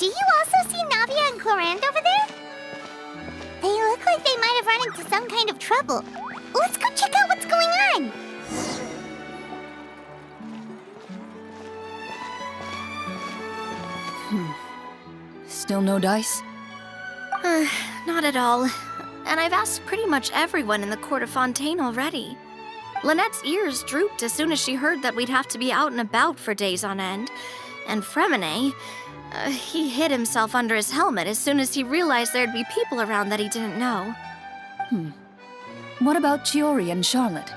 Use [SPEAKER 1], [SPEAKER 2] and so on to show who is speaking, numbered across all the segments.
[SPEAKER 1] Do you also see Navia and Chlorinde over there? They look like they might have run into some kind of trouble. Let's go check out what's going on.
[SPEAKER 2] Still no dice?
[SPEAKER 3] Not at all. And I've asked pretty much everyone in the court of Fontaine already. Lynette's ears drooped as soon as she heard that we'd have to be out and about for days on end. And Fremine, he hid himself under his helmet as soon as he realized there'd be people around that he didn't know.
[SPEAKER 2] What about Chiori and Charlotte?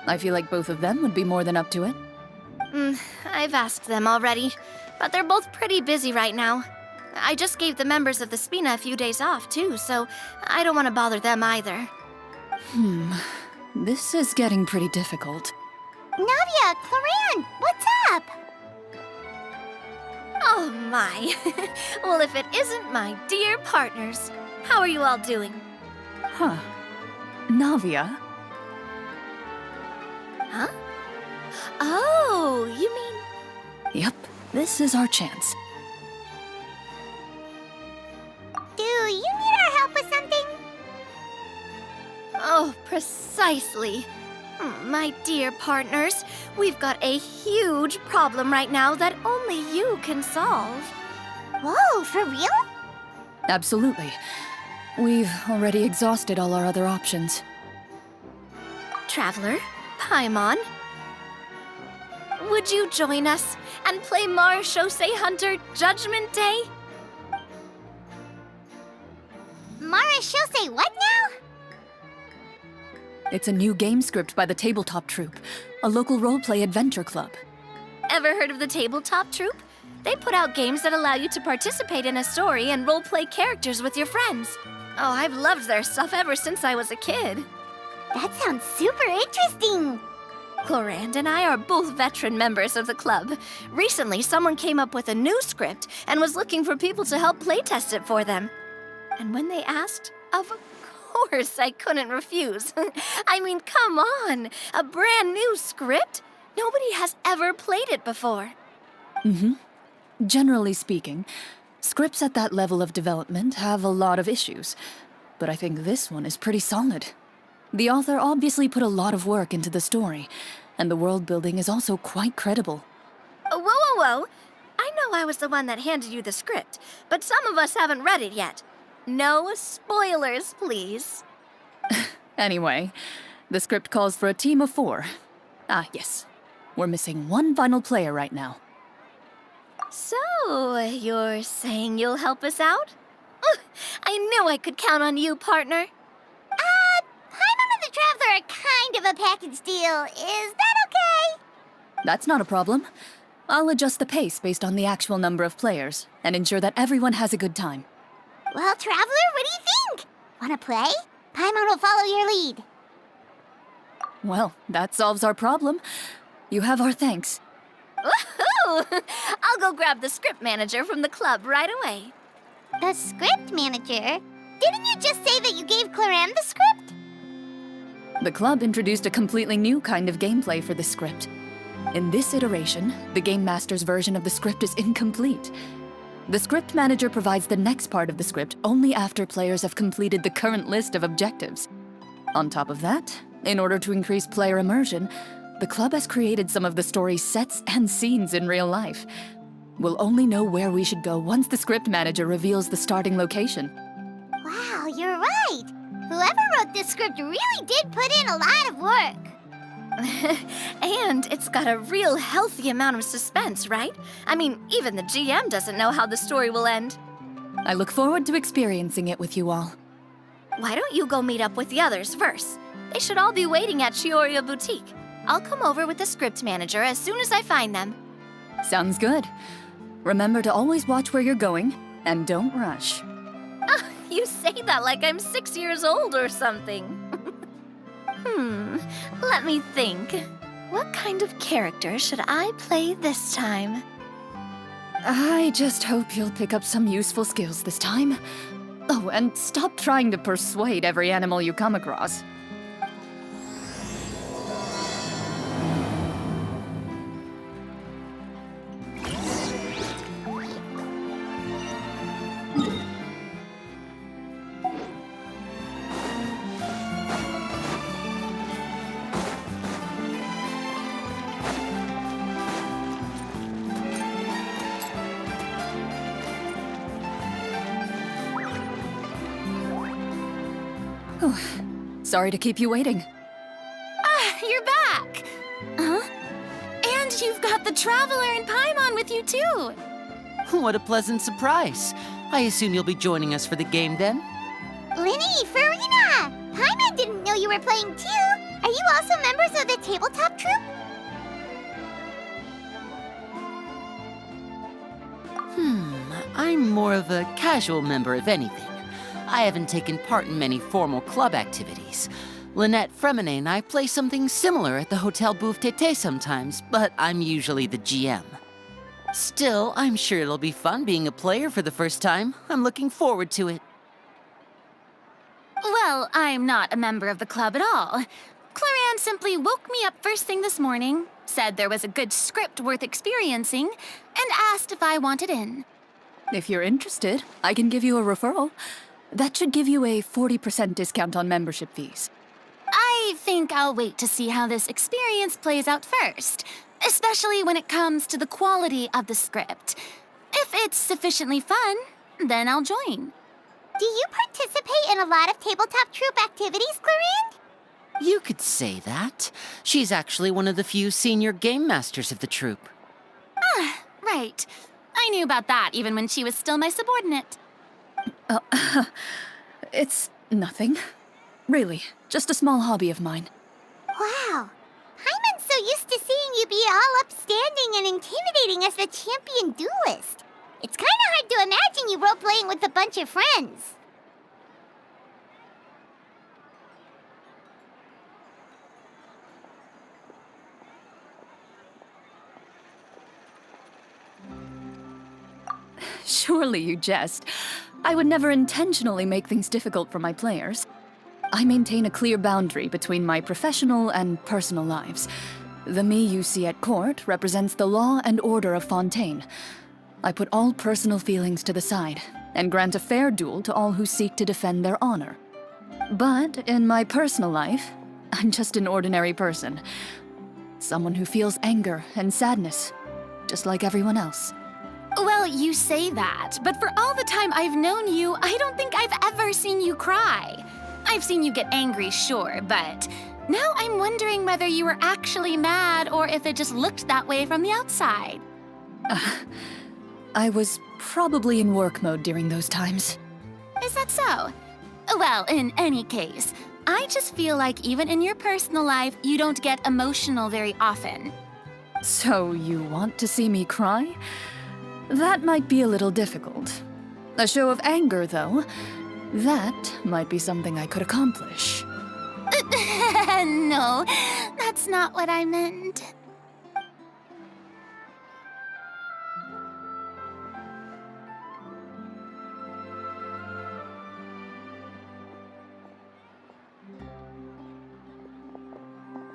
[SPEAKER 2] I feel like both of them would be more than up to it.
[SPEAKER 3] I've asked them already, but they're both pretty busy right now. I just gave the members of the Spina a few days off, too, so I don't want to bother them either.
[SPEAKER 2] This is getting pretty difficult.
[SPEAKER 1] Navia, Chlorinde, what's up?
[SPEAKER 3] Oh my. Well, if it isn't my dear partners. How are you all doing?
[SPEAKER 2] Huh. Navia?
[SPEAKER 3] Huh? Oh, you mean...
[SPEAKER 2] Yep, this is our chance.
[SPEAKER 1] Do you need our help with something?
[SPEAKER 3] Oh, precisely. My dear partners, we've got a huge problem right now that only you can solve.
[SPEAKER 1] Whoa, for real?
[SPEAKER 2] Absolutely. We've already exhausted all our other options.
[SPEAKER 3] Traveler, Paimon, would you join us and play Marechaussee Hunter Judgment Day?
[SPEAKER 1] Marechaussee what now?
[SPEAKER 2] It's a new game script by the Tabletop Troupe, a local roleplay adventure club.
[SPEAKER 3] Ever heard of the Tabletop Troupe? They put out games that allow you to participate in a story and roleplay characters with your friends. Oh, I've loved their stuff ever since I was a kid.
[SPEAKER 1] That sounds super interesting.
[SPEAKER 3] Chlorinde and I are both veteran members of the club. Recently, someone came up with a new script and was looking for people to help playtest it for them. And when they asked, of course I couldn't refuse. I mean, come on! A brand new script? Nobody has ever played it before.
[SPEAKER 2] Generally speaking, scripts at that level of development have a lot of issues, but I think this one is pretty solid. The author obviously put a lot of work into the story, and the world building is also quite credible.
[SPEAKER 3] Whoa, whoa, whoa! I know I was the one that handed you the script, but some of us haven't read it yet. No spoilers, please.
[SPEAKER 2] Anyway, the script calls for a team of 4. Ah, yes. We're missing one final player right now.
[SPEAKER 3] So, you're saying you'll help us out? I knew I could count on you, partner.
[SPEAKER 1] Paimon and the Traveler are kind of a package deal. Is that okay?
[SPEAKER 2] That's not a problem. I'll adjust the pace based on the actual number of players, and ensure that everyone has a good time.
[SPEAKER 1] Well, Traveler, what do you think? Wanna play? Paimon will follow your lead.
[SPEAKER 2] Well, that solves our problem. You have our thanks.
[SPEAKER 3] Woohoo! I'll go grab the script manager from the club right away.
[SPEAKER 1] The script manager? Didn't you just say that you gave Chlorinde the script?
[SPEAKER 2] The club introduced a completely new kind of gameplay for the script. In this iteration, the Game Master's version of the script is incomplete. The script manager provides the next part of the script only after players have completed the current list of objectives. On top of that, in order to increase player immersion, the club has created some of the story's sets and scenes in real life. We'll only know where we should go once the script manager reveals the starting location.
[SPEAKER 1] Wow, you're right. Whoever wrote this script really did put in a lot of work.
[SPEAKER 3] And it's got a real healthy amount of suspense, right? I mean, even the GM doesn't know how the story will end.
[SPEAKER 2] I look forward to experiencing it with you all.
[SPEAKER 3] Why don't you go meet up with the others first? They should all be waiting at Chioria Boutique. I'll come over with the script manager as soon as I find them.
[SPEAKER 2] Sounds good. Remember to always watch where you're going, and don't rush.
[SPEAKER 3] You say that like I'm 6 years old or something. Let me think. What kind of character should I play this time?
[SPEAKER 2] I just hope you'll pick up some useful skills this time. Oh, and stop trying to persuade every animal you come across. Sorry to keep you waiting.
[SPEAKER 3] Ah, you're back! Huh? And you've got the Traveler and Paimon with you, too!
[SPEAKER 4] What a pleasant surprise. I assume you'll be joining us for the game then?
[SPEAKER 1] Linny, Farina! Paimon didn't know you were playing too! Are you also members of the tabletop troupe?
[SPEAKER 4] I'm more of a casual member if anything. I haven't taken part in many formal club activities. Lynette Fremine and I play something similar at the Hotel Bouffe Tété sometimes, but I'm usually the GM. Still, I'm sure it'll be fun being a player for the first time. I'm looking forward to it.
[SPEAKER 3] Well, I'm not a member of the club at all. Chlorinde simply woke me up first thing this morning, said there was a good script worth experiencing, and asked if I wanted in.
[SPEAKER 2] If you're interested, I can give you a referral. That should give you a 40% discount on membership fees.
[SPEAKER 3] I think I'll wait to see how this experience plays out first, especially when it comes to the quality of the script. If it's sufficiently fun, then I'll join.
[SPEAKER 1] Do you participate in a lot of tabletop troupe activities, Chlorinde?
[SPEAKER 4] You could say that. She's actually one of the few senior game masters of the troupe.
[SPEAKER 3] Ah, right. I knew about that even when she was still my subordinate.
[SPEAKER 2] It's nothing. Really, just a small hobby of mine.
[SPEAKER 1] Wow. Paimon's so used to seeing you be all upstanding and intimidating as the champion duelist. It's kind of hard to imagine you role-playing with a bunch of friends.
[SPEAKER 2] Surely you jest. I would never intentionally make things difficult for my players. I maintain a clear boundary between my professional and personal lives. The me you see at court represents the law and order of Fontaine. I put all personal feelings to the side and grant a fair duel to all who seek to defend their honor. But in my personal life, I'm just an ordinary person. Someone who feels anger and sadness, just like everyone else.
[SPEAKER 3] Well, you say that, but for all the time I've known you, I don't think I've ever seen you cry. I've seen you get angry, sure, but now I'm wondering whether you were actually mad or if it just looked that way from the outside.
[SPEAKER 2] I was probably in work mode during those times.
[SPEAKER 3] Is that so? Well, in any case, I just feel like even in your personal life, you don't get emotional very often.
[SPEAKER 2] So you want to see me cry? That might be a little difficult. A show of anger, though, that might be something I could accomplish.
[SPEAKER 3] No, that's not what I meant.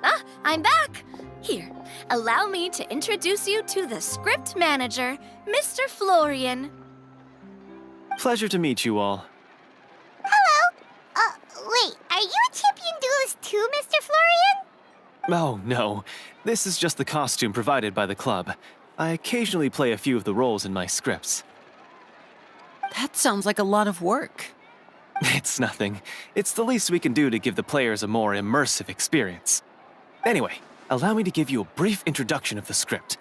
[SPEAKER 3] Ah, I'm back! Here, allow me to introduce you to the script manager, Mr. Florian.
[SPEAKER 5] Pleasure to meet you all.
[SPEAKER 1] Hello. Wait, are you a champion duelist too, Mr. Florian?
[SPEAKER 5] Oh, no. This is just the costume provided by the club. I occasionally play a few of the roles in my scripts.
[SPEAKER 4] That sounds like a lot of work.
[SPEAKER 5] It's nothing. It's the least we can do to give the players a more immersive experience. Anyway, allow me to give you a brief introduction of the script.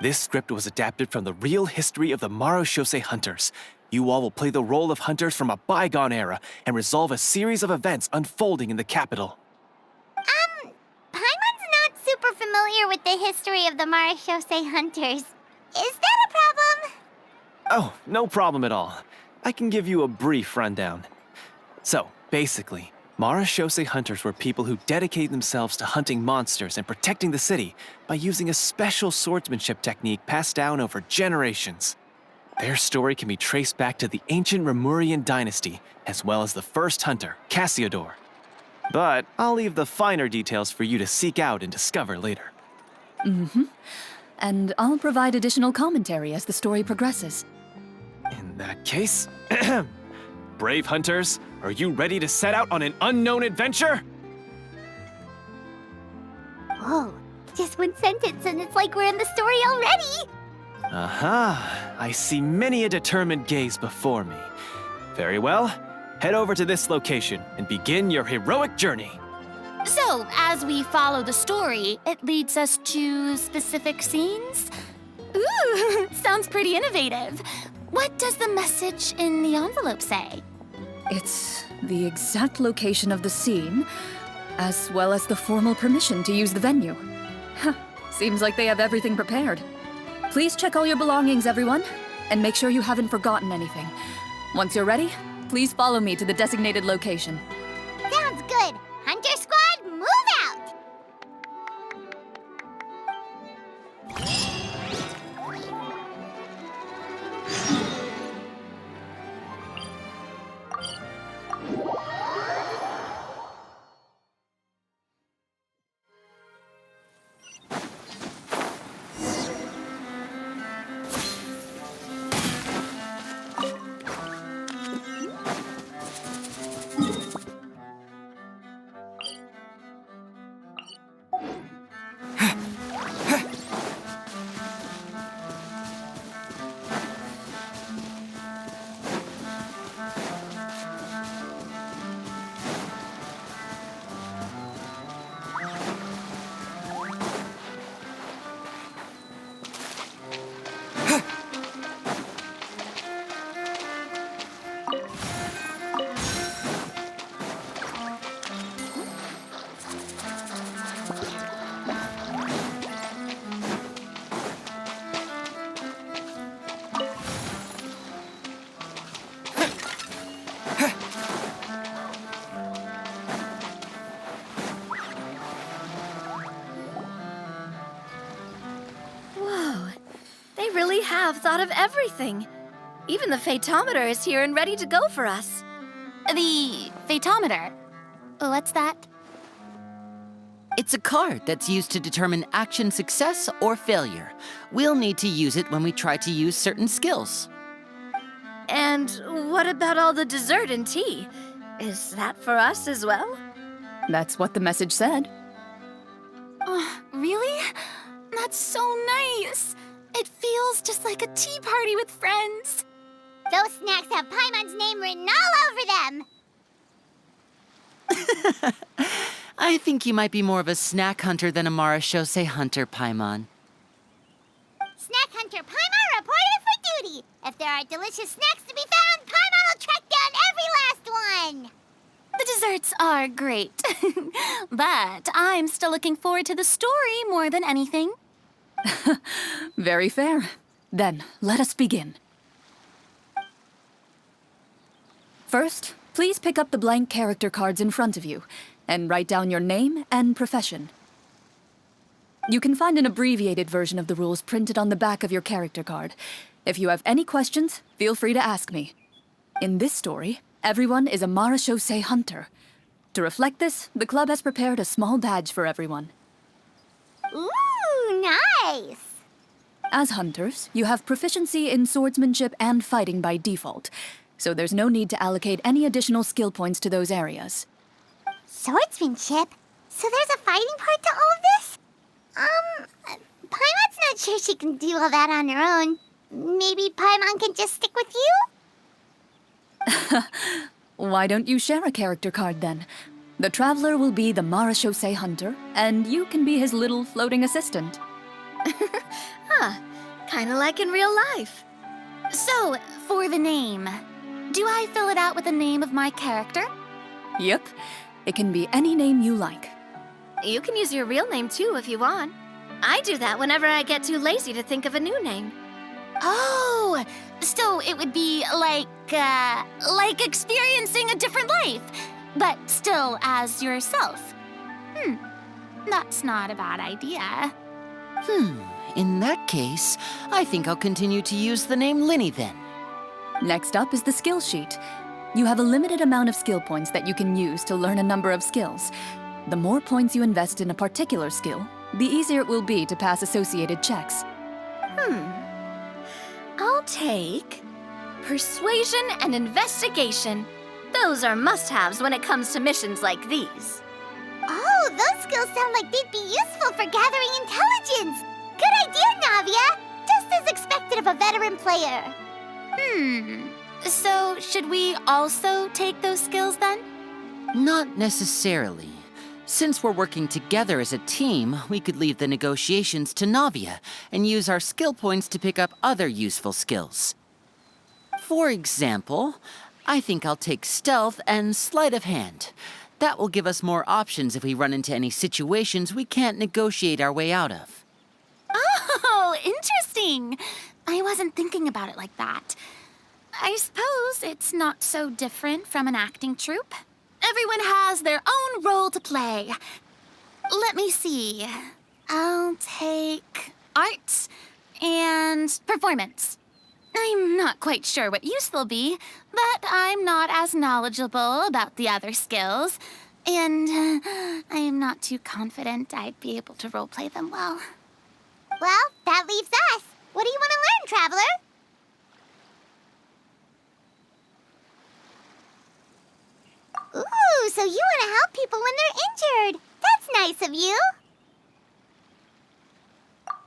[SPEAKER 5] This script was adapted from the real history of the Marechaussee Hunters. You all will play the role of hunters from a bygone era and resolve a series of events unfolding in the capital.
[SPEAKER 1] Paimon's not super familiar with the history of the Marechaussee Hunters. Is that a problem?
[SPEAKER 5] Oh, no problem at all. I can give you a brief rundown. So, basically, Marechaussee Hunters were people who dedicated themselves to hunting monsters and protecting the city by using a special swordsmanship technique passed down over generations. Their story can be traced back to the ancient Rapperia dynasty, as well as the first hunter, Cassiodor. But I'll leave the finer details for you to seek out and discover later.
[SPEAKER 2] And I'll provide additional commentary as the story progresses.
[SPEAKER 5] In that case, brave hunters, are you ready to set out on an unknown adventure?
[SPEAKER 1] Whoa, just one sentence and it's like we're in the story already!
[SPEAKER 5] Aha, I see many a determined gaze before me. Very well, head over to this location and begin your heroic journey.
[SPEAKER 6] So, as we follow the story, it leads us to specific scenes? Ooh, sounds pretty innovative. What does the message in the envelope say?
[SPEAKER 2] It's the exact location of the scene, as well as the formal permission to use the venue. Huh, seems like they have everything prepared. Please check all your belongings, everyone, and make sure you haven't forgotten anything. Once you're ready, please follow me to the designated location.
[SPEAKER 1] Sounds good. Hunter Squad, move out!
[SPEAKER 3] Whoa, they really have thought of everything. Even the phaetometer is here and ready to go for us.
[SPEAKER 6] The phaetometer. What's that?
[SPEAKER 4] It's a card that's used to determine action success or failure. We'll need to use it when we try to use certain skills.
[SPEAKER 3] And what about all the dessert and tea? Is that for us as well?
[SPEAKER 2] That's what the message said.
[SPEAKER 6] Really? That's so nice. It feels just like a tea party with friends.
[SPEAKER 1] Those snacks have Paimon's name written all over them.
[SPEAKER 4] I think you might be more of a snack hunter than a Marachose hunter, Paimon.
[SPEAKER 1] Snack Hunter Paimon reported for duty. If there are delicious snacks to be found, Paimon will track down every last one.
[SPEAKER 6] The desserts are great. But I'm still looking forward to the story more than anything.
[SPEAKER 2] Very fair. Then, let us begin. First, please pick up the blank character cards in front of you and write down your name and profession. You can find an abbreviated version of the rules printed on the back of your character card. If you have any questions, feel free to ask me. In this story, everyone is a Marachose hunter. To reflect this, the club has prepared a small badge for everyone.
[SPEAKER 1] Ooh, nice.
[SPEAKER 2] As hunters, you have proficiency in swordsmanship and fighting by default, so there's no need to allocate any additional skill points to those areas.
[SPEAKER 1] Swordsmanship? So there's a fighting part to all of this? Paimon's not sure she can do all that on her own. Maybe Paimon can just stick with you?
[SPEAKER 2] Why don't you share a character card then? The Traveler will be the Marachose hunter, and you can be his little floating assistant.
[SPEAKER 3] Kinda like in real life.
[SPEAKER 6] So, for the name, do I fill it out with the name of my character?
[SPEAKER 2] Yep, it can be any name you like.
[SPEAKER 3] You can use your real name too if you want. I do that whenever I get too lazy to think of a new name.
[SPEAKER 6] Oh, so it would be like experiencing a different life, but still as yourself. That's not a bad idea.
[SPEAKER 4] In that case, I think I'll continue to use the name Linny then.
[SPEAKER 2] Next up is the skill sheet. You have a limited amount of skill points that you can use to learn a number of skills. The more points you invest in a particular skill, the easier it will be to pass associated checks.
[SPEAKER 3] I'll take persuasion and investigation. Those are must-haves when it comes to missions like these.
[SPEAKER 1] Oh, those skills sound like they'd be useful for gathering intelligence. Good idea, Navia. Just as expected of a veteran player.
[SPEAKER 6] So, should we also take those skills then?
[SPEAKER 4] Not necessarily. Since we're working together as a team, we could leave the negotiations to Navia and use our skill points to pick up other useful skills. For example, I think I'll take stealth and sleight of hand. That will give us more options if we run into any situations we can't negotiate our way out of.
[SPEAKER 6] Oh, interesting. I wasn't thinking about it like that. I suppose it's not so different from an acting troupe. Everyone has their own role to play. Let me see. I'll take art and performance. I'm not quite sure what use they'll be, but I'm not as knowledgeable about the other skills, and I'm not too confident I'd be able to roleplay them well.
[SPEAKER 1] Well, that leaves us. What do you want to learn, Traveler? Ooh, so you want to help people when they're injured. That's nice of you.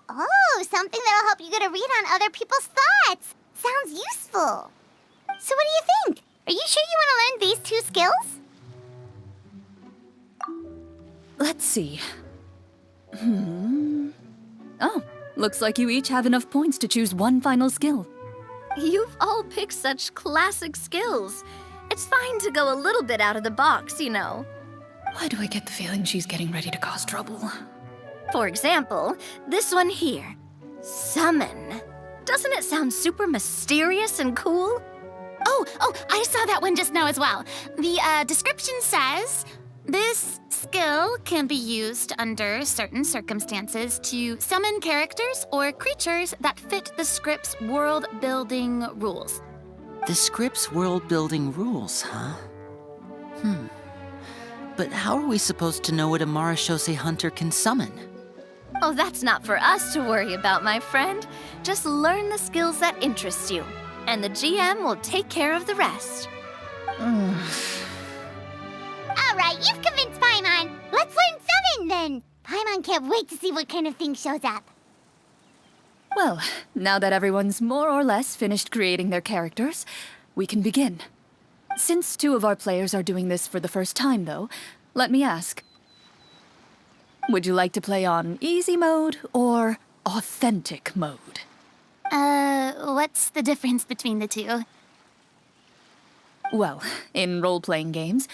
[SPEAKER 1] Oh, something that'll help you get a read on other people's thoughts. Sounds useful. So what do you think? Are you sure you want to learn these two skills?
[SPEAKER 2] Let's see. Oh, looks like you each have enough points to choose one final skill.
[SPEAKER 3] You've all picked such classic skills. It's fine to go a little bit out of the box, you know.
[SPEAKER 2] Why do I get the feeling she's getting ready to cause trouble?
[SPEAKER 3] For example, this one here. Summon. Doesn't it sound super mysterious and cool?
[SPEAKER 6] Oh, I saw that one just now as well. The description says, this skill can be used under certain circumstances to summon characters or creatures that fit the script's world-building rules.
[SPEAKER 4] The script's world-building rules, huh? But how are we supposed to know what a Marashose hunter can summon?
[SPEAKER 3] Oh, that's not for us to worry about, my friend. Just learn the skills that interest you, and the GM will take care of the rest.
[SPEAKER 1] All right, you've convinced Paimon. Let's learn Summon, then. Paimon can't wait to see what kind of thing shows up.
[SPEAKER 2] Well, now that everyone's more or less finished creating their characters, we can begin. Since 2 of our players are doing this for the first time, though, let me ask. Would you like to play on easy mode or authentic mode?
[SPEAKER 6] What's the difference between the two?
[SPEAKER 2] Well, in role-playing games,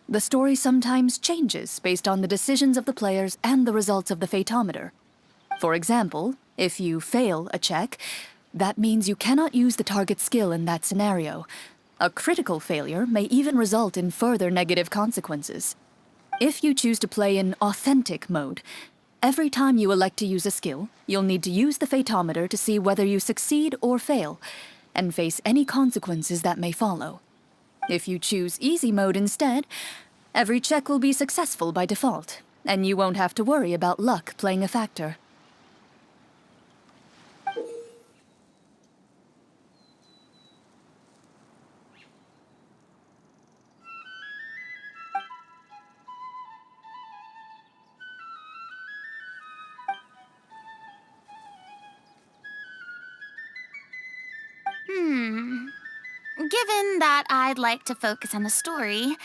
[SPEAKER 2] the story sometimes changes based on the decisions of the players and the results of the Fatometer. For example, if you fail a check, that means you cannot use the target skill in that scenario. A critical failure may even result in further negative consequences. If you choose to play in authentic mode, every time you elect to use a skill, you'll need to use the Fatometer to see whether you succeed or fail, and face any consequences that may follow. If you choose easy mode instead, every check will be successful by default, and you won't have to worry about luck playing a factor.
[SPEAKER 6] Given that I'd like to focus on the story,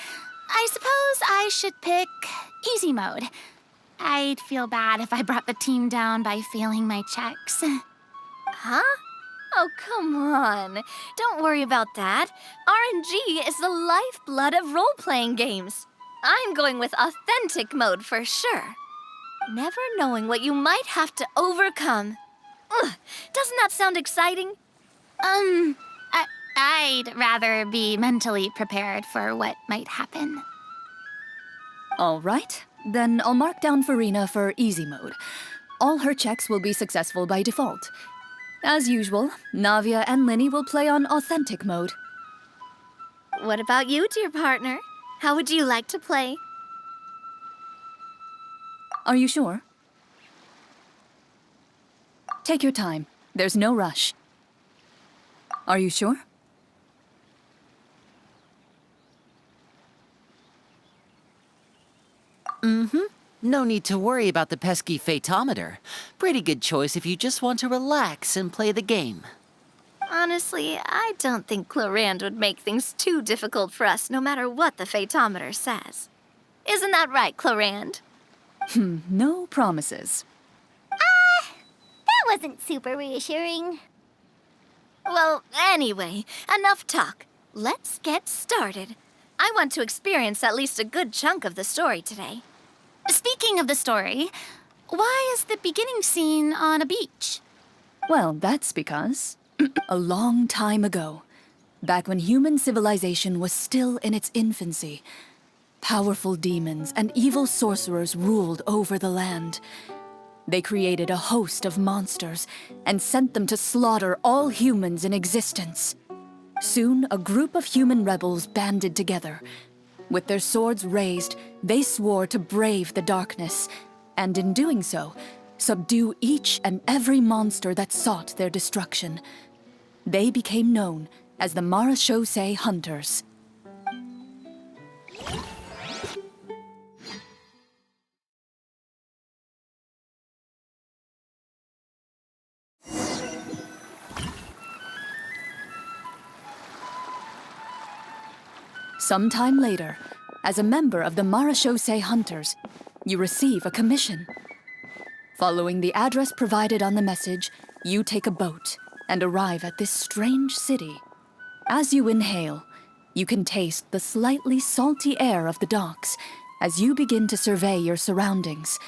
[SPEAKER 6] I suppose I should pick easy mode. I'd feel bad if I brought the team down by failing my checks.
[SPEAKER 3] Huh? Oh, come on. Don't worry about that. RNG is the lifeblood of role-playing games. I'm going with authentic mode for sure. Never knowing what you might have to overcome. Ugh, doesn't that sound exciting?
[SPEAKER 6] I'd rather be mentally prepared for what might happen.
[SPEAKER 2] All right, then I'll mark down Farina for easy mode. All her checks will be successful by default. As usual, Navia and Linny will play on authentic mode.
[SPEAKER 3] What about you, dear partner? How would you like to play?
[SPEAKER 2] Are you sure? Take your time. There's no rush. Are you sure?
[SPEAKER 4] No need to worry about the pesky Fatometer. Pretty good choice if you just want to relax and play the game.
[SPEAKER 3] Honestly, I don't think Chlorinde would make things too difficult for us, no matter what the Fatometer says. Isn't that right, Chlorinde?
[SPEAKER 2] No promises.
[SPEAKER 1] That wasn't super reassuring.
[SPEAKER 3] Well, anyway, enough talk. Let's get started. I want to experience at least a good chunk of the story today.
[SPEAKER 6] Speaking of the story, why is the beginning scene on a beach?
[SPEAKER 2] Well, that's because a long time ago, back when human civilization was still in its infancy, powerful demons and evil sorcerers ruled over the land. They created a host of monsters and sent them to slaughter all humans in existence. Soon, a group of human rebels banded together. With their swords raised, they swore to brave the darkness, and in doing so, subdue each and every monster that sought their destruction. They became known as the Marechaussee Hunters. Sometime later, as a member of the Marechaussee Hunters, you receive a commission. Following the address provided on the message, you take a boat and arrive at this strange city. As you inhale, you can taste the slightly salty air of the docks as you begin to survey your surroundings.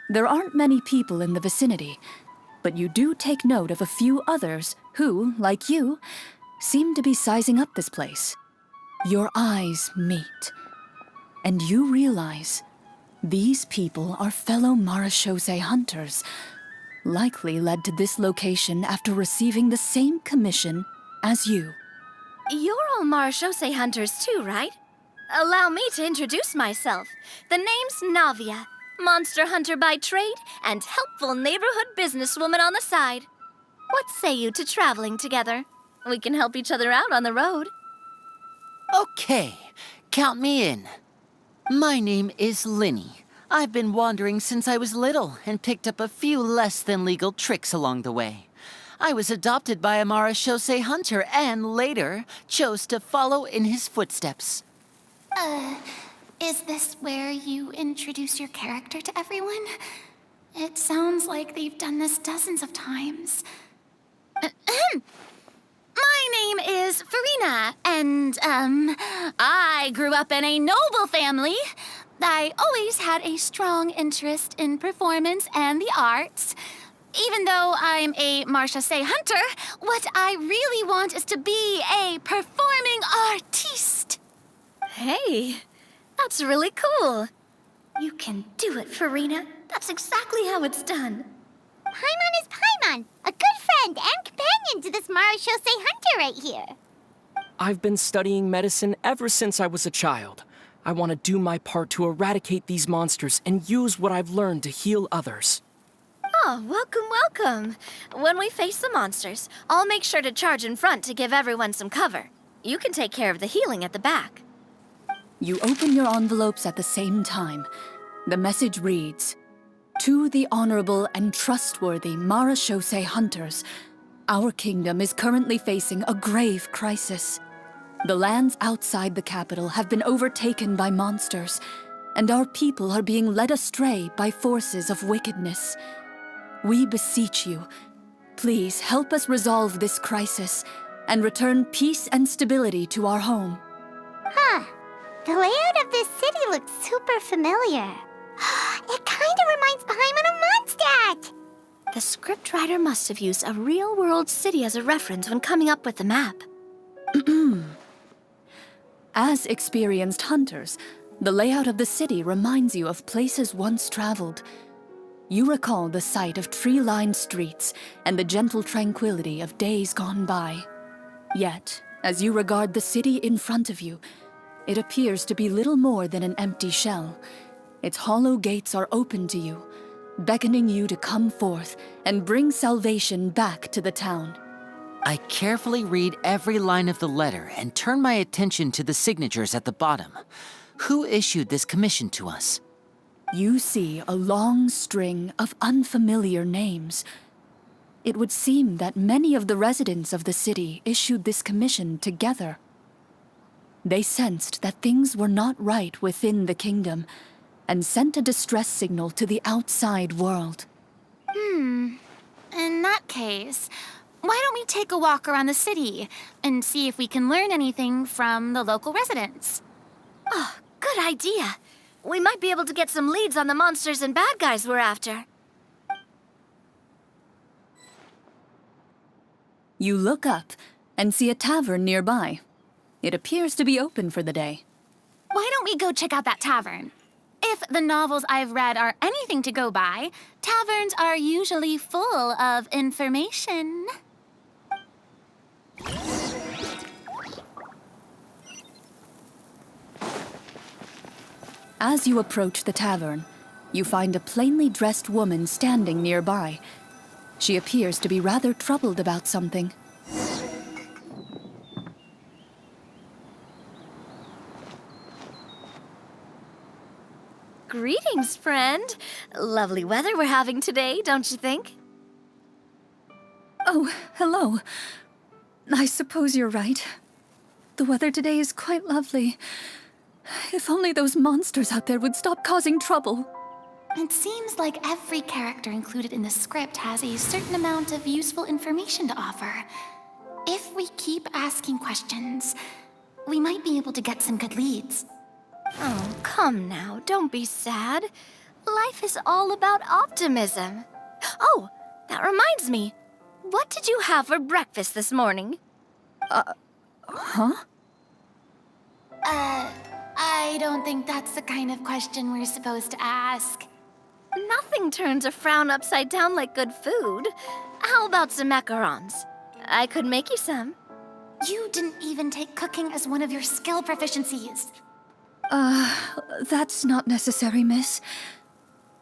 [SPEAKER 2] There aren't many people in the vicinity, but you do take note of a few others who, like you, seem to be sizing up this place. Your eyes meet, and you realize these people are fellow Marechaussee Hunters, likely led to this location after receiving the same commission as you.
[SPEAKER 3] You're all Marechaussee Hunters too, right? Allow me to introduce myself. The name's Navia, monster hunter by trade and helpful neighborhood businesswoman on the side. What say you to traveling together? We can help each other out on the road.
[SPEAKER 4] Okay, count me in. My name is Linny. I've been wandering since I was little and picked up a few less than legal tricks along the way. I was adopted by a Marechaussee Hunter and later chose to follow in his footsteps.
[SPEAKER 6] Is this where you introduce your character to everyone? It sounds like they've done this dozens of times. My name is Farina, and, I grew up in a noble family. I always had a strong interest in performance and the arts. Even though I'm a Marechaussee Hunter, what I really want is to be a performing artiste.
[SPEAKER 3] Hey, that's really cool. You can do it, Farina. That's exactly how it's done.
[SPEAKER 1] Paimon is Paimon, a good friend and companion to this Marechaussee Hunter right here.
[SPEAKER 7] I've been studying medicine ever since I was a child. I want to do my part to eradicate these monsters and use what I've learned to heal others.
[SPEAKER 3] Oh, welcome, welcome. When we face the monsters, I'll make sure to charge in front to give everyone some cover. You can take care of the healing at the back.
[SPEAKER 2] You open your envelopes at the same time. The message reads, "To the honorable and trustworthy Marechaussee Hunters, our kingdom is currently facing a grave crisis. The lands outside the capital have been overtaken by monsters, and our people are being led astray by forces of wickedness. We beseech you, please help us resolve this crisis and return peace and stability to our home."
[SPEAKER 1] Huh. The layout of this city looks super familiar. It kind of reminds Paimon of Mondstadt.
[SPEAKER 3] The scriptwriter must have used a real-world city as a reference when coming up with the map.
[SPEAKER 2] As experienced hunters, the layout of the city reminds you of places once traveled. You recall the sight of tree-lined streets and the gentle tranquility of days gone by. Yet, as you regard the city in front of you, it appears to be little more than an empty shell. Its hollow gates are open to you, beckoning you to come forth and bring salvation back to the town.
[SPEAKER 4] I carefully read every line of the letter and turn my attention to the signatures at the bottom. Who issued this commission to us?
[SPEAKER 2] You see a long string of unfamiliar names. it would seem that many of the residents of the city issued this commission together. They sensed that things were not right within the kingdom and sent a distress signal to the outside world.
[SPEAKER 6] In that case, why don't we take a walk around the city and see if we can learn anything from the local residents?
[SPEAKER 3] Oh, good idea. We might be able to get some leads on the monsters and bad guys we're after.
[SPEAKER 2] You look up and see a tavern nearby. It appears to be open for the day.
[SPEAKER 6] Why don't we go check out that tavern? If the novels I've read are anything to go by, taverns are usually full of information.
[SPEAKER 2] As you approach the tavern, you find a plainly dressed woman standing nearby. She appears to be rather troubled about something.
[SPEAKER 3] Greetings, friend. Lovely weather we're having today, don't you think?
[SPEAKER 2] Oh, hello. I suppose you're right. The weather today is quite lovely. If only those monsters out there would stop causing trouble.
[SPEAKER 6] It seems like every character included in the script has a certain amount of useful information to offer. If we keep asking questions, we might be able to get some good leads.
[SPEAKER 3] Oh, come now, don't be sad. Life is all about optimism. Oh, that reminds me. What did you have for breakfast this morning?
[SPEAKER 2] Huh?
[SPEAKER 6] I don't think that's the kind of question we're supposed to ask.
[SPEAKER 3] Nothing turns a frown upside down like good food. How about some macarons? I could make you some.
[SPEAKER 6] You didn't even take cooking as one of your skill proficiencies.
[SPEAKER 2] That's not necessary, miss.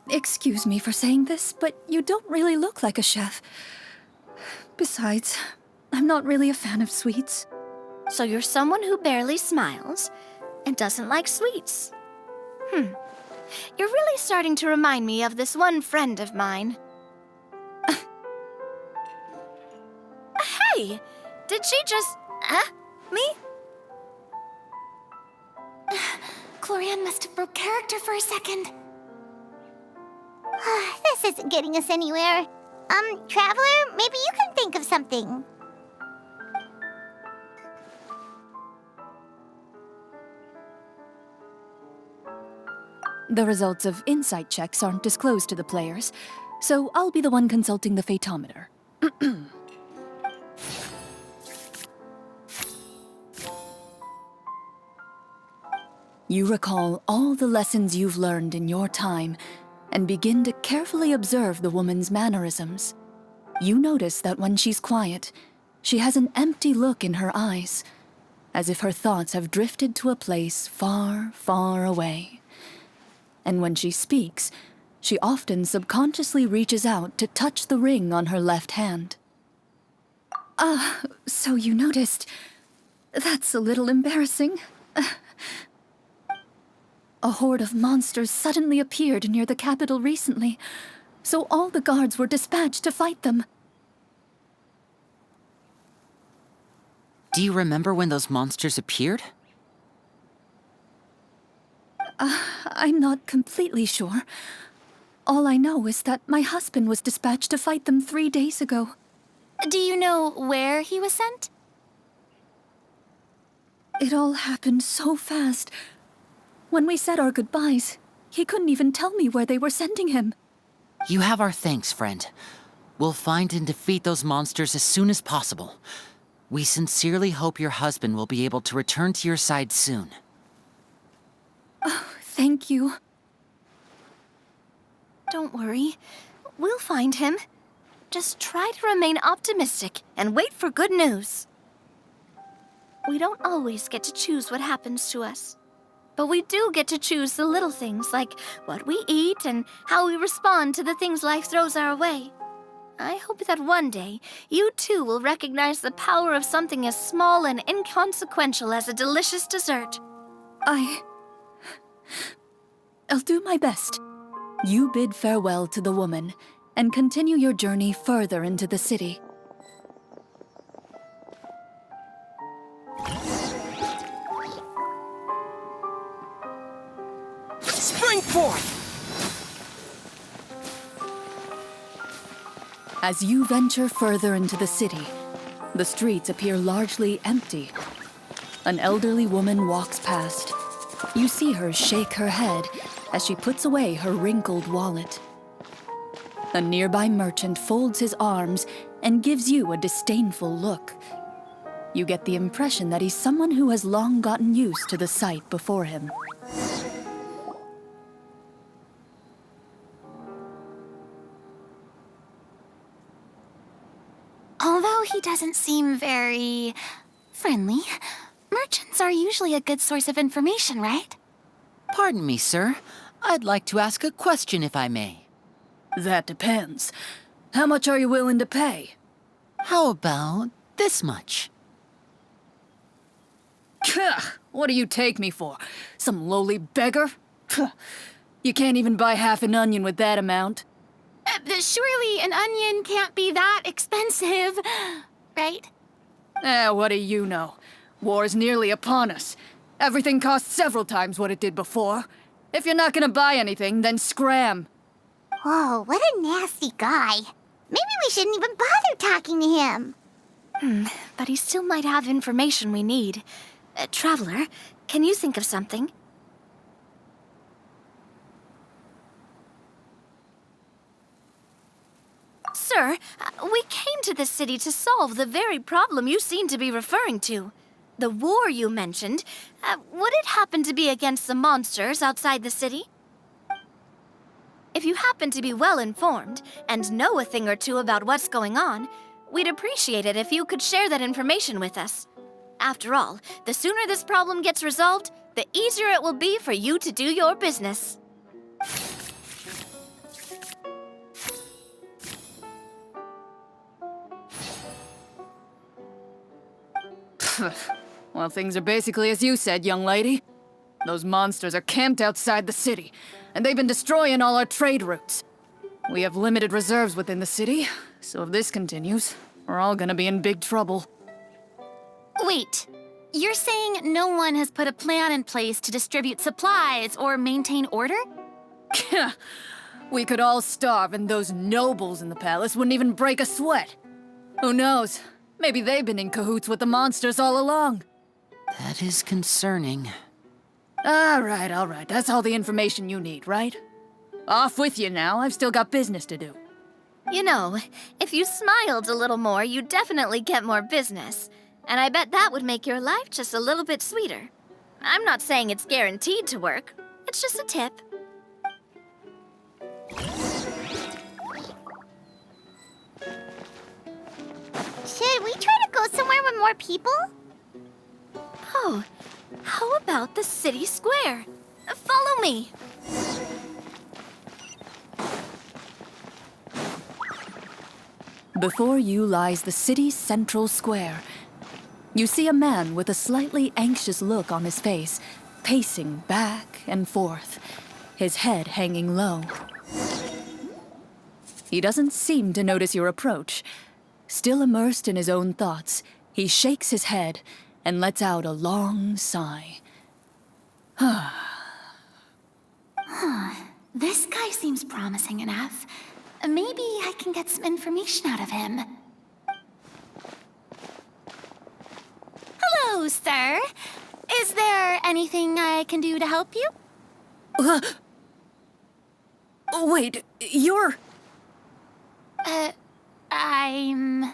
[SPEAKER 2] Excuse me for saying this, but you don't really look like a chef. Besides, I'm not really a fan of sweets.
[SPEAKER 3] So you're someone who barely smiles and doesn't like sweets. You're really starting to remind me of this one friend of mine. Hey, did she just... me?
[SPEAKER 6] Chlorinde must have broke character for a second.
[SPEAKER 1] This isn't getting us anywhere. Traveler, maybe you can think of something.
[SPEAKER 2] The results of insight checks aren't disclosed to the players, so I'll be the one consulting the fatometer. You recall all the lessons you've learned in your time and begin to carefully observe the woman's mannerisms. You notice that when she's quiet, she has an empty look in her eyes, as if her thoughts have drifted to a place far, far away. And when she speaks, she often subconsciously reaches out to touch the ring on her left hand. So you noticed. That's a little embarrassing. A horde of monsters suddenly appeared near the capital recently, so all the guards were dispatched to fight them.
[SPEAKER 4] Do you remember when those monsters appeared?
[SPEAKER 2] I'm not completely sure. All I know is that my husband was dispatched to fight them 3 days ago.
[SPEAKER 6] Do you know where he was sent?
[SPEAKER 2] It all happened so fast. When we said our goodbyes, he couldn't even tell me where they were sending him.
[SPEAKER 4] You have our thanks, friend. We'll find and defeat those monsters as soon as possible. We sincerely hope your husband will be able to return to your side soon.
[SPEAKER 2] Thank you.
[SPEAKER 3] Don't worry. We'll find him. Just try to remain optimistic and wait for good news. We don't always get to choose what happens to us. But we do get to choose the little things, like what we eat and how we respond to the things life throws our way. I hope that one day, you too will recognize the power of something as small and inconsequential as a delicious dessert.
[SPEAKER 2] I'll do my best. You bid farewell to the woman and continue your journey further into the city.
[SPEAKER 7] Spring forth!
[SPEAKER 2] As you venture further into the city, the streets appear largely empty. An elderly woman walks past. You see her shake her head as she puts away her wrinkled wallet. A nearby merchant folds his arms and gives you a disdainful look. You get the impression that he's someone who has long gotten used to the sight before him.
[SPEAKER 6] Although he doesn't seem very friendly, merchants are usually a good source of information, right?
[SPEAKER 4] Pardon me, sir. I'd like to ask a question if I may.
[SPEAKER 2] That depends. How much are you willing to pay?
[SPEAKER 4] How about this much?
[SPEAKER 2] What do you take me for? Some lowly beggar? You can't even buy half an onion with that amount.
[SPEAKER 6] Surely an onion can't be that expensive, right?
[SPEAKER 2] What do you know? War's nearly upon us. Everything costs several times what it did before. If you're not gonna buy anything, then scram.
[SPEAKER 1] Whoa, what a nasty guy. Maybe we shouldn't even bother talking to him.
[SPEAKER 3] But he still might have information we need. Traveler, can you think of something? Sir, we came to this city to solve the very problem you seem to be referring to. The war you mentioned, would it happen to be against the monsters outside the city? If you happen to be well informed and know a thing or two about what's going on, we'd appreciate it if you could share that information with us. After all, the sooner this problem gets resolved, the easier it will be for you to do your business.
[SPEAKER 2] Well, things are basically as you said, young lady. Those monsters are camped outside the city, and they've been destroying all our trade routes. We have limited reserves within the city, so if this continues, we're all gonna be in big trouble.
[SPEAKER 6] Wait, you're saying no one has put a plan in place to distribute supplies or maintain order?
[SPEAKER 2] We could all starve, and those nobles in the palace wouldn't even break a sweat. Who knows? Maybe they've been in cahoots with the monsters all along.
[SPEAKER 4] That is concerning.
[SPEAKER 2] All right. That's all the information you need, right? Off with you now. I've still got business to do.
[SPEAKER 3] You know, if you smiled a little more, you'd definitely get more business. And I bet that would make your life just a little bit sweeter. I'm not saying it's guaranteed to work. It's just a tip.
[SPEAKER 1] Should we try to go somewhere with more people?
[SPEAKER 3] Oh, how about the city square? Follow me.
[SPEAKER 2] Before you lies the city's central square. You see a man with a slightly anxious look on his face, pacing back and forth, his head hanging low. He doesn't seem to notice your approach. Still immersed in his own thoughts, he shakes his head and lets out a long sigh.
[SPEAKER 6] This guy seems promising enough. Maybe I can get some information out of him. Hello, sir. Is there anything I can do to help you?
[SPEAKER 2] Wait, you're...
[SPEAKER 6] I'm...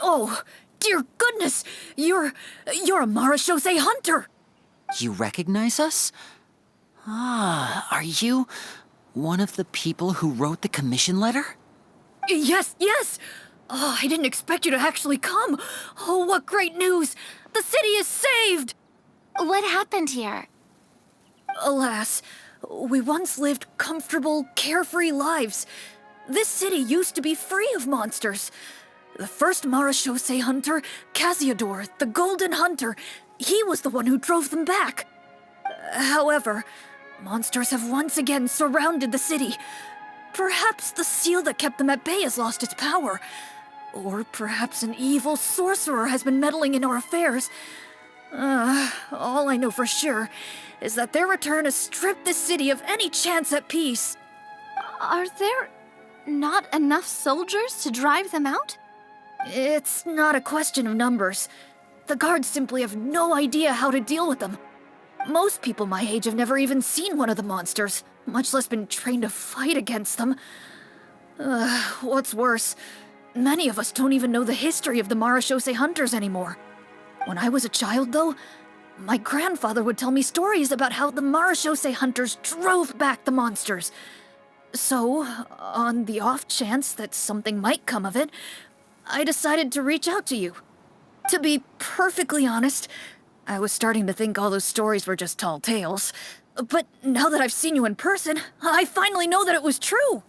[SPEAKER 2] Oh, dear goodness! You're a Marachose hunter!
[SPEAKER 4] You recognize us? Ah, are you one of the people who wrote the commission letter?
[SPEAKER 2] Yes! Oh, I didn't expect you to actually come. Oh, what great news! The city is saved!
[SPEAKER 6] What happened here?
[SPEAKER 2] Alas, we once lived comfortable, carefree lives. This city used to be free of monsters. The first Marachose hunter, Casiodor, the Golden Hunter, he was the one who drove them back. However, monsters have once again surrounded the city. Perhaps the seal that kept them at bay has lost its power. Or perhaps an evil sorcerer has been meddling in our affairs. All I know for sure is that their return has stripped the city of any chance at peace.
[SPEAKER 3] Are there not enough soldiers to drive them out?
[SPEAKER 2] It's not a question of numbers. The guards simply have no idea how to deal with them. Most people my age have never even seen one of the monsters, much less been trained to fight against them. What's worse, many of us don't even know the history of the Marachose hunters anymore. When I was a child, though, my grandfather would tell me stories about how the Marachose hunters drove back the monsters. So, on the off chance that something might come of it, I decided to reach out to you. To be perfectly honest, I was starting to think all those stories were just tall tales. But now that I've seen you in person, I finally know that it was true.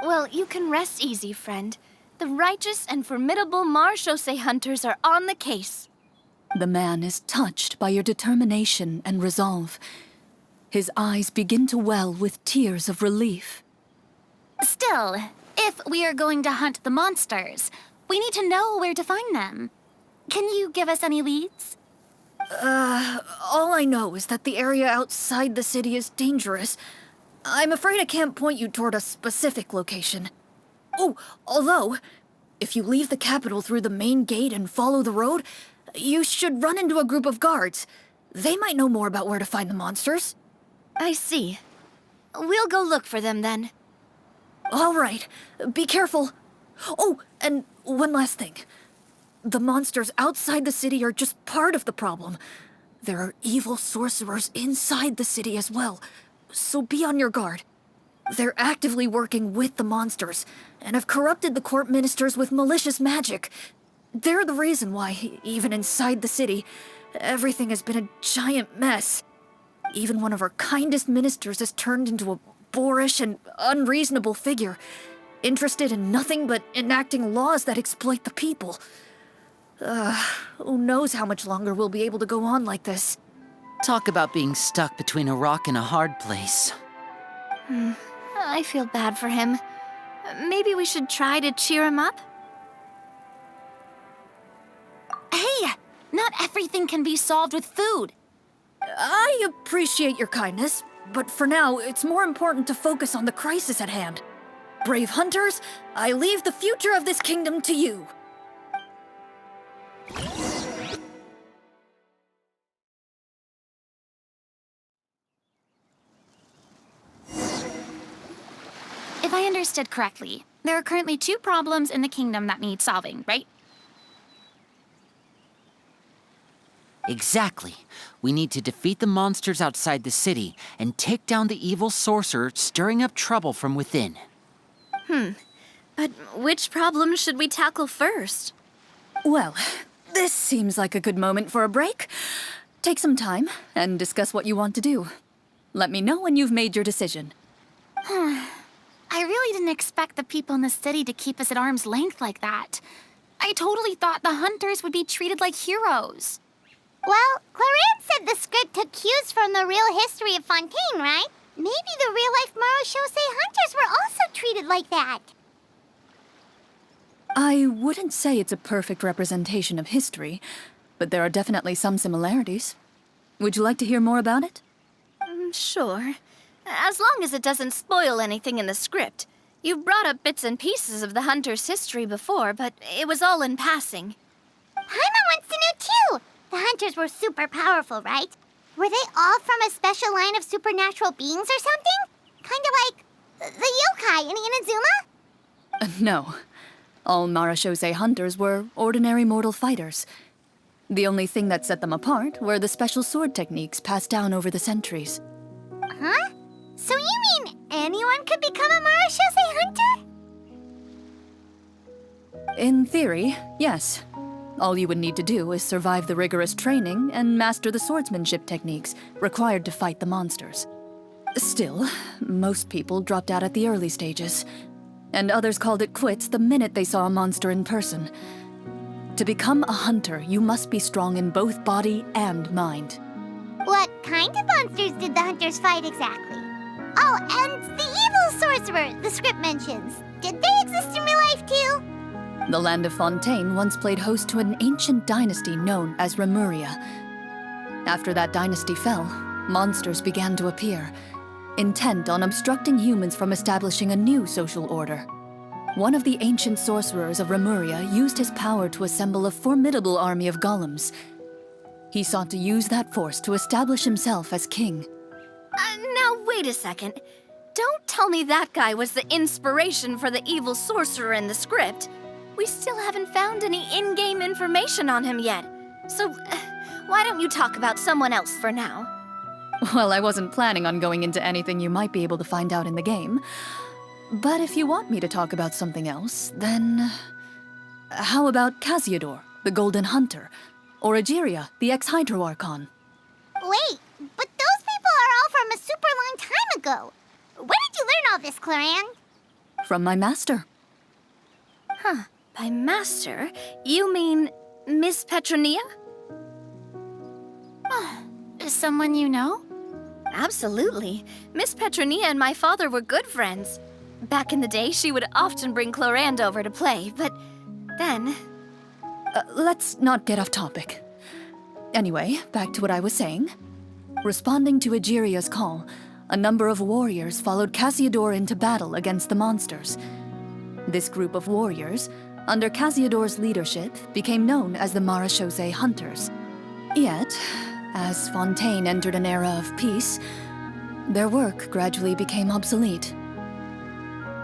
[SPEAKER 3] Well, you can rest easy, friend. The righteous and formidable Marachose hunters are on the case.
[SPEAKER 2] The man is touched by your determination and resolve. His eyes begin to well with tears of relief.
[SPEAKER 6] Still, if we are going to hunt the monsters, we need to know where to find them. Can you give us any leads?
[SPEAKER 2] All I know is that the area outside the city is dangerous. I'm afraid I can't point you toward a specific location. Oh, although, if you leave the capital through the main gate and follow the road, you should run into a group of guards. They might know more about where to find the monsters.
[SPEAKER 3] I see. We'll go look for them then.
[SPEAKER 2] All right, be careful. Oh, and one last thing. The monsters outside the city are just part of the problem. There are evil sorcerers inside the city as well, so be on your guard. They're actively working with the monsters, and have corrupted the court ministers with malicious magic. They're the reason why, even inside the city, everything has been a giant mess. Even one of our kindest ministers has turned into a boorish and unreasonable figure, interested in nothing but enacting laws that exploit the people. Who knows how much longer we'll be able to go on like this.
[SPEAKER 4] Talk about being stuck between a rock and a hard place.
[SPEAKER 3] I feel bad for him. Maybe we should try to cheer him up?
[SPEAKER 6] Hey, not everything can be solved with food.
[SPEAKER 2] I appreciate your kindness, but for now, it's more important to focus on the crisis at hand. Brave hunters, I leave the future of this kingdom to you.
[SPEAKER 6] If I understood correctly, there are currently 2 problems in the kingdom that need solving, right?
[SPEAKER 4] Exactly. We need to defeat the monsters outside the city and take down the evil sorcerer stirring up trouble from within.
[SPEAKER 3] But which problem should we tackle first?
[SPEAKER 2] Well, this seems like a good moment for a break. Take some time and discuss what you want to do. Let me know when you've made your decision.
[SPEAKER 6] I really didn't expect the people in the city to keep us at arm's length like that. I totally thought the hunters would be treated like heroes.
[SPEAKER 1] Well, Chlorinde said the script took cues from the real history of Fontaine, right? Maybe the real-life Marachose hunters were also treated like that.
[SPEAKER 2] I wouldn't say it's a perfect representation of history, but there are definitely some similarities. Would you like to hear more about it?
[SPEAKER 3] Sure. As long as it doesn't spoil anything in the script. You brought up bits and pieces of the hunter's history before, but it was all in passing.
[SPEAKER 1] Paimon wants to know too. The hunters were super powerful, right? Were they all from a special line of supernatural beings or something? Kind of like the yokai in Inazuma?
[SPEAKER 2] No. All Marachose hunters were ordinary mortal fighters. The only thing that set them apart were the special sword techniques passed down over the centuries.
[SPEAKER 1] Huh? So you mean anyone could become a Marachose hunter?
[SPEAKER 2] In theory, yes. All you would need to do is survive the rigorous training and master the swordsmanship techniques required to fight the monsters. Still, most people dropped out at the early stages, and others called it quits the minute they saw a monster in person. To become a hunter, you must be strong in both body and mind.
[SPEAKER 1] What kind of monsters did the hunters fight exactly? Oh, and the evil sorcerer the script mentions. Did they exist in real life too?
[SPEAKER 2] The land of Fontaine once played host to an ancient dynasty known as Rapperia. After that dynasty fell, monsters began to appear, intent on obstructing humans from establishing a new social order. One of the ancient sorcerers of Rapperia used his power to assemble a formidable army of golems. He sought to use that force to establish himself as king.
[SPEAKER 3] Now, wait a second. Don't tell me that guy was the inspiration for the evil sorcerer in the script. We still haven't found any in-game information on him yet. So, why don't you talk about someone else for now?
[SPEAKER 2] Well, I wasn't planning on going into anything you might be able to find out in the game. But if you want me to talk about something else, then... How about Casiodor, the Golden Hunter? Or Egeria, the ex-Hydro-Archon?
[SPEAKER 1] Wait, but those people are all from a super long time ago. Where did you learn all this, Chlorinde?
[SPEAKER 2] From my master.
[SPEAKER 3] By master, you mean Miss Petronia?
[SPEAKER 6] Someone you know?
[SPEAKER 3] Absolutely. Miss Petronia and my father were good friends. Back in the day, she would often bring Chlorinde over to play, but then...
[SPEAKER 2] Let's not get off topic. Anyway, back to what I was saying. Responding to Egeria's call, a number of warriors followed Casiodor into battle against the monsters. This group of warriors, under Casiodor's leadership, became known as the Marechaussee Hunters. Yet, as Fontaine entered an era of peace, their work gradually became obsolete.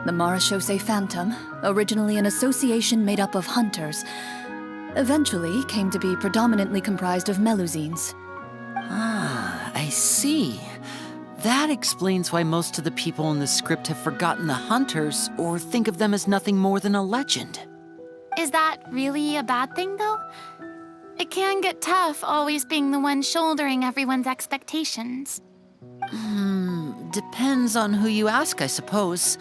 [SPEAKER 2] The Marechaussee Phantom, originally an association made up of hunters, eventually came to be predominantly comprised of Melusines.
[SPEAKER 4] Ah, I see. That explains why most of the people in the script have forgotten the hunters or think of them as nothing more than a legend.
[SPEAKER 6] Is that really a bad thing, though? It can get tough always being the one shouldering everyone's expectations.
[SPEAKER 4] Depends on who you ask, I suppose.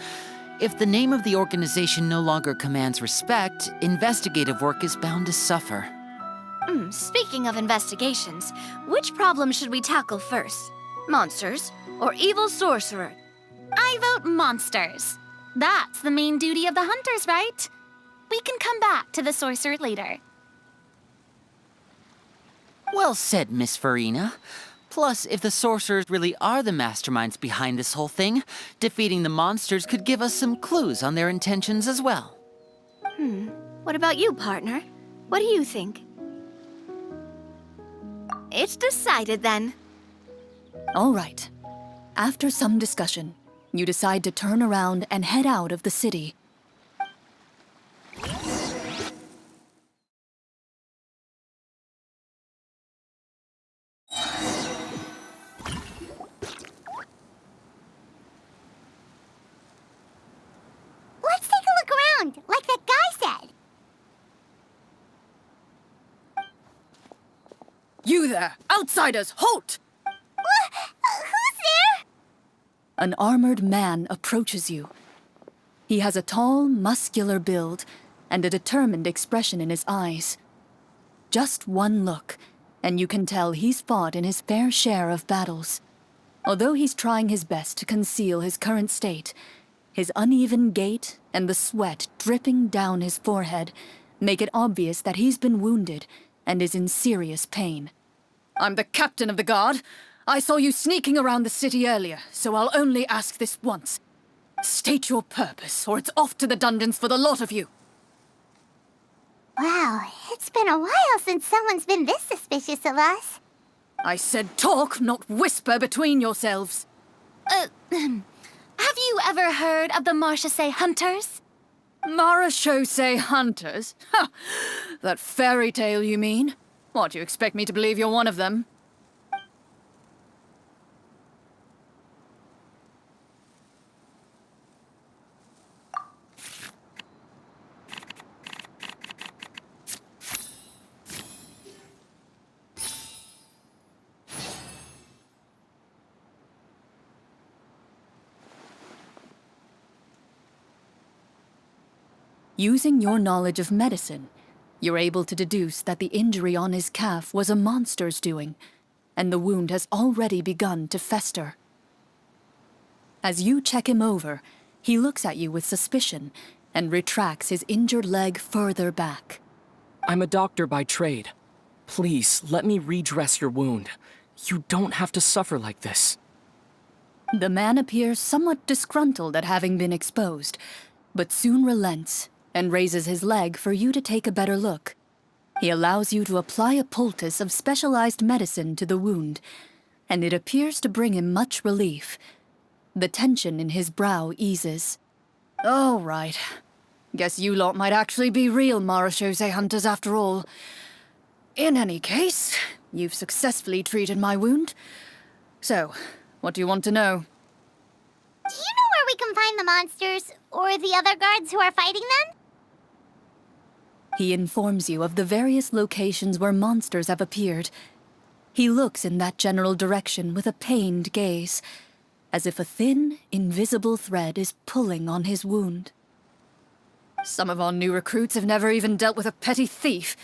[SPEAKER 4] If the name of the organization no longer commands respect, investigative work is bound to suffer.
[SPEAKER 3] Speaking of investigations, which problem should we tackle first? Monsters or evil sorcerer?
[SPEAKER 6] I vote monsters. That's the main duty of the hunters, right? We can come back to the sorcerer later.
[SPEAKER 4] Well said, Miss Farina. Plus, if the sorcerers really are the masterminds behind this whole thing, defeating the monsters could give us some clues on their intentions as well.
[SPEAKER 3] What about you, partner? What do you think? It's decided then.
[SPEAKER 2] All right. After some discussion, you decide to turn around and head out of the city.
[SPEAKER 1] Let's take a look around, like that guy said.
[SPEAKER 2] You there! Outsiders, halt!
[SPEAKER 1] Who's there?
[SPEAKER 2] An armored man approaches you. He has a tall, muscular build and a determined expression in his eyes. Just one look, and you can tell he's fought in his fair share of battles. Although he's trying his best to conceal his current state, his uneven gait and the sweat dripping down his forehead make it obvious that he's been wounded and is in serious pain. I'm the captain of the guard. I saw you sneaking around the city earlier, so I'll only ask this once. State your purpose, or it's off to the dungeons for the lot of you.
[SPEAKER 1] Wow, it's been a while since someone's been this suspicious of us.
[SPEAKER 2] I said talk, not whisper between yourselves.
[SPEAKER 6] Have you ever heard of the Marechaussee Hunters?
[SPEAKER 2] Marechaussee Hunters? Ha! That fairy tale, you mean? What, you expect me to believe you're one of them? Using your knowledge of medicine, you're able to deduce that the injury on his calf was a monster's doing, and the wound has already begun to fester. As you check him over, he looks at you with suspicion and retracts his injured leg further back.
[SPEAKER 7] I'm a doctor by trade. Please, let me redress your wound. You don't have to suffer like this.
[SPEAKER 2] The man appears somewhat disgruntled at having been exposed, but soon relents and raises his leg for you to take a better look. He allows you to apply a poultice of specialized medicine to the wound, and it appears to bring him much relief. The tension in his brow eases. All right. Guess you lot might actually be real marechaussee hunters after all. In any case, you've successfully treated my wound. So, what do you want to know?
[SPEAKER 1] Do you know where we can find the monsters, or the other guards who are fighting them?
[SPEAKER 2] He informs you of the various locations where monsters have appeared. He looks in that general direction with a pained gaze, as if a thin, invisible thread is pulling on his wound. Some of our new recruits have never even dealt with a petty thief,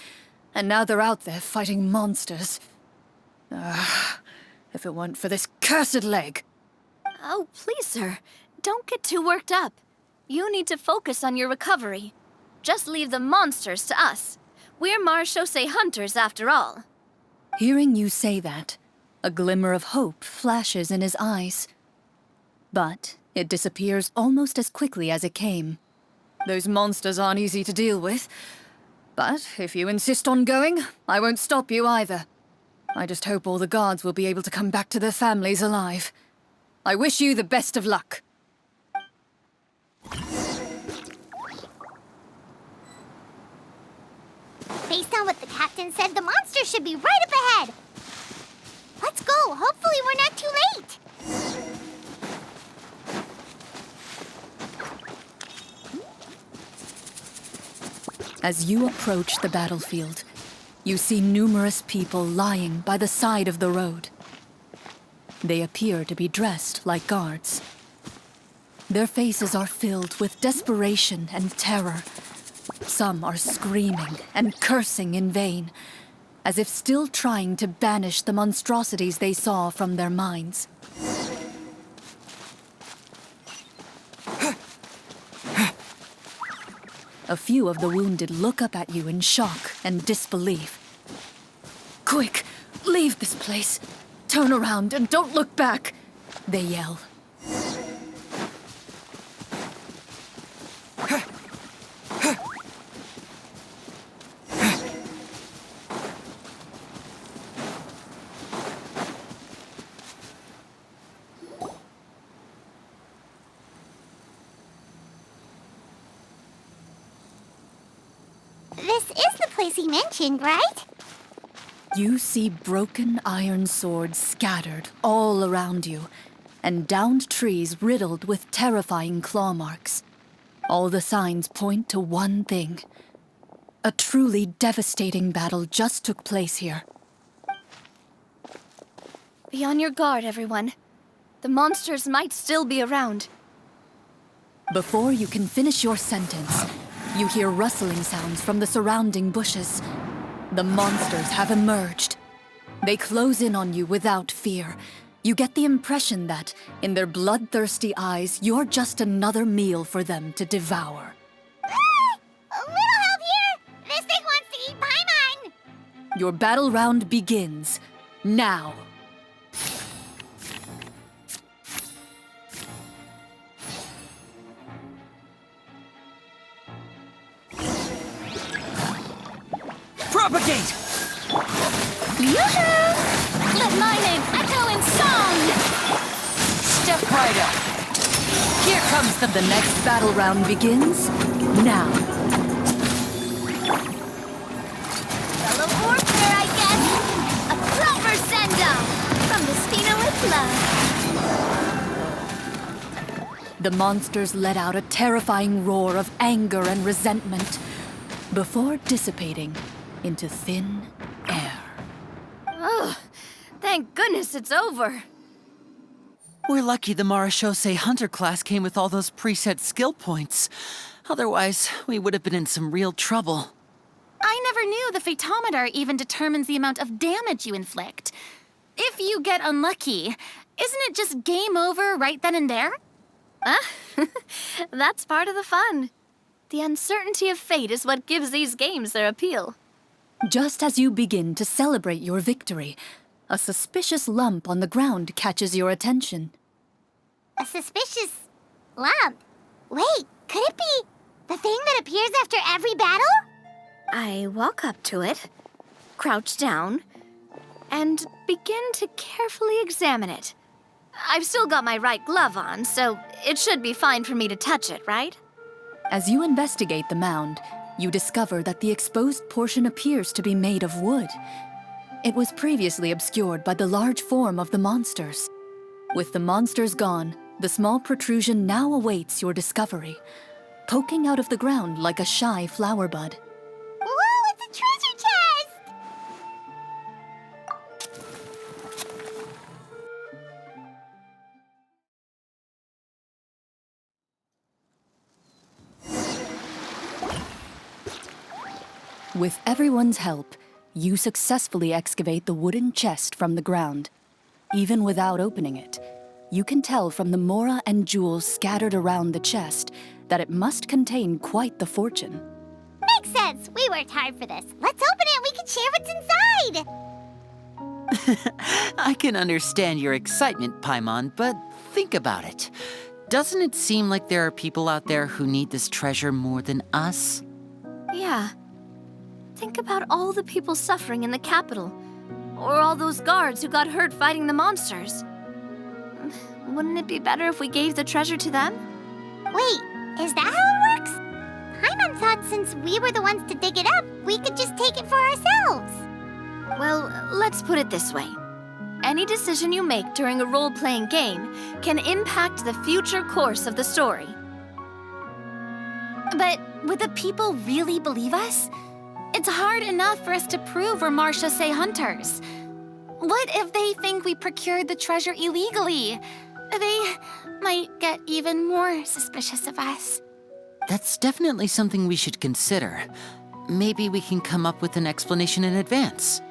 [SPEAKER 2] and now they're out there fighting monsters. If it weren't for this cursed leg.
[SPEAKER 3] Oh, please, sir. Don't get too worked up. You need to focus on your recovery. Just leave the monsters to us. We're marechaussee hunters, after all.
[SPEAKER 2] Hearing you say that, a glimmer of hope flashes in his eyes. But it disappears almost as quickly as it came. Those monsters aren't easy to deal with. But if you insist on going, I won't stop you either. I just hope all the guards will be able to come back to their families alive. I wish you the best of luck.
[SPEAKER 1] Based on what the captain said, the monsters should be right up ahead. Let's go. Hopefully we're not too late.
[SPEAKER 2] As you approach the battlefield, you see numerous people lying by the side of the road. They appear to be dressed like guards. Their faces are filled with desperation and terror. Some are screaming and cursing in vain, as if still trying to banish the monstrosities they saw from their minds. A few of the wounded look up at you in shock and disbelief. Quick, leave this place. Turn around and don't look back, they yell.
[SPEAKER 1] This is the place he mentioned, right?
[SPEAKER 2] You see broken iron swords scattered all around you, and downed trees riddled with terrifying claw marks. All the signs point to one thing. A truly devastating battle just took place here.
[SPEAKER 3] Be on your guard, everyone. The monsters might still be around.
[SPEAKER 2] Before you can finish your sentence, you hear rustling sounds from the surrounding bushes. The monsters have emerged. They close in on you without fear. You get the impression that, in their bloodthirsty eyes, you're just another meal for them to devour.
[SPEAKER 1] A little help here! This thing wants to eat Paimon!
[SPEAKER 2] Your battle round begins now.
[SPEAKER 7] Propagate!
[SPEAKER 6] Yoo-hoo! Let my name echo in song!
[SPEAKER 4] Step right up. Here comes
[SPEAKER 2] The next battle round begins now.
[SPEAKER 1] Fellow warfare, I guess! A proper send-off! From the Spina with love.
[SPEAKER 2] The monsters let out a terrifying roar of anger and resentment before dissipating into thin air.
[SPEAKER 3] Oh, thank goodness it's over.
[SPEAKER 4] We're lucky the marechaussee hunter class came with all those preset skill points. Otherwise, we would have been in some real trouble.
[SPEAKER 6] I never knew the photometer even determines the amount of damage you inflict. If you get unlucky, isn't it just game over right then and there?
[SPEAKER 3] That's part of the fun. The uncertainty of fate is what gives these games their appeal.
[SPEAKER 2] Just as you begin to celebrate your victory, a suspicious lump on the ground catches your attention.
[SPEAKER 1] A suspicious lump? Wait, could it be the thing that appears after every battle?
[SPEAKER 3] I walk up to it, crouch down, and begin to carefully examine it. I've still got my right glove on, so it should be fine for me to touch it, right?
[SPEAKER 2] As you investigate the mound, you discover that the exposed portion appears to be made of wood. It was previously obscured by the large form of the monsters. With the monsters gone, the small protrusion now awaits your discovery, poking out of the ground like a shy flower bud.
[SPEAKER 1] Whoa, it's a treasure chest!
[SPEAKER 2] With everyone's help, you successfully excavate the wooden chest from the ground. Even without opening it, you can tell from the mora and jewels scattered around the chest that it must contain quite the fortune.
[SPEAKER 1] Makes sense. We worked hard for this. Let's open it and we can share what's inside.
[SPEAKER 4] I can understand your excitement, Paimon, but think about it. Doesn't it seem like there are people out there who need this treasure more than us?
[SPEAKER 3] Yeah. Think about all the people suffering in the capital, or all those guards who got hurt fighting the monsters. Wouldn't it be better if we gave the treasure to them?
[SPEAKER 1] Wait, is that how it works? Paimon thought since we were the ones to dig it up, we could just take it for ourselves.
[SPEAKER 3] Well, let's put it this way. Any decision you make during a role-playing game can impact the future course of the story.
[SPEAKER 6] But would the people really believe us? It's hard enough for us to prove we're Marcia Say hunters. What if they think we procured the treasure illegally? They might get even more suspicious of us.
[SPEAKER 4] That's definitely something we should consider. Maybe we can come up with an explanation in advance.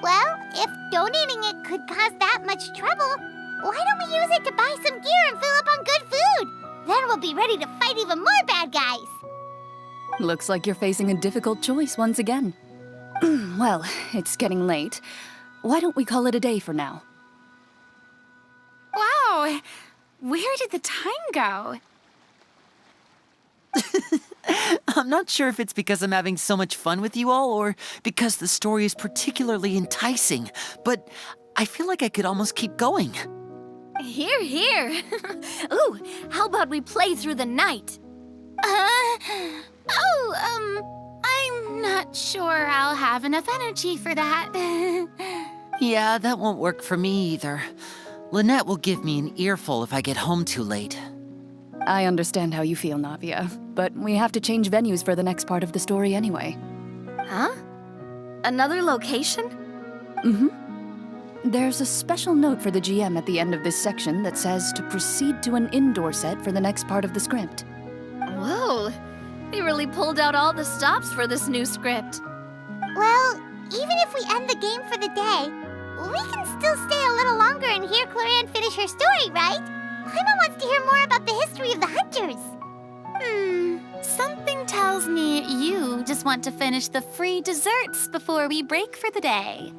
[SPEAKER 1] Well, if donating it could cause that much trouble, why don't we use it to buy some gear and fill up on good food? Then we'll be ready to fight even more bad guys.
[SPEAKER 2] Looks like you're facing a difficult choice once again. Well, it's getting late. Why don't we call it a day for now?
[SPEAKER 6] Wow, where did the time go?
[SPEAKER 4] I'm not sure if it's because I'm having so much fun with you all or because the story is particularly enticing, but I feel like I could almost keep going.
[SPEAKER 3] Here, here. Ooh, how about we play through the night?
[SPEAKER 6] I'm not sure I'll have enough energy for that.
[SPEAKER 4] Yeah, that won't work for me either. Lynette will give me an earful if I get home too late.
[SPEAKER 2] I understand how you feel, Navia, but we have to change venues for the next part of the story anyway.
[SPEAKER 3] Huh? Another location?
[SPEAKER 2] There's a special note for the GM at the end of this section that says to proceed to an indoor set for the next part of the script.
[SPEAKER 3] Whoa, they really pulled out all the stops for this new script.
[SPEAKER 1] Well, even if we end the game for the day, we can still stay a little longer and hear Chlorinde finish her story, right? Paimon wants to hear more about the history of the hunters.
[SPEAKER 6] Something tells me you just want to finish the free desserts before we break for the day.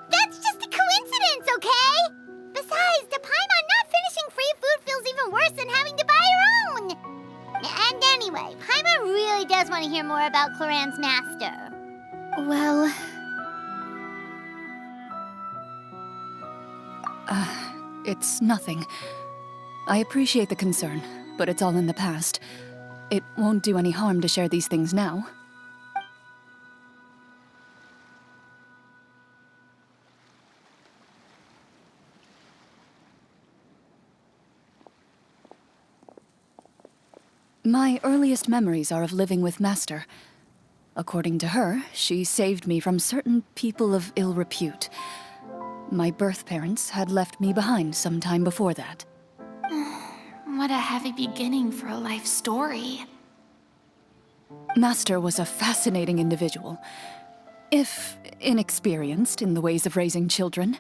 [SPEAKER 1] That's just a coincidence, okay? Besides, to Paimon, not finishing free food feels even worse than having to buy her own. And anyway, Paimon really does want to hear more about Clorinde's master.
[SPEAKER 3] Well,
[SPEAKER 2] It's nothing. I appreciate the concern, but it's all in the past. It won't do any harm to share these things now. My earliest memories are of living with Master. According to her, she saved me from certain people of ill repute. My birth parents had left me behind some time before that.
[SPEAKER 6] What a heavy beginning for a life story.
[SPEAKER 2] Master was a fascinating individual, if inexperienced in the ways of raising children.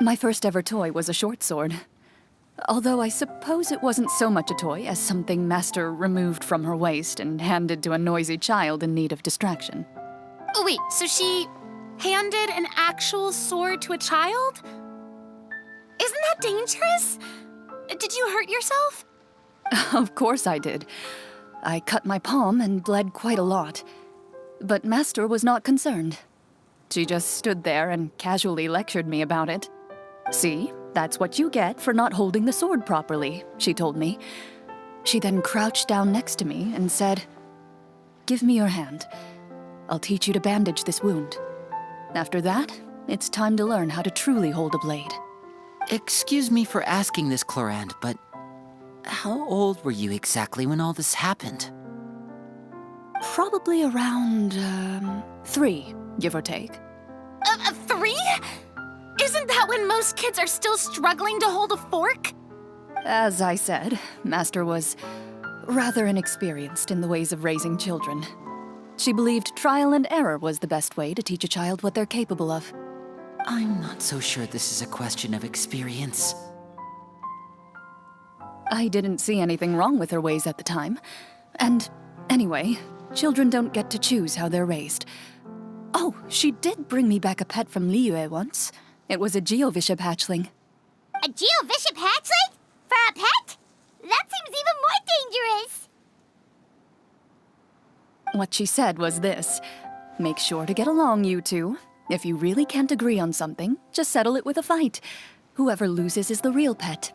[SPEAKER 2] My first ever toy was a short sword. Although I suppose it wasn't so much a toy as something Master removed from her waist and handed to a noisy child in need of distraction.
[SPEAKER 6] Oh, wait, so she handed an actual sword to a child? Isn't that dangerous? Did you hurt yourself?
[SPEAKER 2] Of course I did. I cut my palm and bled quite a lot. But Master was not concerned. She just stood there and casually lectured me about it. See, that's what you get for not holding the sword properly, she told me. She then crouched down next to me and said, "Give me your hand. I'll teach you to bandage this wound. After that, it's time to learn how to truly hold a blade."
[SPEAKER 4] Excuse me for asking this, Chlorinde, but how old were you exactly when all this happened?
[SPEAKER 2] Probably around, 3, give or take.
[SPEAKER 6] 3? Isn't that when most kids are still struggling to hold a fork?
[SPEAKER 2] As I said, Master was rather inexperienced in the ways of raising children. She believed trial and error was the best way to teach a child what they're capable of.
[SPEAKER 4] I'm not so sure this is a question of experience.
[SPEAKER 2] I didn't see anything wrong with her ways at the time. And anyway, children don't get to choose how they're raised. Oh, she did bring me back a pet from Liyue once. It was a Geovishap hatchling.
[SPEAKER 1] A Geovishap hatchling? For a pet? That seems even more dangerous.
[SPEAKER 2] What she said was this: make sure to get along, you two. If you really can't agree on something, just settle it with a fight. Whoever loses is the real pet.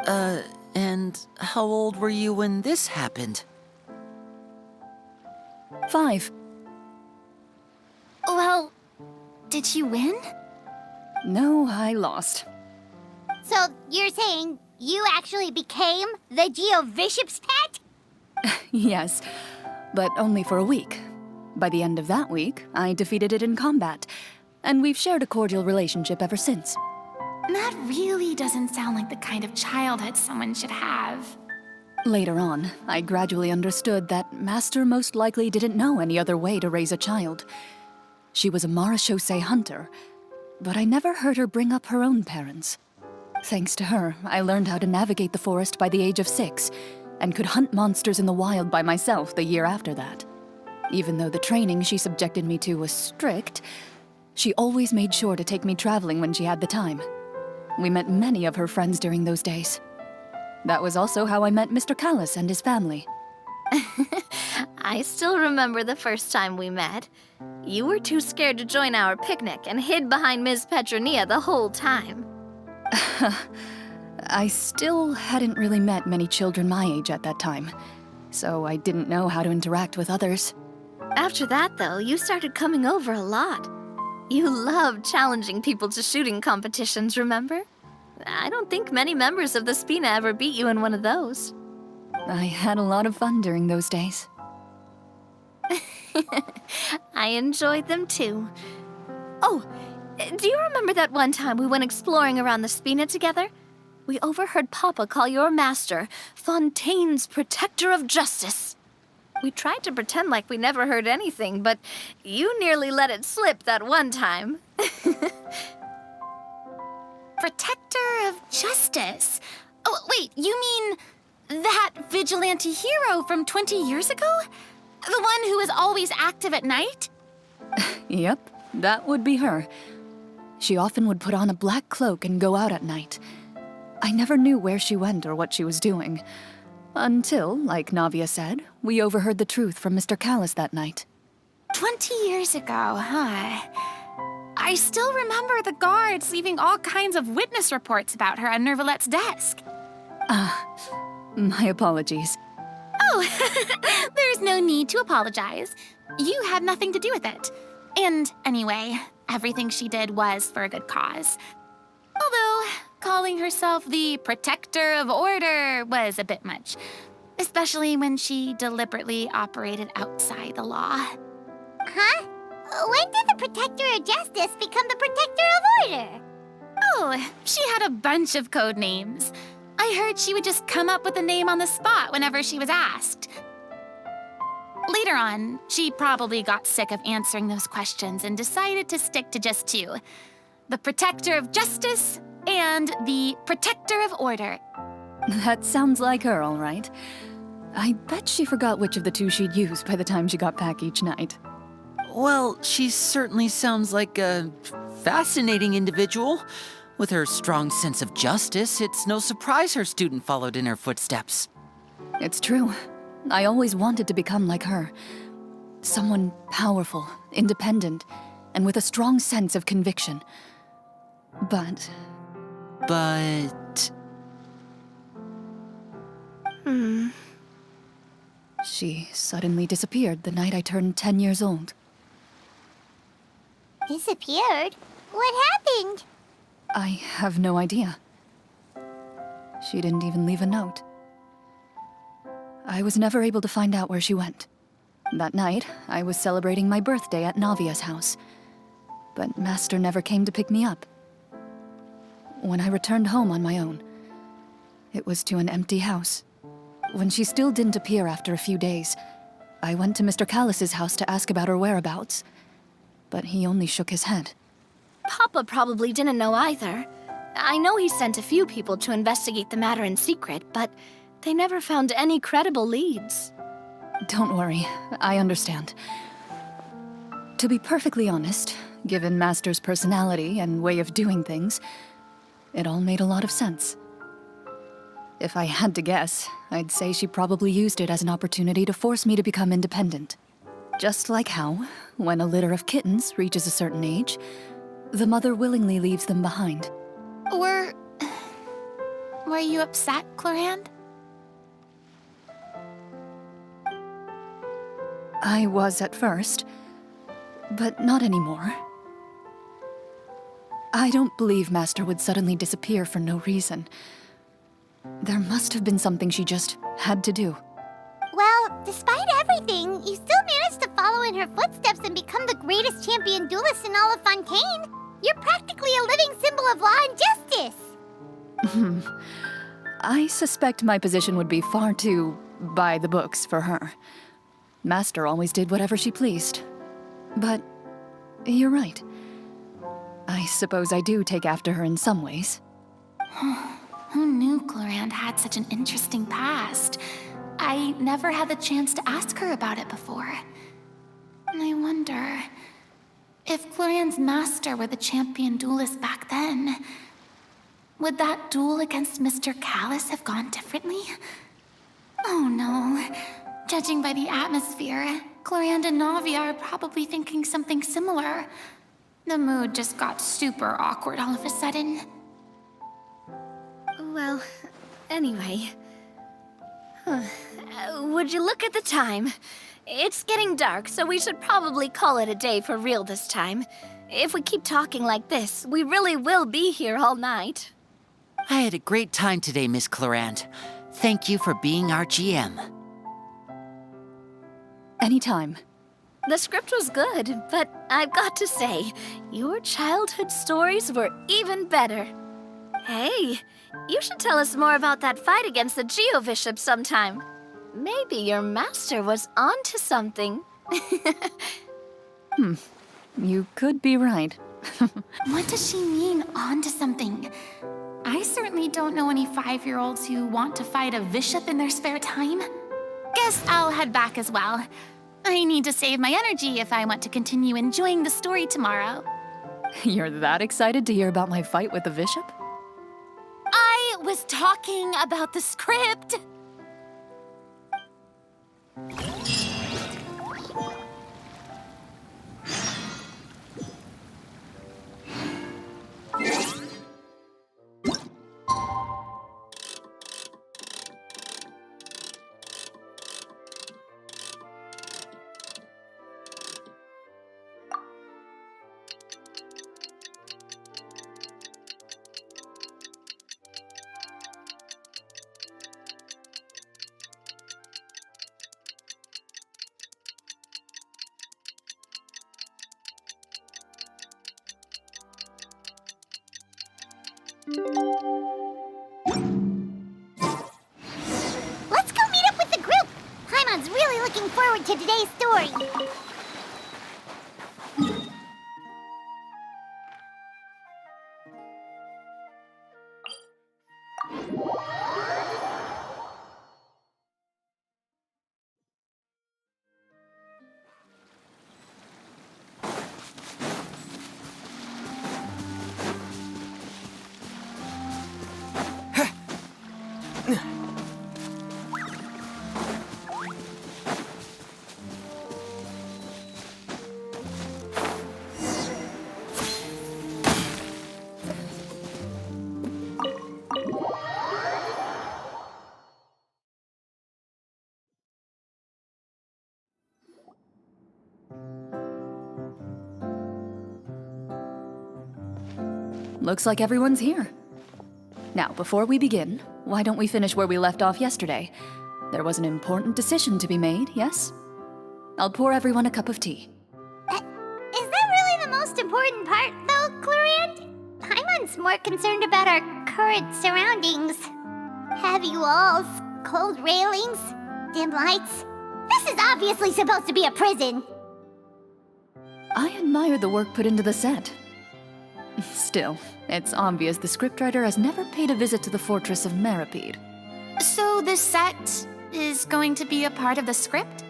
[SPEAKER 4] And how old were you when this happened?
[SPEAKER 2] 5.
[SPEAKER 6] Well, did she win?
[SPEAKER 2] No, I lost.
[SPEAKER 1] So you're saying you actually became the Geovishap's pet?
[SPEAKER 2] Yes, but only for a week. By the end of that week, I defeated it in combat, and we've shared a cordial relationship ever since.
[SPEAKER 6] That really doesn't sound like the kind of childhood someone should have.
[SPEAKER 2] Later on, I gradually understood that Master most likely didn't know any other way to raise a child. She was a marechaussee hunter, but I never heard her bring up her own parents. Thanks to her, I learned how to navigate the forest by the age of 6, and could hunt monsters in the wild by myself the year after that. Even though the training she subjected me to was strict, she always made sure to take me traveling when she had the time. We met many of her friends during those days. That was also how I met Mr. Callis and his family.
[SPEAKER 3] I still remember the first time we met. You were too scared to join our picnic and hid behind Ms. Petronia the whole time.
[SPEAKER 2] I still hadn't really met many children my age at that time, so I didn't know how to interact with others.
[SPEAKER 3] After that, though, you started coming over a lot. You loved challenging people to shooting competitions, remember? I don't think many members of the Spina ever beat you in one of those.
[SPEAKER 2] I had a lot of fun during those days.
[SPEAKER 3] I enjoyed them too. Oh, do you remember that one time we went exploring around the Spina together? We overheard Papa call your master Fontaine's Protector of Justice. We tried to pretend like we never heard anything, but you nearly let it slip that one time.
[SPEAKER 6] Protector of Justice? Oh, wait, you mean that vigilante hero from 20 years ago? The one who was always active at night?
[SPEAKER 2] Yep, that would be her. She often would put on a black cloak and go out at night. I never knew where she went or what she was doing. Until, like Navia said, we overheard the truth from Mr. Callis that night.
[SPEAKER 6] 20 years ago, huh? I still remember the guards leaving all kinds of witness reports about her on Nervalette's desk.
[SPEAKER 2] My apologies.
[SPEAKER 6] Oh, there's no need to apologize. You had nothing to do with it. And anyway, everything she did was for a good cause. Although, calling herself the Protector of Order was a bit much. Especially when she deliberately operated outside the law.
[SPEAKER 1] Huh? When did the Protector of Justice become the Protector of Order?
[SPEAKER 6] Oh, she had a bunch of code names. I heard she would just come up with a name on the spot whenever she was asked. Later on, she probably got sick of answering those questions and decided to stick to just 2. The Protector of Justice and the protector of order.
[SPEAKER 2] That sounds like her, all right. I bet she forgot which of the two she'd use by the time she got back each night.
[SPEAKER 4] Well, she certainly sounds like a fascinating individual. With her strong sense of justice, it's no surprise her student followed in her footsteps.
[SPEAKER 2] It's true. I always wanted to become like her. Someone powerful, independent, and with a strong sense of conviction. But... She suddenly disappeared the night I turned 10 years old.
[SPEAKER 1] Disappeared? What happened?
[SPEAKER 2] I have no idea. She didn't even leave a note. I was never able to find out where she went. That night, I was celebrating my birthday at Navia's house, but Master never came to pick me up. When I returned home on my own, it was to an empty house. When she still didn't appear after a few days, I went to Mr. Callis's house to ask about her whereabouts, but he only shook his head.
[SPEAKER 3] Papa probably didn't know either. I know he sent a few people to investigate the matter in secret, but they never found any credible leads.
[SPEAKER 2] Don't worry, I understand. To be perfectly honest, given Master's personality and way of doing things, it all made a lot of sense. If I had to guess, I'd say she probably used it as an opportunity to force me to become independent. Just like how, when a litter of kittens reaches a certain age, the mother willingly leaves them behind.
[SPEAKER 6] Were you upset, Chlorinde?
[SPEAKER 2] I was at first, but not anymore. I don't believe Master would suddenly disappear for no reason. There must have been something she just had to do.
[SPEAKER 1] Well, despite everything, you still managed to follow in her footsteps and become the greatest champion duelist in all of Fontaine. You're practically a living symbol of law and justice.
[SPEAKER 2] I suspect my position would be far too by the books for her. Master always did whatever she pleased. But you're right. I suppose I do take after her in some ways.
[SPEAKER 6] Who knew Chlorinde had such an interesting past? I never had the chance to ask her about it before. And I wonder... if Clorinde's master were the champion duelist back then, would that duel against Mr. Callis have gone differently? Oh no. Judging by the atmosphere, Chlorinde and Navia are probably thinking something similar. The mood just got super awkward all of a sudden.
[SPEAKER 3] Well, anyway. Would you look at the time? It's getting dark, so we should probably call it a day for real this time. If we keep talking like this, we really will be here all night.
[SPEAKER 4] I had a great time today, Miss Chlorinde. Thank you for being our GM.
[SPEAKER 2] Anytime.
[SPEAKER 3] The script was good, but I've got to say, your childhood stories were even better. Hey, you should tell us more about that fight against the Geo-Bishop sometime. Maybe your master was onto something.
[SPEAKER 2] You could be right.
[SPEAKER 6] What does she mean, onto something? I certainly don't know any 5-year-olds who want to fight a bishop in their spare time. Guess I'll head back as well. I need to save my energy if I want to continue enjoying the story tomorrow.
[SPEAKER 2] You're that excited to hear about my fight with the bishop?
[SPEAKER 6] I was talking about the script.
[SPEAKER 1] Let's go meet up with the group! Paimon's really looking forward to today's story.
[SPEAKER 2] looks like everyone's here. Now, before we begin, why don't we finish where we left off yesterday? There was an important decision to be made, yes? I'll pour everyone a cup of tea.
[SPEAKER 1] Is that really the most important part, though, Chlorinde? Paimon's more concerned about our current surroundings. Heavy walls, cold railings, dim lights. This is obviously supposed to be a prison.
[SPEAKER 2] I admire the work put into the set. Still, it's obvious the scriptwriter has never paid a visit to the fortress of Rapperia.
[SPEAKER 6] So the set is going to be a part of the script?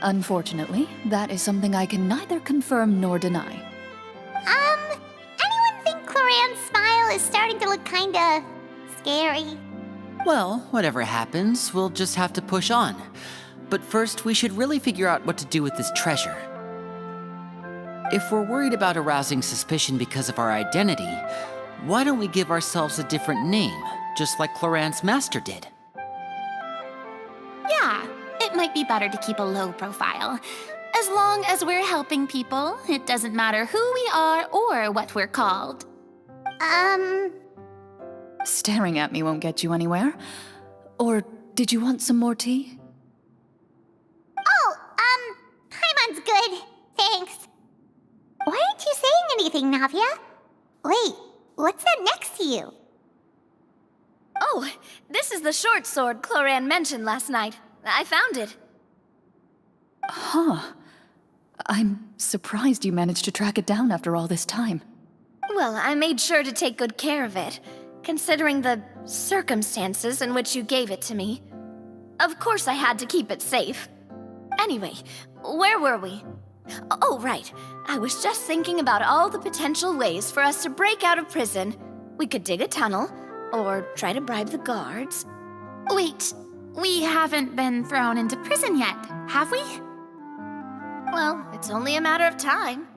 [SPEAKER 2] Unfortunately, that is something I can neither confirm nor deny.
[SPEAKER 1] Anyone think Clorinde's smile is starting to look kinda scary?
[SPEAKER 4] Well, whatever happens, we'll just have to push on. But first, we should really figure out what to do with this treasure. If we're worried about arousing suspicion because of our identity, why don't we give ourselves a different name, just like Clorinde's master did?
[SPEAKER 6] Yeah, it might be better to keep a low profile. As long as we're helping people, it doesn't matter who we are or what we're called.
[SPEAKER 2] Staring at me won't get you anywhere. Or did you want some more tea?
[SPEAKER 1] Oh, Paimon's good. Thanks. Why aren't you saying anything, Navia? Wait, what's that next to you?
[SPEAKER 3] Oh, this is the short sword Chlorinde mentioned last night. I found it.
[SPEAKER 2] Huh. I'm surprised you managed to track it down after all this time.
[SPEAKER 3] Well, I made sure to take good care of it, considering the circumstances in which you gave it to me. Of course I had to keep it safe. Anyway, where were we? Oh, right. I was just thinking about all the potential ways for us to break out of prison. We could dig a tunnel, or try to bribe the guards.
[SPEAKER 6] Wait, we haven't been thrown into prison yet, have we?
[SPEAKER 3] Well, it's only a matter of time.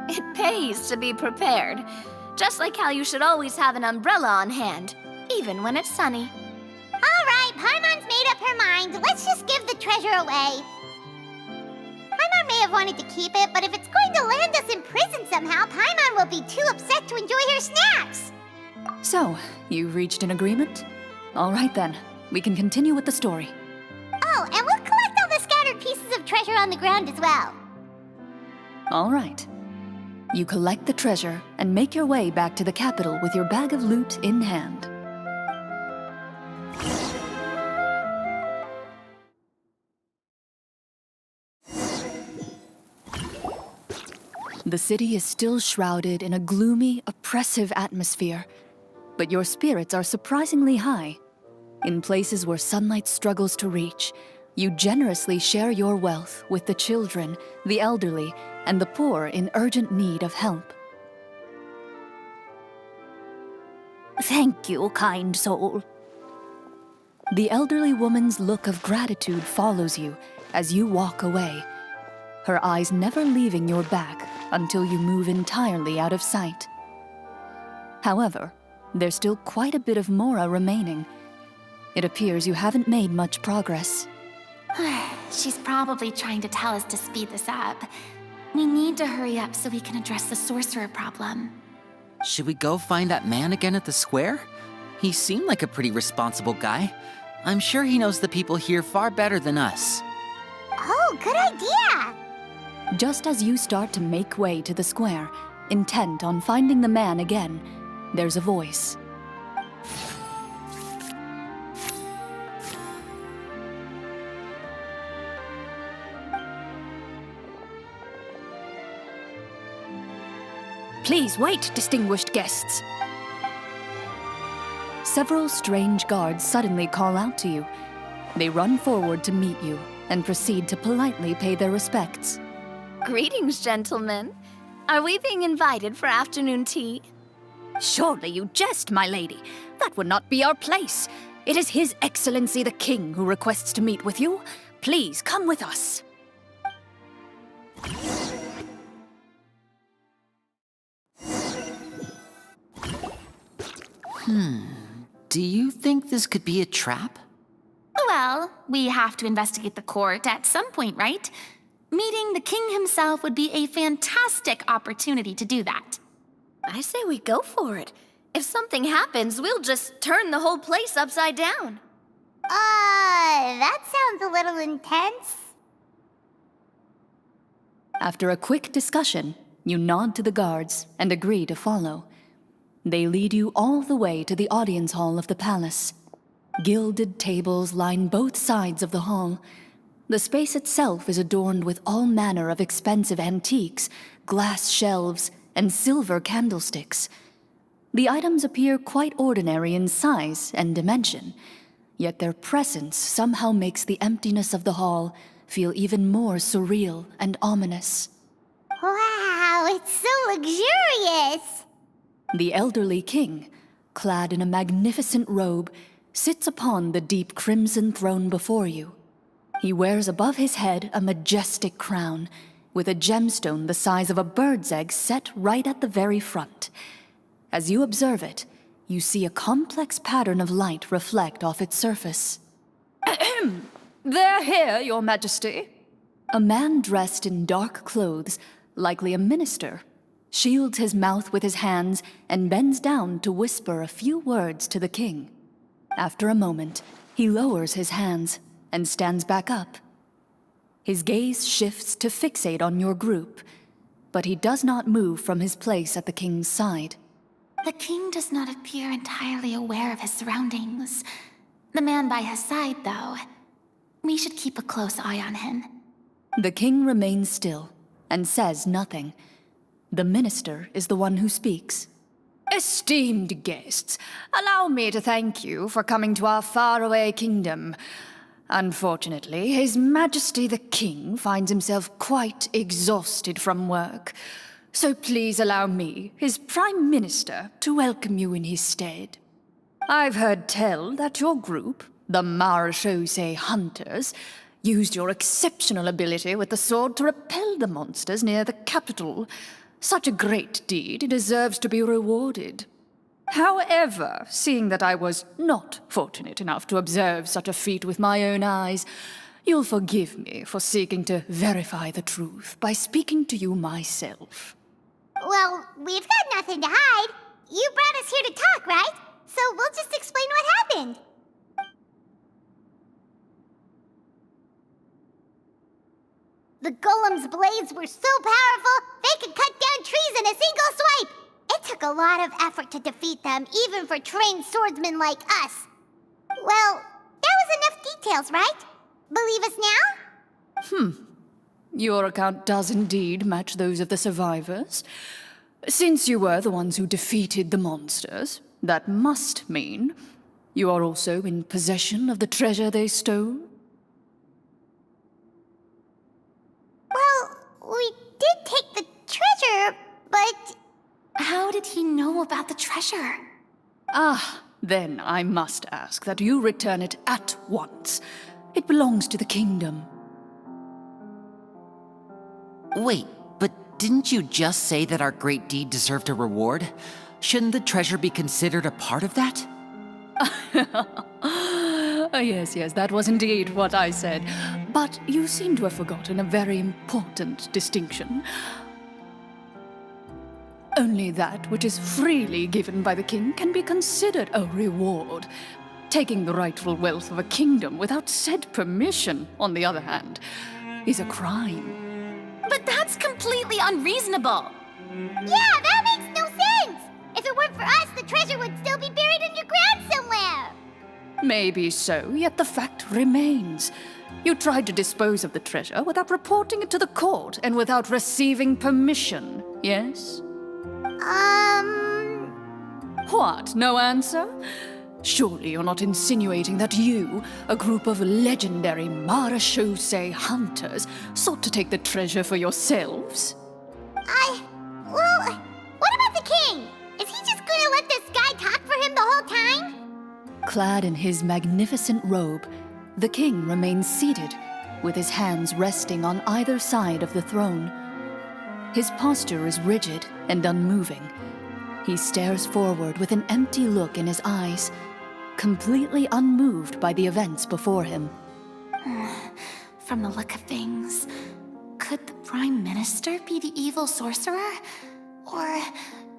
[SPEAKER 3] It pays to be prepared. Just like how you should always have an umbrella on hand, even when it's sunny.
[SPEAKER 1] All right, Paimon's made up her mind. Let's just give the treasure away. Paimon may have wanted to keep it, but if it's going to land us in prison somehow, Paimon will be too upset to enjoy her snacks.
[SPEAKER 2] So, you've reached an agreement? All right then, we can continue with the story.
[SPEAKER 1] Oh, and we'll collect all the scattered pieces of treasure on the ground as well.
[SPEAKER 2] All right. You collect the treasure and make your way back to the capital with your bag of loot in hand. The city is still shrouded in a gloomy, oppressive atmosphere, but your spirits are surprisingly high. In places where sunlight struggles to reach, you generously share your wealth with the children, the elderly, and the poor in urgent need of help.
[SPEAKER 6] Thank you, kind soul.
[SPEAKER 2] The elderly woman's look of gratitude follows you as you walk away, her eyes never leaving your back until you move entirely out of sight. However, there's still quite a bit of Mora remaining. It appears you haven't made much progress.
[SPEAKER 6] She's probably trying to tell us to speed this up. We need to hurry up so we can address the sorcerer problem.
[SPEAKER 4] Should we go find that man again at the square? He seemed like a pretty responsible guy. I'm sure he knows the people here far better than us.
[SPEAKER 1] Oh, good idea!
[SPEAKER 2] Just as you start to make way to the square, intent on finding the man again, there's a voice. Please wait, distinguished guests. Several strange guards suddenly call out to you. They run forward to meet you and proceed to politely pay their respects.
[SPEAKER 3] Greetings, gentlemen. Are we being invited for afternoon tea?
[SPEAKER 2] Surely you jest, my lady. That would not be our place. It is His Excellency the King who requests to meet with you. Please come with us.
[SPEAKER 4] Do you think this could be a trap?
[SPEAKER 6] Well, we have to investigate the court at some point, right? Meeting the king himself would be a fantastic opportunity to do that.
[SPEAKER 3] I say we go for it. If something happens, we'll just turn the whole place upside down.
[SPEAKER 1] That sounds a little intense.
[SPEAKER 2] After a quick discussion, you nod to the guards and agree to follow. They lead you all the way to the audience hall of the palace. Gilded tables line both sides of the hall. The space itself is adorned with all manner of expensive antiques, glass shelves, and silver candlesticks. The items appear quite ordinary in size and dimension, yet their presence somehow makes the emptiness of the hall feel even more surreal and ominous.
[SPEAKER 1] Wow, it's so luxurious!
[SPEAKER 2] The elderly king, clad in a magnificent robe, sits upon the deep crimson throne before you. He wears above his head a majestic crown, with a gemstone the size of a bird's egg set right at the very front. As you observe it, you see a complex pattern of light reflect off its surface. They're here, Your Majesty. A man dressed in dark clothes, likely a minister, shields his mouth with his hands and bends down to whisper a few words to the king. After a moment, he lowers his hands and stands back up. His gaze shifts to fixate on your group, but he does not move from his place at the king's side.
[SPEAKER 6] The king does not appear entirely aware of his surroundings. The man by his side, though. We should keep a close eye on him.
[SPEAKER 2] The king remains still and says nothing. The minister is the one who speaks. Esteemed guests, allow me to thank you for coming to our faraway kingdom. Unfortunately, His Majesty the King finds himself quite exhausted from work. So please allow me, his Prime Minister, to welcome you in his stead. I've heard tell that your group, the Marechaussee Hunters, used your exceptional ability with the sword to repel the monsters near the capital. Such a great deed deserves to be rewarded. However, seeing that I was not fortunate enough to observe such a feat with my own eyes, you'll forgive me for seeking to verify the truth by speaking to you myself.
[SPEAKER 1] Well, we've got nothing to hide. You brought us here to talk, right? So we'll just explain what happened. The golem's blades were so powerful, they could cut down trees in a single swipe. It took a lot of effort to defeat them, even for trained swordsmen like us. Well, that was enough details, right? Believe us now?
[SPEAKER 2] Your account does indeed match those of the survivors. Since you were the ones who defeated the monsters, that must mean you are also in possession of the treasure they stole?
[SPEAKER 1] Well, we did take the treasure, but...
[SPEAKER 6] How did he know about the treasure?
[SPEAKER 2] Then I must ask that you return it at once. It belongs to the kingdom.
[SPEAKER 4] Wait, but didn't you just say that our great deed deserved a reward? Shouldn't the treasure be considered a part of that?
[SPEAKER 2] Yes, that was indeed what I said. But you seem to have forgotten a very important distinction. Only that which is freely given by the king can be considered a reward. Taking the rightful wealth of a kingdom without said permission, on the other hand, is a crime.
[SPEAKER 6] But that's completely unreasonable.
[SPEAKER 1] Yeah, that makes no sense! If it weren't for us, the treasure would still be buried underground somewhere!
[SPEAKER 2] Maybe so, yet the fact remains. You tried to dispose of the treasure without reporting it to the court and without receiving permission, yes? What, no answer? Surely you're not insinuating that you, a group of legendary Marechaussee hunters, sought to take the treasure for yourselves?
[SPEAKER 1] Well, what about the king? Is he just gonna let this guy talk for him the whole time?
[SPEAKER 2] Clad in his magnificent robe, the king remains seated, with his hands resting on either side of the throne. His posture is rigid and unmoving. He stares forward with an empty look in his eyes, completely unmoved by the events before him.
[SPEAKER 6] From the look of things, could the Prime Minister be the evil sorcerer? Or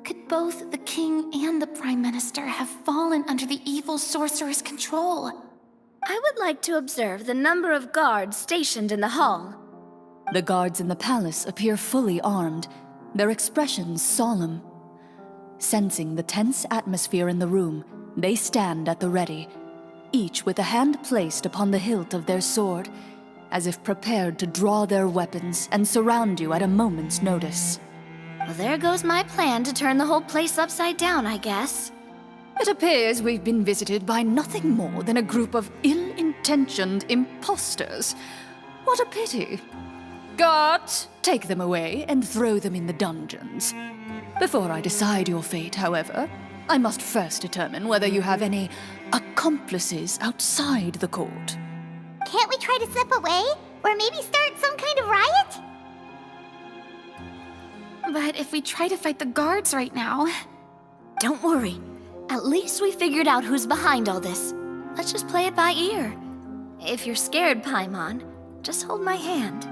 [SPEAKER 6] could both the king and the prime minister have fallen under the evil sorcerer's control?
[SPEAKER 3] I would like to observe the number of guards stationed in the hall.
[SPEAKER 2] The guards in the palace appear fully armed, their expressions solemn. Sensing the tense atmosphere in the room, they stand at the ready, each with a hand placed upon the hilt of their sword, as if prepared to draw their weapons and surround you at a moment's notice.
[SPEAKER 3] Well, there goes my plan to turn the whole place upside down, I guess.
[SPEAKER 2] It appears we've been visited by nothing more than a group of ill-intentioned imposters. What a pity. Guards, take them away and throw them in the dungeons. Before I decide your fate, however, I must first determine whether you have any accomplices outside the court.
[SPEAKER 1] Can't we try to slip away? Or maybe start some kind of riot?
[SPEAKER 6] But if we try to fight the guards right now...
[SPEAKER 3] Don't worry. At least we figured out who's behind all this. Let's just play it by ear. If you're scared, Paimon, just hold my hand.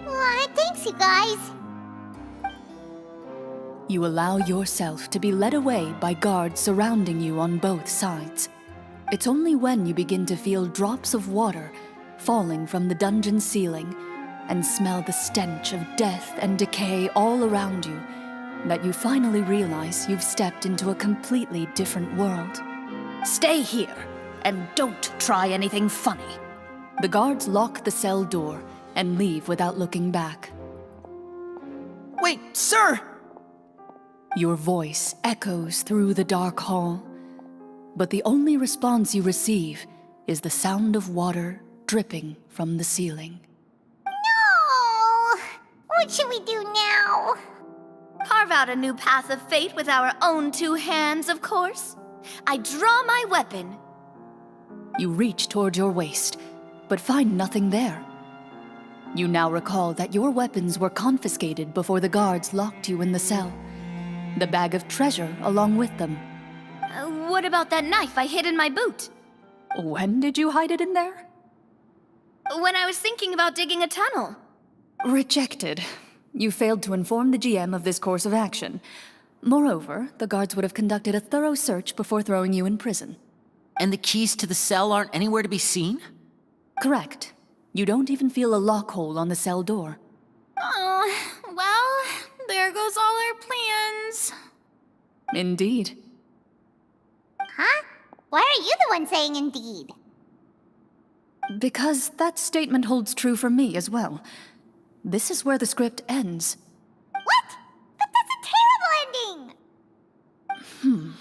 [SPEAKER 1] Aw, thanks, you guys.
[SPEAKER 2] You allow yourself to be led away by guards surrounding you on both sides. It's only when you begin to feel drops of water falling from the dungeon ceiling and smell the stench of death and decay all around you that you finally realize you've stepped into a completely different world. Stay here and don't try anything funny. The guards lock the cell door and leave without looking back.
[SPEAKER 7] Wait, sir!
[SPEAKER 2] Your voice echoes through the dark hall, but the only response you receive is the sound of water dripping from the ceiling.
[SPEAKER 1] No! What should we do now?
[SPEAKER 3] Carve out a new path of fate with our own two hands, of course. I draw my weapon.
[SPEAKER 2] You reach toward your waist, but find nothing there. You now recall that your weapons were confiscated before the guards locked you in the cell. The bag of treasure along with them.
[SPEAKER 3] What about that knife I hid in my boot?
[SPEAKER 2] When did you hide it in there?
[SPEAKER 3] When I was thinking about digging a tunnel.
[SPEAKER 2] Rejected. You failed to inform the GM of this course of action. Moreover, the guards would have conducted a thorough search before throwing you in prison.
[SPEAKER 4] And the keys to the cell aren't anywhere to be seen?
[SPEAKER 2] Correct. You don't even feel a lock hole on the cell door.
[SPEAKER 6] Oh, well, there goes all our plans.
[SPEAKER 2] Indeed.
[SPEAKER 1] Huh? Why are you the one saying indeed?
[SPEAKER 2] Because that statement holds true for me as well. This is where the script ends.
[SPEAKER 1] What? But that's a terrible ending!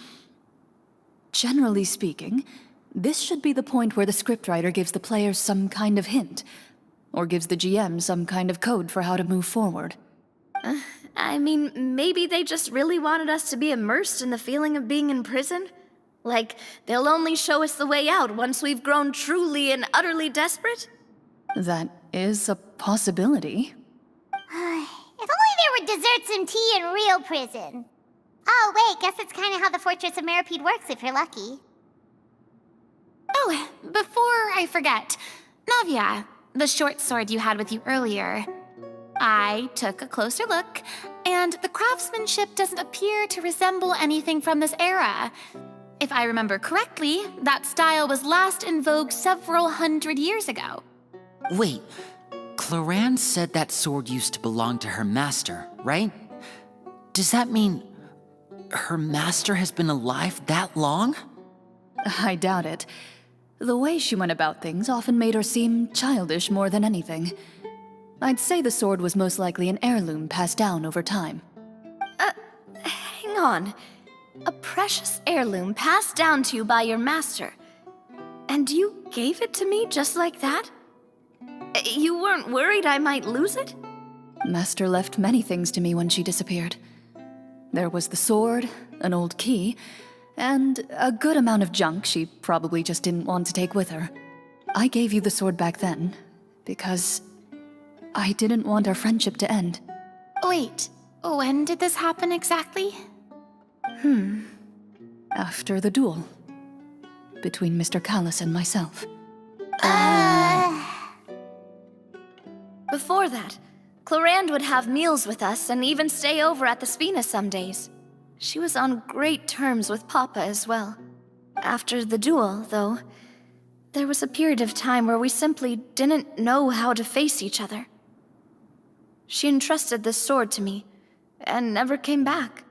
[SPEAKER 2] Generally speaking, this should be the point where the scriptwriter gives the players some kind of hint, or gives the GM some kind of code for how to move forward.
[SPEAKER 3] I mean, maybe they just really wanted us to be immersed in the feeling of being in prison? Like, they'll only show us the way out once we've grown truly and utterly desperate?
[SPEAKER 2] That is a possibility.
[SPEAKER 1] If only there were desserts and tea in real prison. Oh, wait, guess it's kind of how the Fortress of Meripede works if you're lucky.
[SPEAKER 6] Oh, before I forget, Navia, the short sword you had with you earlier. I took a closer look, and the craftsmanship doesn't appear to resemble anything from this era. If I remember correctly, that style was last in vogue several hundred years ago.
[SPEAKER 4] Wait, Chlorinde said that sword used to belong to her master, right? Does that mean her master has been alive that long?
[SPEAKER 2] I doubt it. The way she went about things often made her seem childish more than anything. I'd say the sword was most likely an heirloom passed down over time.
[SPEAKER 3] Hang on. A precious heirloom passed down to you by your master. And you gave it to me just like that? You weren't worried I might lose it?
[SPEAKER 2] Master left many things to me when she disappeared. There was the sword, an old key, and a good amount of junk she probably just didn't want to take with her. I gave you the sword back then, because I didn't want our friendship to end.
[SPEAKER 6] Wait, when did this happen exactly?
[SPEAKER 2] After the duel. Between Mr. Callis and myself.
[SPEAKER 3] Before that, Chlorinde would have meals with us and even stay over at the Spina some days. She was on great terms with Papa as well. After the duel, though, there was a period of time where we simply didn't know how to face each other. She entrusted this sword to me, and never came back.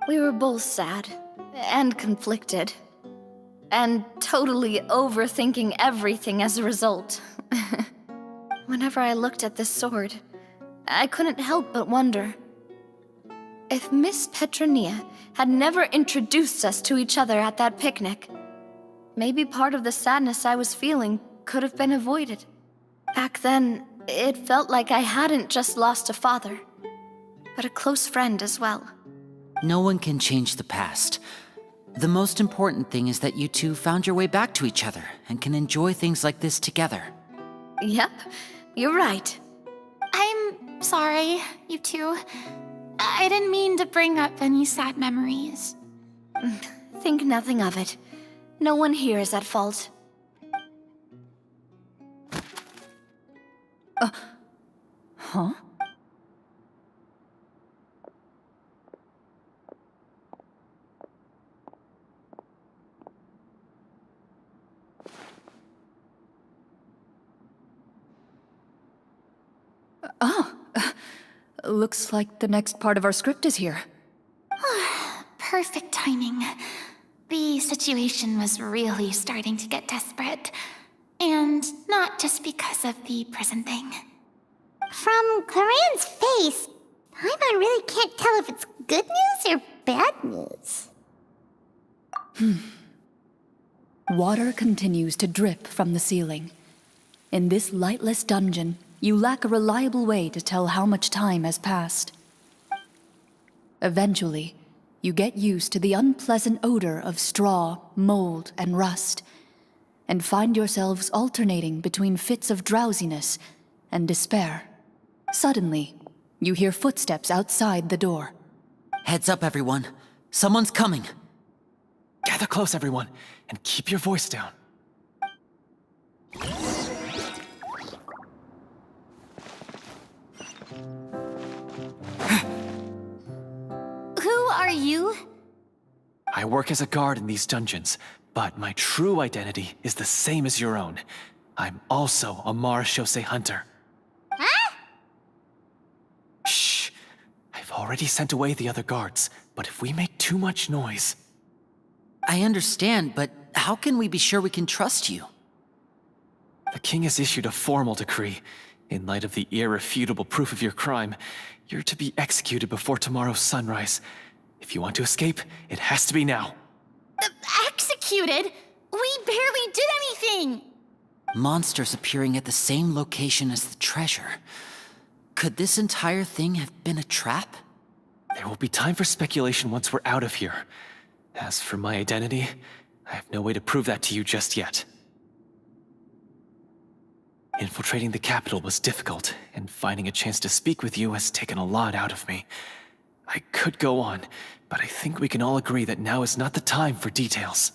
[SPEAKER 3] We were both sad, and conflicted, and totally overthinking everything as a result. Whenever I looked at this sword, I couldn't help but wonder if Miss Petronia had never introduced us to each other at that picnic. Maybe part of the sadness I was feeling could have been avoided. Back then, it felt like I hadn't just lost a father, but a close friend as well.
[SPEAKER 4] No one can change the past. The most important thing is that you two found your way back to each other and can enjoy things like this together.
[SPEAKER 3] Yep, you're right.
[SPEAKER 6] I'm sorry, you two. I didn't mean to bring up any sad memories.
[SPEAKER 3] Think nothing of it. No one here is at fault.
[SPEAKER 2] Huh? Oh, looks like the next part of our script is here.
[SPEAKER 6] Perfect timing. The situation was really starting to get desperate. And not just because of the prison thing.
[SPEAKER 1] From Chlorinde's face, Paimon really can't tell if it's good news or bad news.
[SPEAKER 2] Water continues to drip from the ceiling. In this lightless dungeon, you lack a reliable way to tell how much time has passed. Eventually, you get used to the unpleasant odor of straw, mold, and rust, and find yourselves alternating between fits of drowsiness and despair. Suddenly, you hear footsteps outside the door.
[SPEAKER 4] Heads up, everyone. Someone's coming.
[SPEAKER 5] Gather close, everyone, and keep your voice down.
[SPEAKER 6] Who are you?
[SPEAKER 5] I work as a guard in these dungeons, but my true identity is the same as your own. I'm also a Marechaussee hunter.
[SPEAKER 1] Huh?
[SPEAKER 5] Shh! I've already sent away the other guards, but if we make too much noise...
[SPEAKER 4] I understand, but how can we be sure we can trust you?
[SPEAKER 5] The king has issued a formal decree. In light of the irrefutable proof of your crime, you're to be executed before tomorrow's sunrise. If you want to escape, it has to be now.
[SPEAKER 6] Executed? We barely did anything!
[SPEAKER 4] Monsters appearing at the same location as the treasure. Could this entire thing have been a trap?
[SPEAKER 5] There will be time for speculation once we're out of here. As for my identity, I have no way to prove that to you just yet. Infiltrating the capital was difficult, and finding a chance to speak with you has taken a lot out of me. I could go on, but I think we can all agree that now is not the time for details.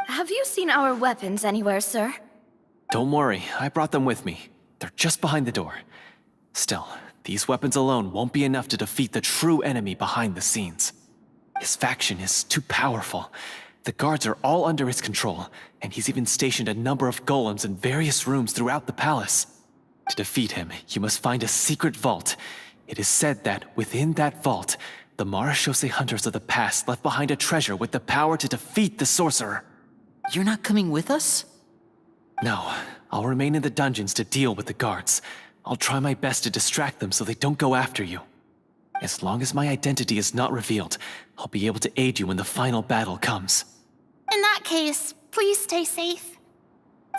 [SPEAKER 3] Have you seen our weapons anywhere, sir?
[SPEAKER 5] Don't worry, I brought them with me. They're just behind the door. Still, these weapons alone won't be enough to defeat the true enemy behind the scenes. His faction is too powerful. The guards are all under his control, and he's even stationed a number of golems in various rooms throughout the palace. To defeat him, you must find a secret vault. It is said that within that vault, the Marechaussee hunters of the past left behind a treasure with the power to defeat the sorcerer.
[SPEAKER 4] You're not coming with us?
[SPEAKER 5] No, I'll remain in the dungeons to deal with the guards. I'll try my best to distract them so they don't go after you. As long as my identity is not revealed, I'll be able to aid you when the final battle comes.
[SPEAKER 6] In that case, please stay safe.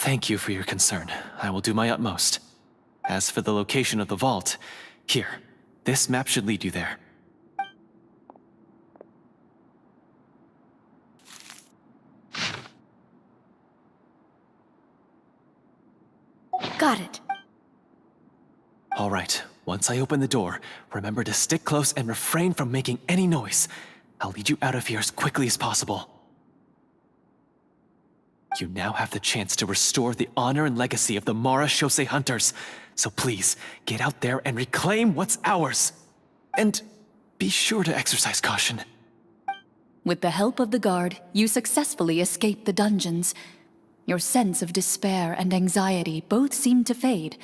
[SPEAKER 5] Thank you for your concern. I will do my utmost. As for the location of the vault, here, this map should lead you there.
[SPEAKER 3] Got it.
[SPEAKER 5] All right, once I open the door, remember to stick close and refrain from making any noise. I'll lead you out of here as quickly as possible. You now have the chance to restore the honor and legacy of the Mara Shosei Hunters. So please, get out there and reclaim what's ours. And be sure to exercise caution.
[SPEAKER 2] With the help of the guard, you successfully escape the dungeons. Your sense of despair and anxiety both seem to fade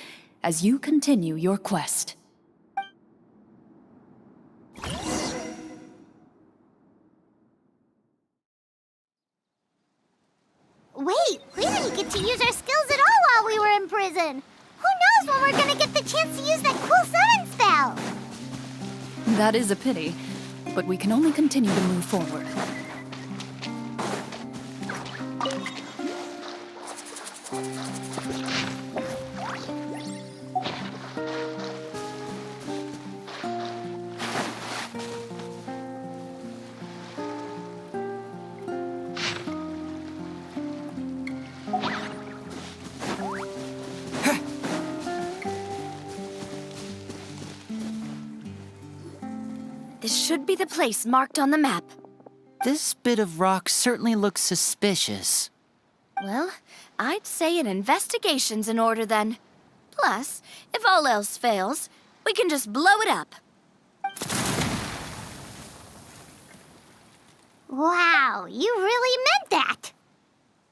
[SPEAKER 2] as you continue your quest.
[SPEAKER 1] Wait, we didn't get to use our skills at all while we were in prison. Who knows when we're gonna get the chance to use that cool summon spell?
[SPEAKER 2] That is a pity, but we can only continue to move forward.
[SPEAKER 3] This should be the place marked on the map.
[SPEAKER 4] This bit of rock certainly looks suspicious.
[SPEAKER 3] Well, I'd say an investigation's in order then. Plus, if all else fails, we can just blow it up.
[SPEAKER 1] Wow, you really meant that.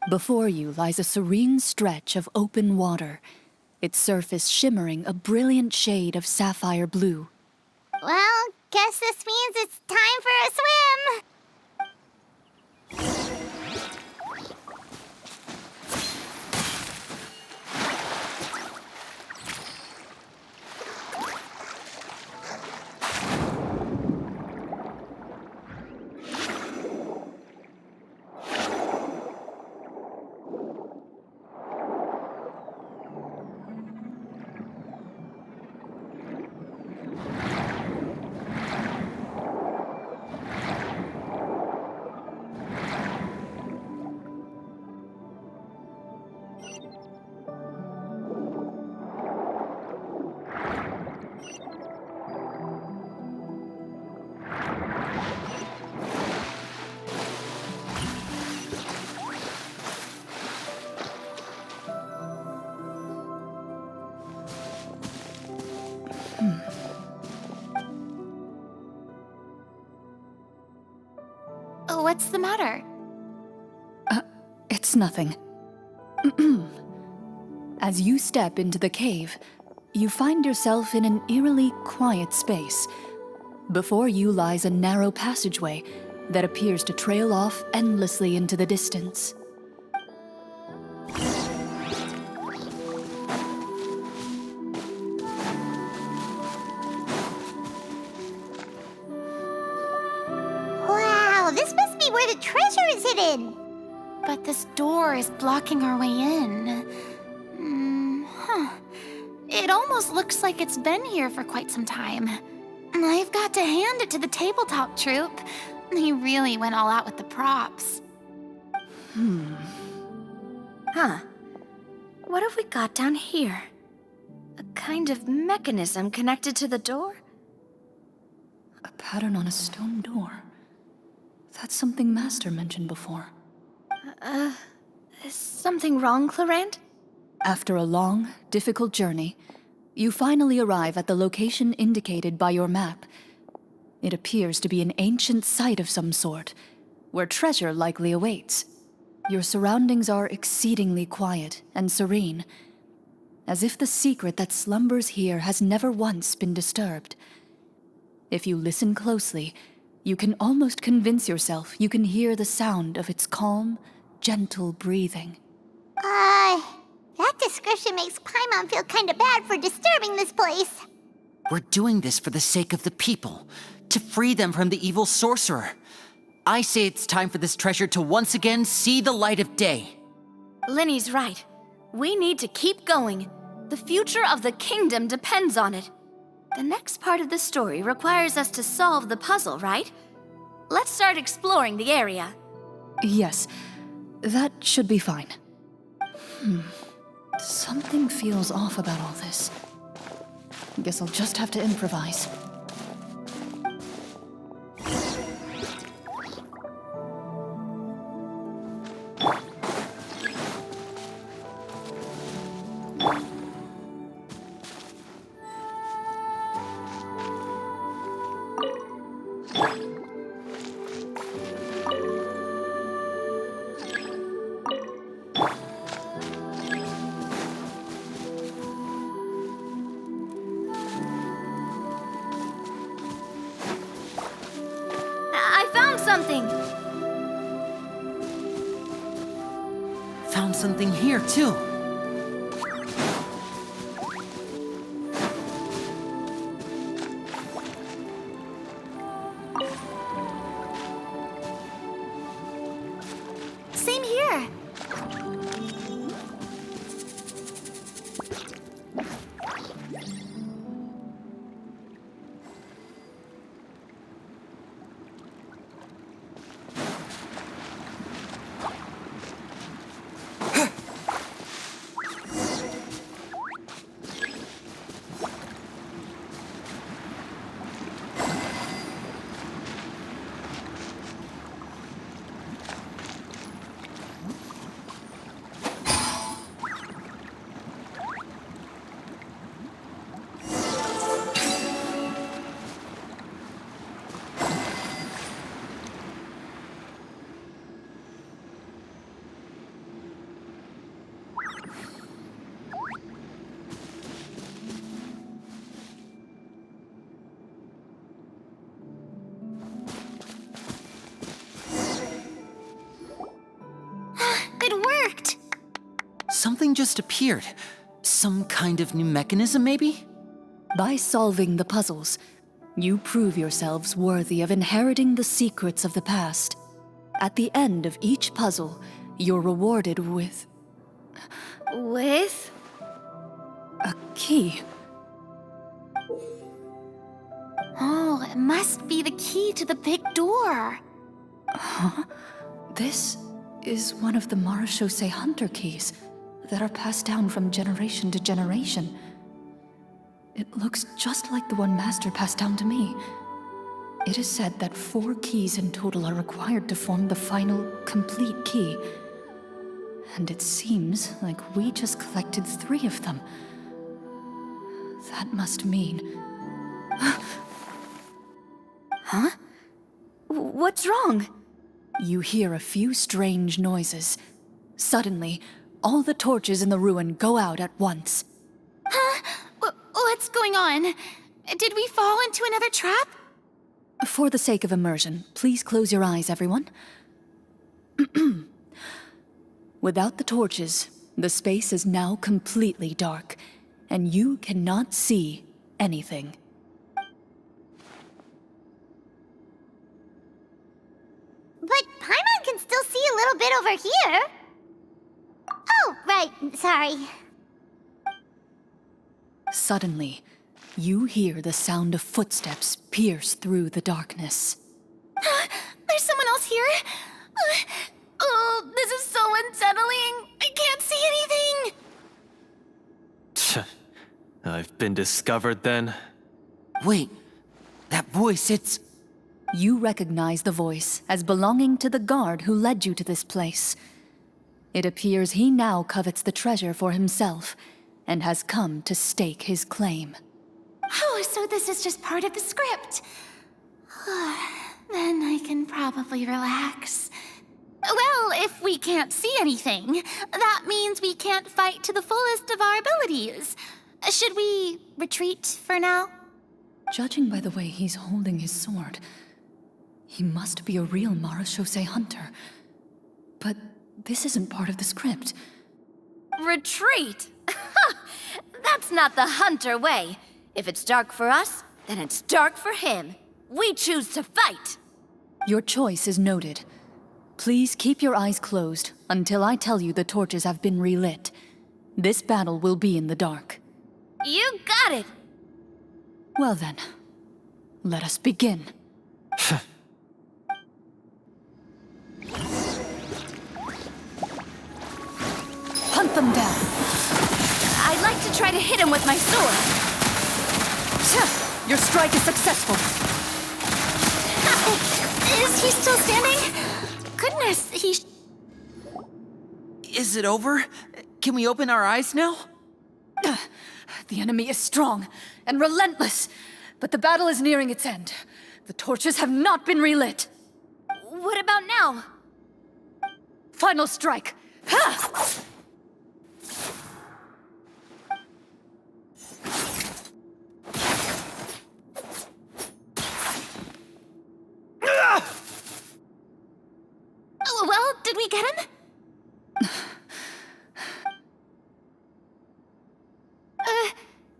[SPEAKER 2] Before you lies a serene stretch of open water, its surface shimmering a brilliant shade of sapphire blue.
[SPEAKER 1] Well, guess this means it's time for a swim.
[SPEAKER 6] What's the matter?
[SPEAKER 2] It's nothing. As you step into the cave, you find yourself in an eerily quiet space. Before you lies a narrow passageway that appears to trail off endlessly into the distance.
[SPEAKER 1] Wow, this must be where the treasure is hidden.
[SPEAKER 6] But this door is blocking our way in. It almost looks like it's been here for quite some time. I've got to hand it to the tabletop troupe. They really went all out with the props.
[SPEAKER 3] Huh. What have we got down here? A kind of mechanism connected to the door?
[SPEAKER 2] A pattern on a stone door. That's something Master mentioned before.
[SPEAKER 3] Is something wrong, Chlorinde?
[SPEAKER 2] After a long, difficult journey, you finally arrive at the location indicated by your map. It appears to be an ancient site of some sort, where treasure likely awaits. Your surroundings are exceedingly quiet and serene, as if the secret that slumbers here has never once been disturbed. If you listen closely, you can almost convince yourself you can hear the sound of its calm, gentle breathing.
[SPEAKER 1] That description makes Paimon feel kinda bad for disturbing this place.
[SPEAKER 4] We're doing this for the sake of the people, to free them from the evil sorcerer. I say it's time for this treasure to once again see the light of day.
[SPEAKER 3] Linny's right. We need to keep going. The future of the kingdom depends on it. The next part of the story requires us to solve the puzzle, right? Let's start exploring the area.
[SPEAKER 2] Yes, that should be fine. Something feels off about all this. Guess I'll just have to improvise.
[SPEAKER 3] something!
[SPEAKER 4] Found something here, too.
[SPEAKER 6] Same here. It worked!
[SPEAKER 4] Something just appeared. Some kind of new mechanism, maybe?
[SPEAKER 2] By solving the puzzles, you prove yourselves worthy of inheriting the secrets of the past. At the end of each puzzle, you're rewarded with
[SPEAKER 3] With?
[SPEAKER 2] a key.
[SPEAKER 6] Oh, it must be the key to the big door.
[SPEAKER 2] This is one of the Marechaussee Hunter keys that are passed down from generation to generation. It looks just like the one Master passed down to me. It is said that 4 keys in total are required to form the final, complete key. And it seems like we just collected 3 of them. That must mean...
[SPEAKER 3] Huh? What's wrong?
[SPEAKER 2] You hear a few strange noises. Suddenly, all the torches in the ruin go out at once.
[SPEAKER 6] What's going on? Did we fall into another trap?
[SPEAKER 2] For the sake of immersion, please close your eyes, everyone. Without the torches, the space is now completely dark, and you cannot see anything.
[SPEAKER 1] But Paimon can still see a little bit over here. Oh, right, sorry.
[SPEAKER 2] Suddenly, you hear the sound of footsteps pierce through the darkness.
[SPEAKER 6] There's someone else here? Oh, this is so unsettling. I can't see anything.
[SPEAKER 5] I've been discovered then.
[SPEAKER 4] Wait, that voice, it's...
[SPEAKER 2] You recognize the voice as belonging to the guard who led you to this place. It appears he now covets the treasure for himself, and has come to stake his claim.
[SPEAKER 6] Oh, so this is just part of the script. Then I can probably relax. Well, if we can't see anything, that means we can't fight to the fullest of our abilities. Should we retreat for now?
[SPEAKER 2] Judging by the way he's holding his sword, he must be a real Marechaussee hunter. But this isn't part of the script.
[SPEAKER 3] Retreat? That's not the hunter way. If it's dark for us, then it's dark for him. We choose to fight.
[SPEAKER 2] Your choice is noted. Please keep your eyes closed until I tell you the torches have been relit. This battle will be in the dark.
[SPEAKER 3] You got it.
[SPEAKER 2] Well then, let us begin. Hunt them down.
[SPEAKER 3] I'd like to try to hit him with my sword.
[SPEAKER 2] Your strike is successful.
[SPEAKER 6] Is he still standing? Goodness,
[SPEAKER 4] Is it over? Can we open our eyes now?
[SPEAKER 2] The enemy is strong and relentless, but the battle is nearing its end. The torches have not been relit.
[SPEAKER 3] What about now?
[SPEAKER 2] Final strike. Ha!
[SPEAKER 6] we get him?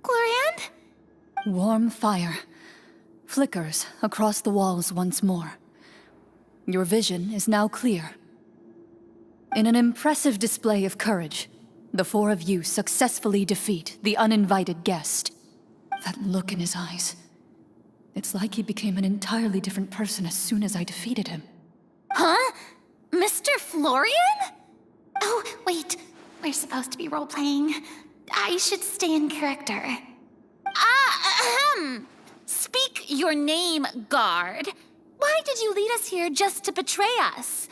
[SPEAKER 6] Chlorinde?
[SPEAKER 2] Warm fire flickers across the walls once more. Your vision is now clear. In an impressive display of courage, the four of you successfully defeat the uninvited guest. That look in his eyes. It's like he became an entirely different person as soon as I defeated him.
[SPEAKER 6] Huh? Mr. Florian? Oh, wait. We're supposed to be role-playing. I should stay in character. Speak your name, guard. Why did you lead us here just to betray us?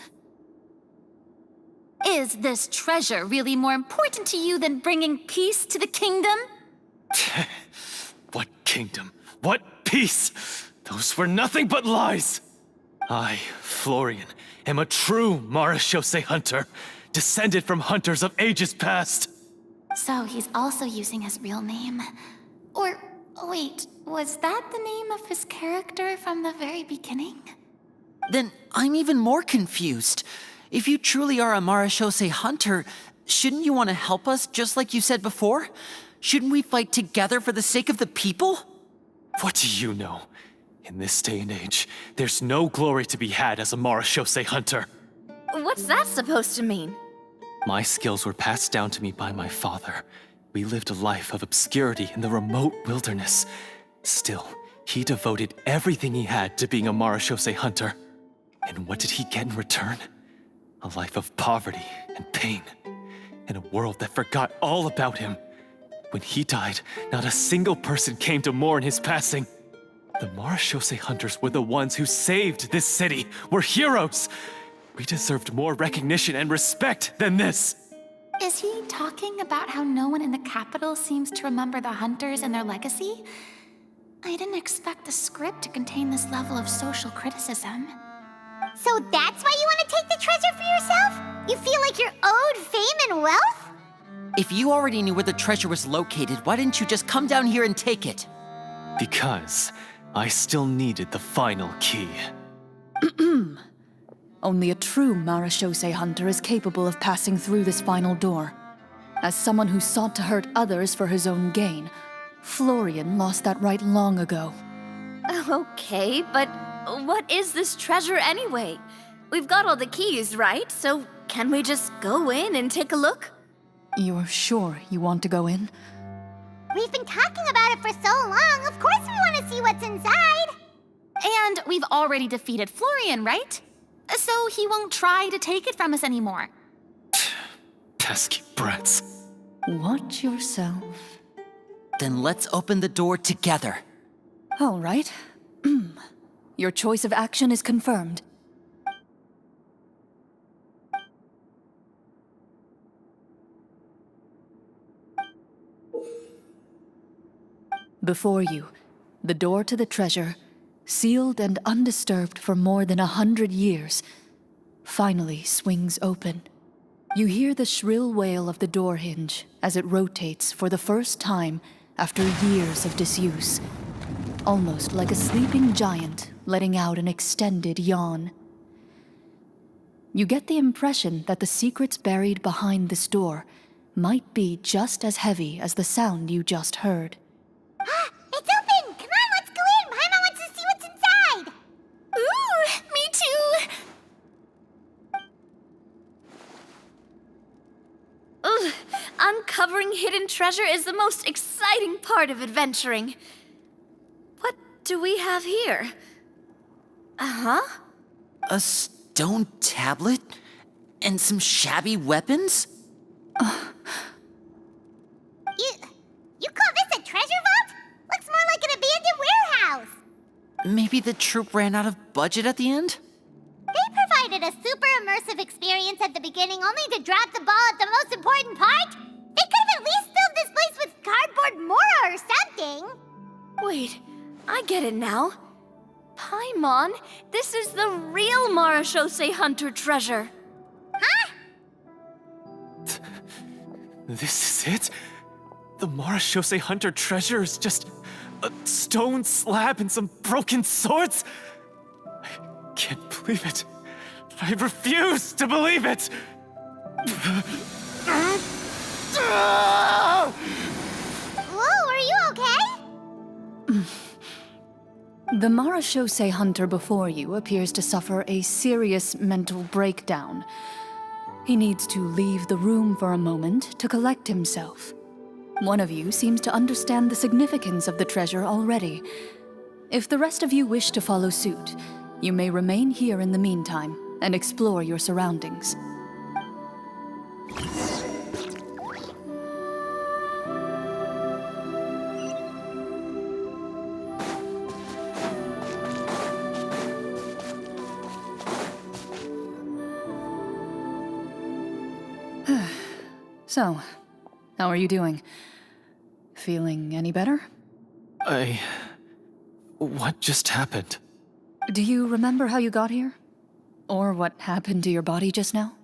[SPEAKER 6] Is this treasure really more important to you than bringing peace to the kingdom?
[SPEAKER 5] What kingdom? What peace? Those were nothing but lies! I, Florian, am a true Marechaussee hunter, descended from hunters of ages past.
[SPEAKER 6] So he's also using his real name. Or, wait, was that the name of his character from the very beginning?
[SPEAKER 4] Then I'm even more confused. If you truly are a Marechaussee hunter, shouldn't you want to help us just like you said before? Shouldn't we fight together for the sake of the people?
[SPEAKER 5] What do you know? In this day and age, there's no glory to be had as a Marechaussee hunter.
[SPEAKER 3] What's that supposed to mean?
[SPEAKER 5] My skills were passed down to me by my father. We lived a life of obscurity in the remote wilderness. Still, he devoted everything he had to being a Marechaussee hunter. And what did he get in return? A life of poverty and pain, and a world that forgot all about him. When he died, not a single person came to mourn his passing. The Marechaussee hunters were the ones who saved this city, were heroes. We deserved more recognition and respect than this.
[SPEAKER 6] Is he talking about how no one in the capital seems to remember the hunters and their legacy? I didn't expect the script to contain this level of social criticism.
[SPEAKER 1] So that's why you want to take the treasure for yourself? You feel like you're owed fame and wealth?
[SPEAKER 4] If you already knew where the treasure was located, why didn't you just come down here and take it?
[SPEAKER 5] Because I still needed the final key.
[SPEAKER 2] Only a true Marechaussee hunter is capable of passing through this final door. As someone who sought to hurt others for his own gain, Florian lost that right long ago.
[SPEAKER 3] Okay, but what is this treasure anyway? We've got all the keys, right? So can we just go in and take a look?
[SPEAKER 2] You're sure you want to go in?
[SPEAKER 1] We've been talking about it for so long. Of course we want to see what's inside.
[SPEAKER 6] And we've already defeated Florian, right? So he won't try to take it from us anymore.
[SPEAKER 5] Pesky brats.
[SPEAKER 2] Watch yourself.
[SPEAKER 4] Then let's open the door together.
[SPEAKER 2] All right. Your choice of action is confirmed. Before you, the door to the treasure, sealed and undisturbed for more than 100 years, finally swings open. You hear the shrill wail of the door hinge as it rotates for the first time after years of disuse, almost like a sleeping giant letting out an extended yawn. You get the impression that the secrets buried behind this door might be just as heavy as the sound you just heard.
[SPEAKER 1] It's open! Come on, let's go in! Paimon wants to see what's inside!
[SPEAKER 6] Ooh, me too!
[SPEAKER 3] Ugh, uncovering hidden treasure is the most exciting part of adventuring. What do we have here? Uh-huh.
[SPEAKER 4] A stone tablet? And some shabby weapons?
[SPEAKER 1] You call this a treasure vault? Looks more like an abandoned warehouse.
[SPEAKER 4] Maybe the troop ran out of budget at the end?
[SPEAKER 1] They provided a super immersive experience at the beginning only to drop the ball at the most important part. They could have at least filled this place with cardboard mora or something.
[SPEAKER 3] Wait, I get it now. Paimon, this is the real Marechaussee hunter treasure.
[SPEAKER 1] Huh?
[SPEAKER 5] This is it? The Marechaussee hunter treasure is just a stone slab and some broken swords? I can't believe it. I refuse to believe it!
[SPEAKER 1] Whoa, are you okay?
[SPEAKER 2] The Marashose hunter before you appears to suffer a serious mental breakdown. He needs to leave the room for a moment to collect himself. One of you seems to understand the significance of the treasure already. If the rest of you wish to follow suit, you may remain here in the meantime and explore your surroundings. So, how are you doing? Feeling any better?
[SPEAKER 5] What just happened?
[SPEAKER 2] Do you remember how you got here? Or what happened to your body just now?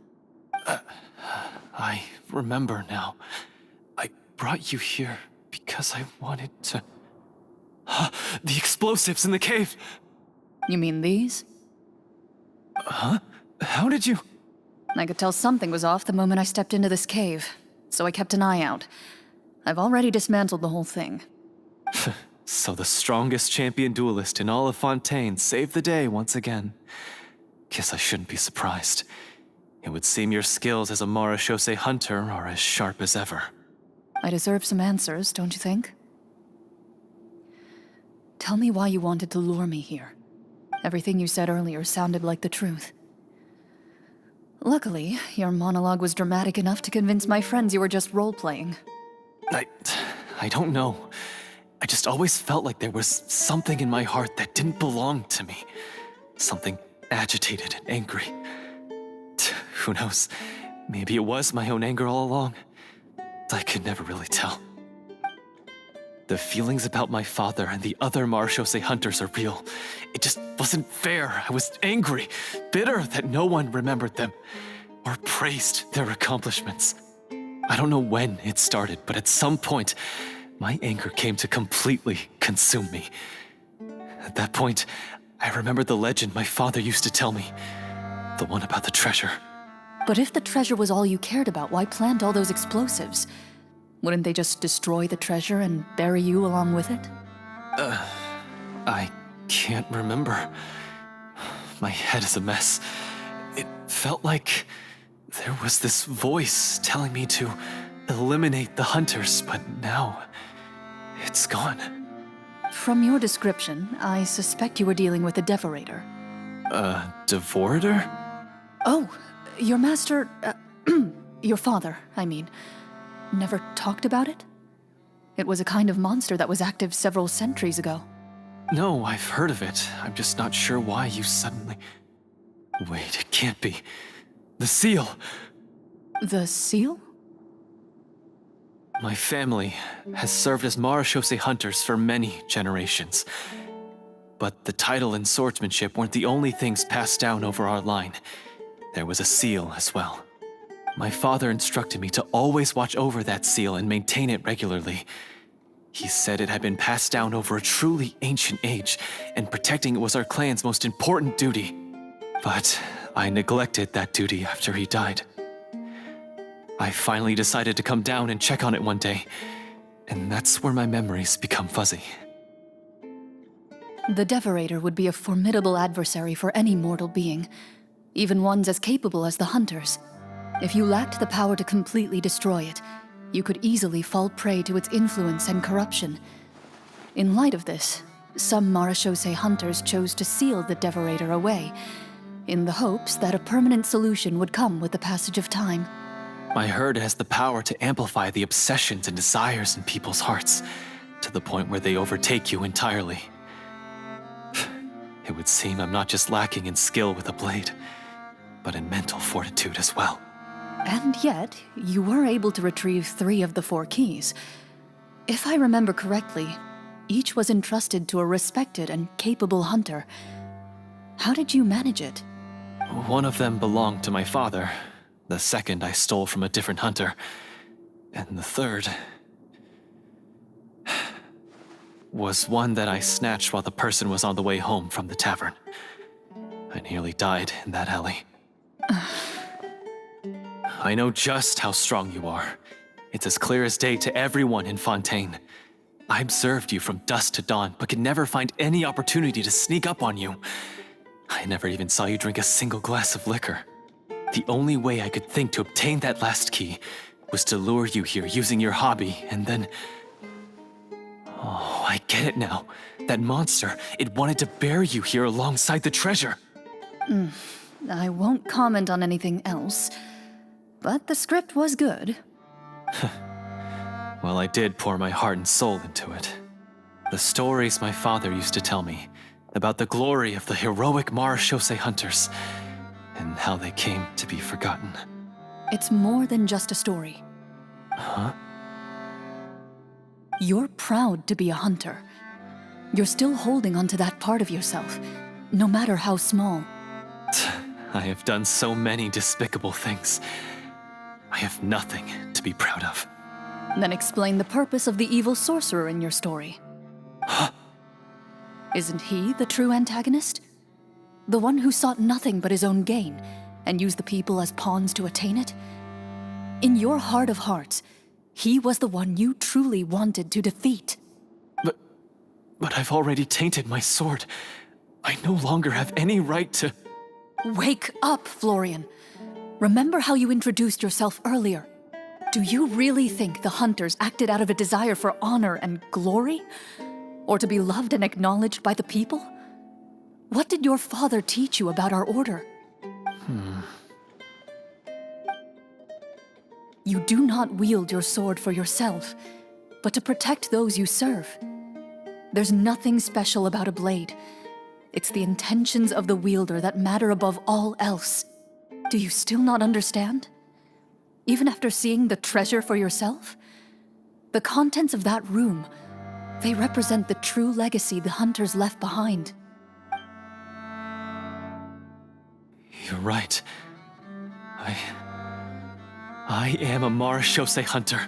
[SPEAKER 5] I remember now. I brought you here because I wanted to... The explosives in the cave!
[SPEAKER 2] You mean these?
[SPEAKER 5] Huh? How did you...
[SPEAKER 2] I could tell something was off the moment I stepped into this cave, so I kept an eye out. I've already dismantled the whole thing.
[SPEAKER 5] So the strongest champion duelist in all of Fontaine saved the day once again. Guess I shouldn't be surprised. It would seem your skills as a Marashose hunter are as sharp as ever.
[SPEAKER 2] I deserve some answers, don't you think? Tell me why you wanted to lure me here. Everything you said earlier sounded like the truth. Luckily, your monologue was dramatic enough to convince my friends you were just role-playing.
[SPEAKER 5] I don't know. I just always felt like there was something in my heart that didn't belong to me. Something agitated and angry. Who knows? Maybe it was my own anger all along. I could never really tell. The feelings about my father and the other Marashose hunters are real. It just wasn't fair. I was angry, bitter that no one remembered them or praised their accomplishments. I don't know when it started, but at some point, my anger came to completely consume me. At that point, I remembered the legend my father used to tell me. The one about the treasure.
[SPEAKER 2] But if the treasure was all you cared about, why plant all those explosives? Wouldn't they just destroy the treasure and bury you along with it?
[SPEAKER 5] I can't remember. My head is a mess. It felt like there was this voice telling me to eliminate the hunters, but now it's gone.
[SPEAKER 2] From your description, I suspect you were dealing with a devorator.
[SPEAKER 5] Devorator?
[SPEAKER 2] Oh, your master... your father, I mean. Never talked about it? It was a kind of monster that was active several centuries ago.
[SPEAKER 5] No, I've heard of it. I'm just not sure why you suddenly... Wait, it can't be. The seal!
[SPEAKER 2] The seal?
[SPEAKER 5] My family has served as Marashose hunters for many generations. But the title and swordsmanship weren't the only things passed down over our line. There was a seal as well. My father instructed me to always watch over that seal and maintain it regularly. He said it had been passed down over a truly ancient age, and protecting it was our clan's most important duty. But I neglected that duty after he died. I finally decided to come down and check on it one day, and that's where my memories become fuzzy.
[SPEAKER 2] The devorator would be a formidable adversary for any mortal being, even ones as capable as the hunters. If you lacked the power to completely destroy it, you could easily fall prey to its influence and corruption. In light of this, some Marashose hunters chose to seal the devorator away, in the hopes that a permanent solution would come with the passage of time.
[SPEAKER 5] I heard it has the power to amplify the obsessions and desires in people's hearts, to the point where they overtake you entirely. It would seem I'm not just lacking in skill with a blade, but in mental fortitude as well.
[SPEAKER 2] And yet, you were able to retrieve 3 of the 4 keys. If I remember correctly, each was entrusted to a respected and capable hunter. How did you manage it?
[SPEAKER 5] One of them belonged to my father. The second I stole from a different hunter. And the third... was one that I snatched while the person was on the way home from the tavern. I nearly died in that alley. I know just how strong you are. It's as clear as day to everyone in Fontaine. I observed you from dusk to dawn, but could never find any opportunity to sneak up on you. I never even saw you drink a single glass of liquor. The only way I could think to obtain that last key was to lure you here using your hobby, and then... Oh, I get it now. That monster, it wanted to bury you here alongside the treasure.
[SPEAKER 2] I won't comment on anything else, but the script was good.
[SPEAKER 5] Well, I did pour my heart and soul into it. The stories my father used to tell me about the glory of the heroic Marechaussee hunters and how they came to be forgotten.
[SPEAKER 2] It's more than just a story.
[SPEAKER 5] Huh?
[SPEAKER 2] You're proud to be a hunter. You're still holding onto that part of yourself, no matter how small.
[SPEAKER 5] I have done so many despicable things. I have nothing to be proud of.
[SPEAKER 2] Then explain the purpose of the evil sorcerer in your story.
[SPEAKER 5] Huh?
[SPEAKER 2] Isn't he the true antagonist? The one who sought nothing but his own gain, and used the people as pawns to attain it? In your heart of hearts, he was the one you truly wanted to defeat.
[SPEAKER 5] But I've already tainted my sword. I no longer have any right to...
[SPEAKER 2] Wake up, Florian. Remember how you introduced yourself earlier. Do you really think the hunters acted out of a desire for honor and glory? Or to be loved and acknowledged by the people? What did your father teach you about our order? You do not wield your sword for yourself, but to protect those you serve. There's nothing special about a blade. It's the intentions of the wielder that matter above all else. Do you still not understand? Even after seeing the treasure for yourself? The contents of that room, they represent the true legacy the hunters left behind.
[SPEAKER 5] You're right. I am a Marechaussee hunter.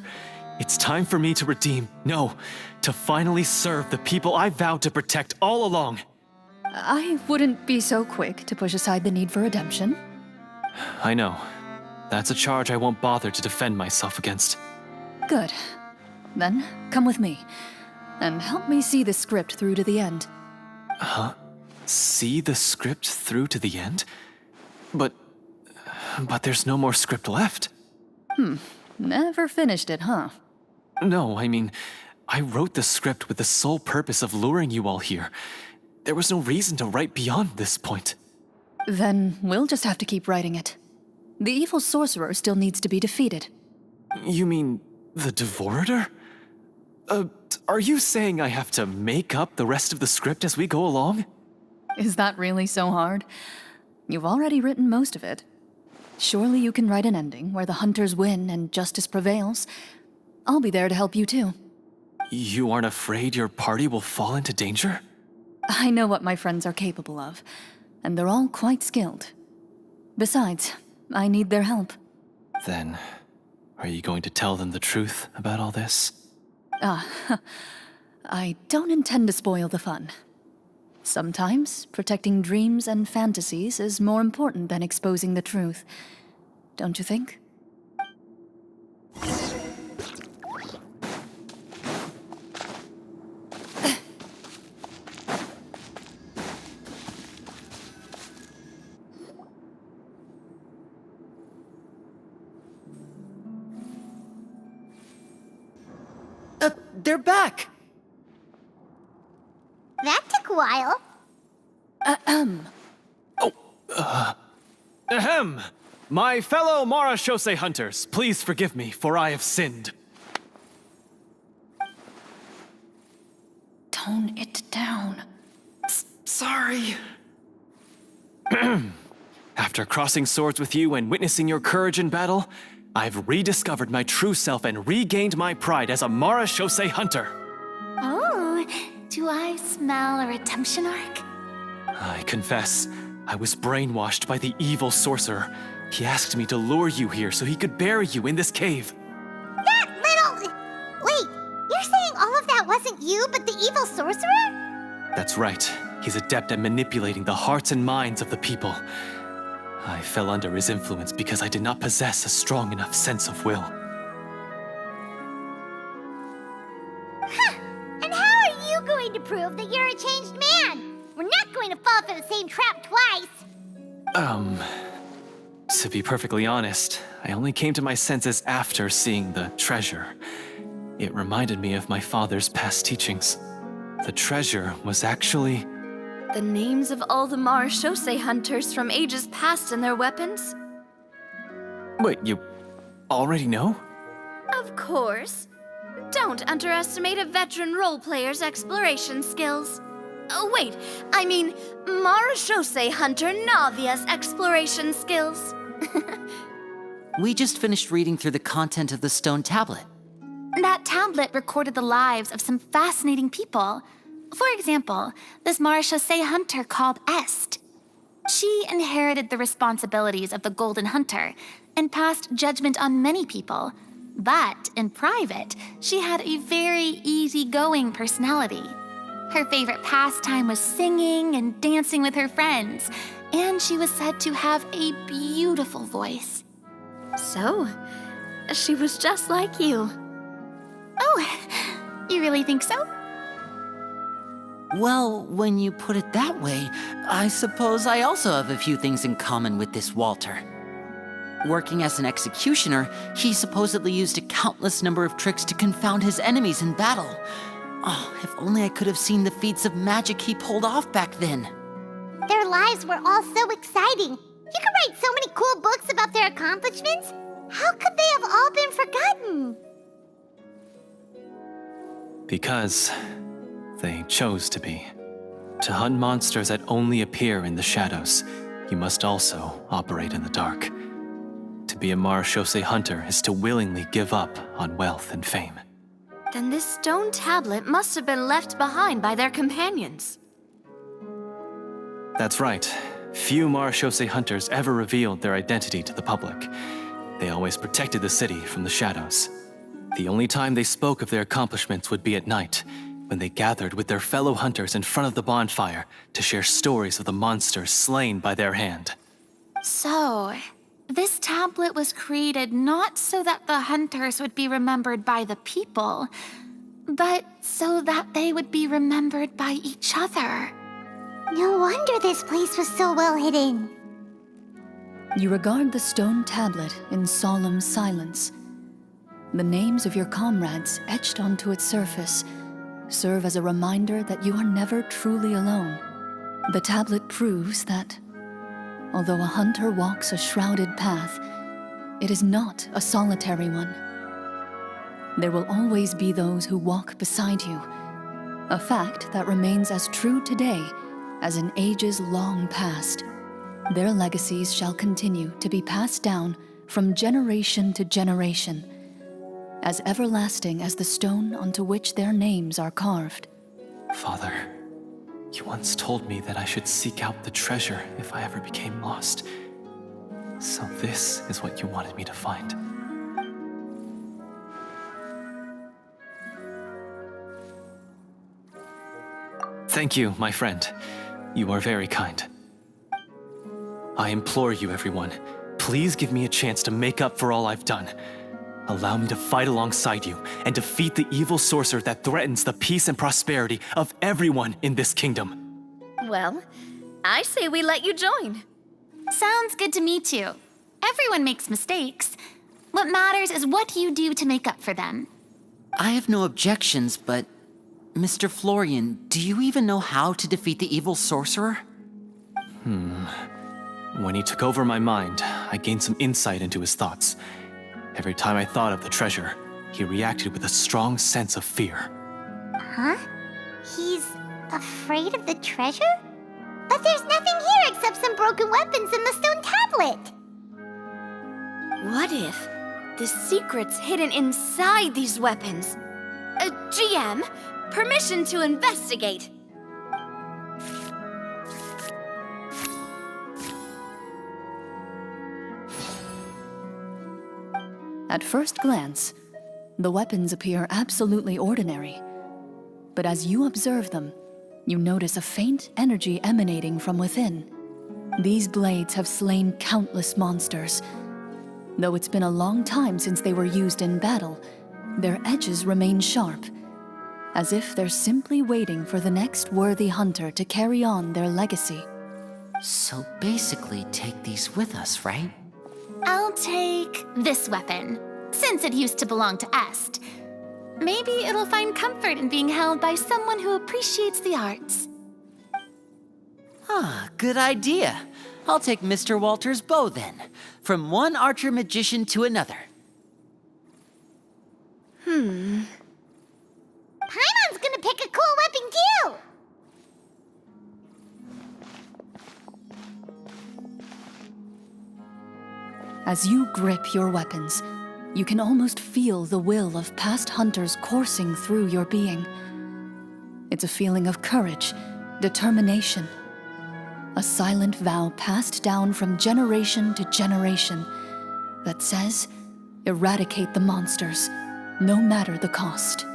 [SPEAKER 5] It's time for me to redeem, no, to finally serve the people I vowed to protect all along.
[SPEAKER 2] I wouldn't be so quick to push aside the need for redemption.
[SPEAKER 5] I know. That's a charge I won't bother to defend myself against.
[SPEAKER 2] Good. Then, come with me, and help me see the script through to the end.
[SPEAKER 5] Huh? See the script through to the end? But there's no more script left.
[SPEAKER 2] Never finished it, huh?
[SPEAKER 5] No, I mean, I wrote the script with the sole purpose of luring you all here. There was no reason to write beyond this point.
[SPEAKER 2] Then we'll just have to keep writing it. The evil sorcerer still needs to be defeated.
[SPEAKER 5] You mean the Devorator? Are you saying I have to make up the rest of the script as we go along?
[SPEAKER 2] Is that really so hard? You've already written most of it. Surely you can write an ending where the hunters win and justice prevails. I'll be there to help you too.
[SPEAKER 5] You aren't afraid your party will fall into danger?
[SPEAKER 2] I know what my friends are capable of, and they're all quite skilled. Besides, I need their help.
[SPEAKER 5] Then, are you going to tell them the truth about all this?
[SPEAKER 2] I don't intend to spoil the fun. Sometimes, protecting dreams and fantasies is more important than exposing the truth. Don't you think?
[SPEAKER 7] They're back!
[SPEAKER 1] That took a while.
[SPEAKER 5] Ahem! My fellow Marechaussee hunters, please forgive me, for I have sinned.
[SPEAKER 2] Tone it down.
[SPEAKER 7] Sorry.
[SPEAKER 5] After crossing swords with you and witnessing your courage in battle, I've rediscovered my true self and regained my pride as a Marechaussee hunter.
[SPEAKER 6] Oh, do I smell a redemption arc?
[SPEAKER 5] I confess, I was brainwashed by the evil sorcerer. He asked me to lure you here so he could bury you in this cave.
[SPEAKER 1] That little... Wait, you're saying all of that wasn't you, but the evil sorcerer?
[SPEAKER 5] That's right. He's adept at manipulating the hearts and minds of the people. I fell under his influence because I did not possess a strong enough sense of will.
[SPEAKER 1] And how are you going to prove that you're a changed man? We're not going to fall for the same trap twice.
[SPEAKER 5] To be perfectly honest, I only came to my senses after seeing the treasure. It reminded me of my father's past teachings. The treasure was actually...
[SPEAKER 3] The names of all the Marechaussee hunters from ages past and their weapons?
[SPEAKER 5] Wait, you already know?
[SPEAKER 3] Of course. Don't underestimate a veteran role player's exploration skills. Oh, wait, I mean Marechaussee hunter Navia's exploration skills.
[SPEAKER 4] We just finished reading through the content of the stone tablet.
[SPEAKER 6] That tablet recorded the lives of some fascinating people. For example, this Marechaussee hunter called Est. She inherited the responsibilities of the Golden Hunter and passed judgment on many people. But in private, she had a very easygoing personality. Her favorite pastime was singing and dancing with her friends, and she was said to have a beautiful voice.
[SPEAKER 3] So, she was just like you.
[SPEAKER 6] Oh, you really think so?
[SPEAKER 4] Well, when you put it that way, I suppose I also have a few things in common with this Walter. Working as an executioner, he supposedly used a countless number of tricks to confound his enemies in battle. Oh, if only I could have seen the feats of magic he pulled off back then.
[SPEAKER 1] Their lives were all so exciting. You could write so many cool books about their accomplishments. How could they have all been forgotten?
[SPEAKER 5] Because they chose to be. To hunt monsters that only appear in the shadows, you must also operate in the dark. To be a Marechaussee hunter is to willingly give up on wealth and fame.
[SPEAKER 3] Then this stone tablet must have been left behind by their companions.
[SPEAKER 5] That's right. Few Marechaussee hunters ever revealed their identity to the public. They always protected the city from the shadows. The only time they spoke of their accomplishments would be at night, when they gathered with their fellow hunters in front of the bonfire to share stories of the monsters slain by their hand.
[SPEAKER 6] So, this tablet was created not so that the hunters would be remembered by the people, but so that they would be remembered by each other.
[SPEAKER 1] No wonder this place was so well hidden.
[SPEAKER 2] You regard the stone tablet in solemn silence. The names of your comrades etched onto its surface serve as a reminder that you are never truly alone. The tablet proves that, although a hunter walks a shrouded path, it is not a solitary one. There will always be those who walk beside you, a fact that remains as true today as in ages long past. Their legacies shall continue to be passed down from generation to generation, as everlasting as the stone onto which their names are carved.
[SPEAKER 5] Father, you once told me that I should seek out the treasure if I ever became lost. So this is what you wanted me to find. Thank you, my friend. You are very kind. I implore you, everyone, please give me a chance to make up for all I've done. Allow me to fight alongside you and defeat the evil sorcerer that threatens the peace and prosperity of everyone in this kingdom.
[SPEAKER 3] Well, I say we let you join.
[SPEAKER 6] Sounds good to me too. Everyone makes mistakes. What matters is what you do to make up for them.
[SPEAKER 4] I have no objections, but... Mr. Florian, do you even know how to defeat the evil sorcerer?
[SPEAKER 5] When he took over my mind, I gained some insight into his thoughts. Every time I thought of the treasure, he reacted with a strong sense of fear.
[SPEAKER 1] Huh? He's afraid of the treasure? But there's nothing here except some broken weapons and the stone tablet.
[SPEAKER 3] What if the secret's hidden inside these weapons? GM, permission to investigate.
[SPEAKER 2] At first glance, the weapons appear absolutely ordinary. But as you observe them, you notice a faint energy emanating from within. These blades have slain countless monsters. Though it's been a long time since they were used in battle, their edges remain sharp, as if they're simply waiting for the next worthy hunter to carry on their legacy.
[SPEAKER 4] So basically, take these with us, right?
[SPEAKER 6] I'll take this weapon, since it used to belong to Est. Maybe it'll find comfort in being held by someone who appreciates the arts.
[SPEAKER 4] Ah, good idea. I'll take Mr. Walter's bow then. From one archer magician to another.
[SPEAKER 1] Paimon's gonna pick a cool weapon too!
[SPEAKER 2] As you grip your weapons, you can almost feel the will of past hunters coursing through your being. It's a feeling of courage, determination, a silent vow passed down from generation to generation that says, eradicate the monsters, no matter the cost.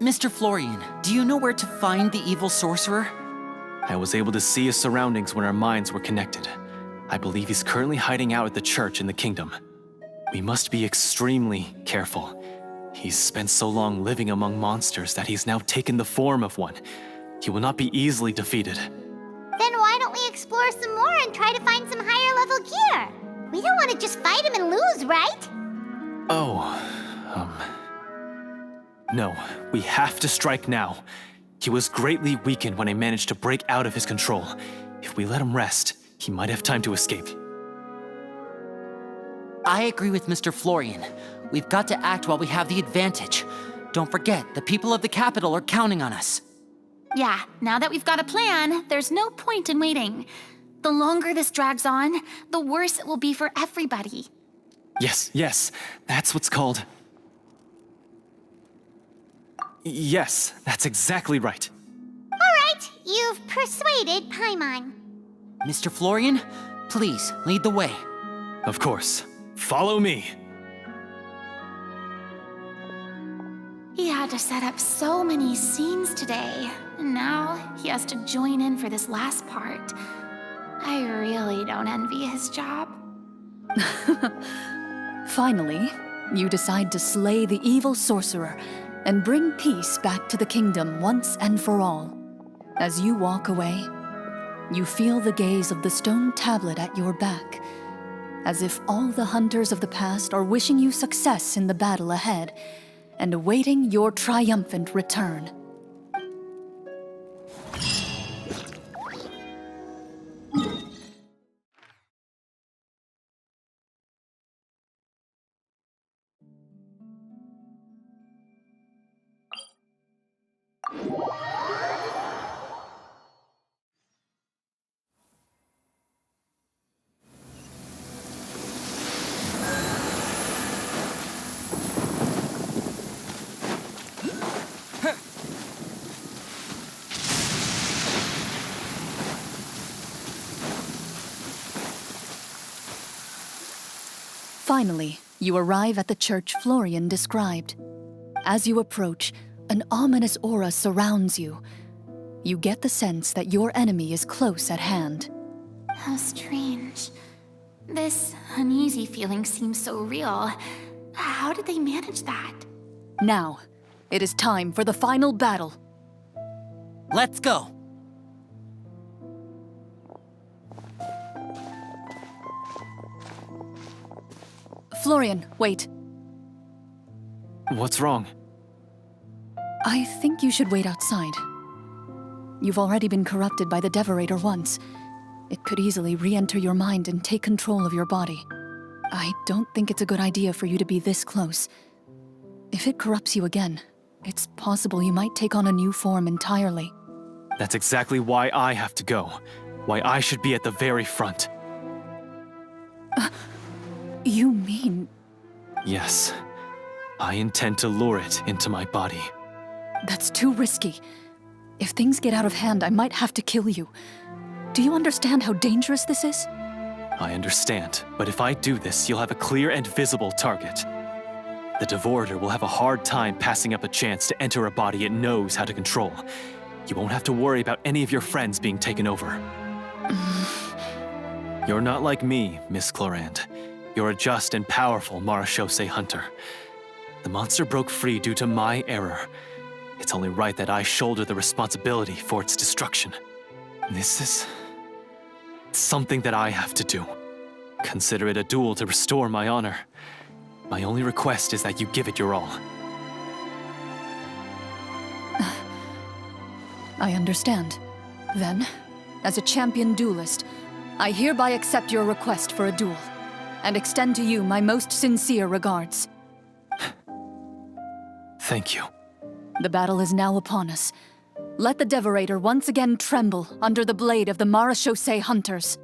[SPEAKER 4] Mr. Florian, do you know where to find the evil sorcerer?
[SPEAKER 5] I was able to see his surroundings when our minds were connected. I believe he's currently hiding out at the church in the kingdom. We must be extremely careful. He's spent so long living among monsters that he's now taken the form of one. He will not be easily defeated.
[SPEAKER 1] Then why don't we explore some more and try to find some higher level gear? We don't want to just fight him and lose, right?
[SPEAKER 5] No, we have to strike now. He was greatly weakened when I managed to break out of his control. If we let him rest, he might have time to escape.
[SPEAKER 4] I agree with Mr. Florian. We've got to act while we have the advantage. Don't forget, the people of the capital are counting on us.
[SPEAKER 6] Yeah, now that we've got a plan, there's no point in waiting. The longer this drags on, the worse it will be for everybody.
[SPEAKER 5] Yes, that's what's called... Yes, that's exactly right.
[SPEAKER 1] Alright, you've persuaded Paimon.
[SPEAKER 4] Mr. Florian, please lead the way.
[SPEAKER 5] Of course. Follow me.
[SPEAKER 6] He had to set up so many scenes today, and now he has to join in for this last part. I really don't envy his job.
[SPEAKER 2] Finally, you decide to slay the evil sorcerer and bring peace back to the kingdom once and for all. As you walk away, you feel the gaze of the stone tablet at your back, as if all the hunters of the past are wishing you success in the battle ahead and awaiting your triumphant return. Finally, you arrive at the church Florian described. As you approach, an ominous aura surrounds you. You get the sense that your enemy is close at hand.
[SPEAKER 6] How strange. This uneasy feeling seems so real. How did they manage that?
[SPEAKER 2] Now, it is time for the final battle.
[SPEAKER 4] Let's go.
[SPEAKER 2] Florian, wait.
[SPEAKER 5] What's wrong?
[SPEAKER 2] I think you should wait outside. You've already been corrupted by the Devorator once. It could easily re-enter your mind and take control of your body. I don't think it's a good idea for you to be this close. If it corrupts you again, it's possible you might take on a new form entirely.
[SPEAKER 5] That's exactly why I have to go. Why I should be at the very front.
[SPEAKER 2] You mean...
[SPEAKER 5] Yes. I intend to lure it into my body.
[SPEAKER 2] That's too risky. If things get out of hand, I might have to kill you. Do you understand how dangerous this is?
[SPEAKER 5] I understand, but if I do this, you'll have a clear and visible target. The Devorator will have a hard time passing up a chance to enter a body it knows how to control. You won't have to worry about any of your friends being taken over. You're not like me, Miss Chlorinde. You're a just and powerful Marechaussee hunter. The monster broke free due to my error. It's only right that I shoulder the responsibility for its destruction. This is something that I have to do. Consider it a duel to restore my honor. My only request is that you give it your all.
[SPEAKER 2] I understand. Then, as a champion duelist, I hereby accept your request for a duel, and extend to you my most sincere regards.
[SPEAKER 5] Thank you.
[SPEAKER 2] The battle is now upon us. Let the Devorator once again tremble under the blade of the Marechaussee hunters.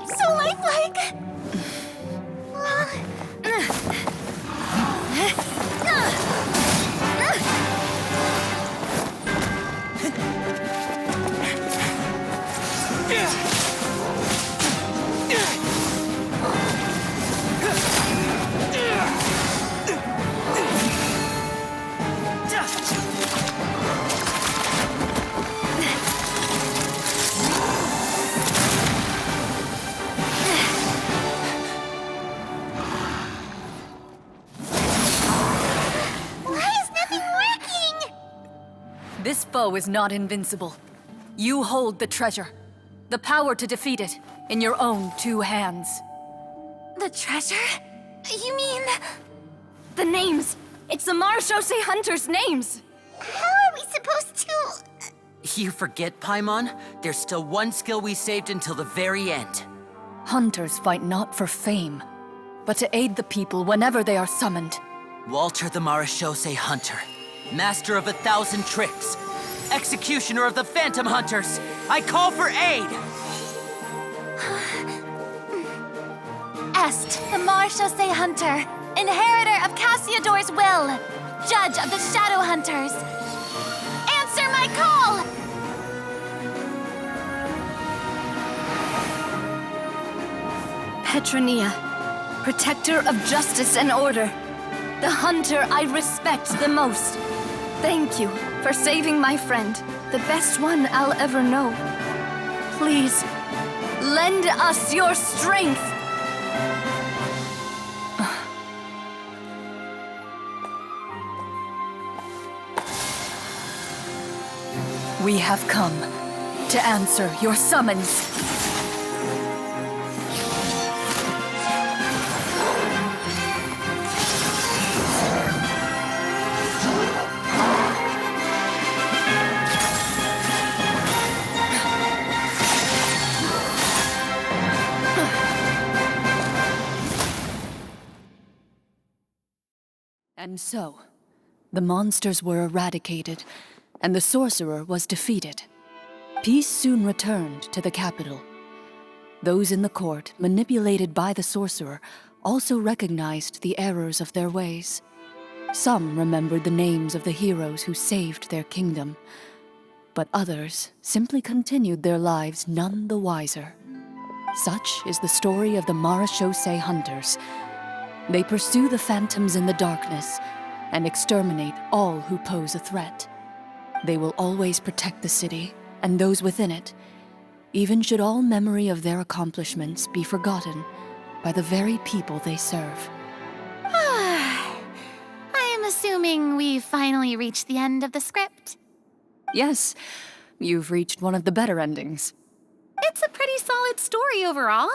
[SPEAKER 3] So lifelike!
[SPEAKER 2] This foe is not invincible. You hold the treasure, the power to defeat it, in your own 2 hands.
[SPEAKER 3] The treasure? You mean... The names! It's the Marechaussee hunters' names!
[SPEAKER 1] How are we supposed to...
[SPEAKER 4] You forget, Paimon? There's still one skill we saved until the very end.
[SPEAKER 2] Hunters fight not for fame, but to aid the people whenever they are summoned.
[SPEAKER 4] Walter the Marechaussee Hunter, master of 1,000 tricks, executioner of the Phantom Hunters, I call for aid!
[SPEAKER 6] Est, the Marechaussee hunter, inheritor of Cassiodor's will, judge of the Shadow Hunters. Answer my call!
[SPEAKER 3] Petronia, protector of justice and order. The hunter I respect the most. Thank you for saving my friend, the best one I'll ever know. Please, lend us your strength.
[SPEAKER 2] We have come to answer your summons. And so, the monsters were eradicated, and the sorcerer was defeated. Peace soon returned to the capital. Those in the court, manipulated by the sorcerer, also recognized the errors of their ways. Some remembered the names of the heroes who saved their kingdom, but others simply continued their lives none the wiser. Such is the story of the Marechaussee Hunters. They pursue the phantoms in the darkness and exterminate all who pose a threat. They will always protect the city and those within it, even should all memory of their accomplishments be forgotten by the very people they serve.
[SPEAKER 6] I am assuming we've finally reached the end of the script.
[SPEAKER 2] Yes, you've reached one of the better endings.
[SPEAKER 6] It's a pretty solid story overall.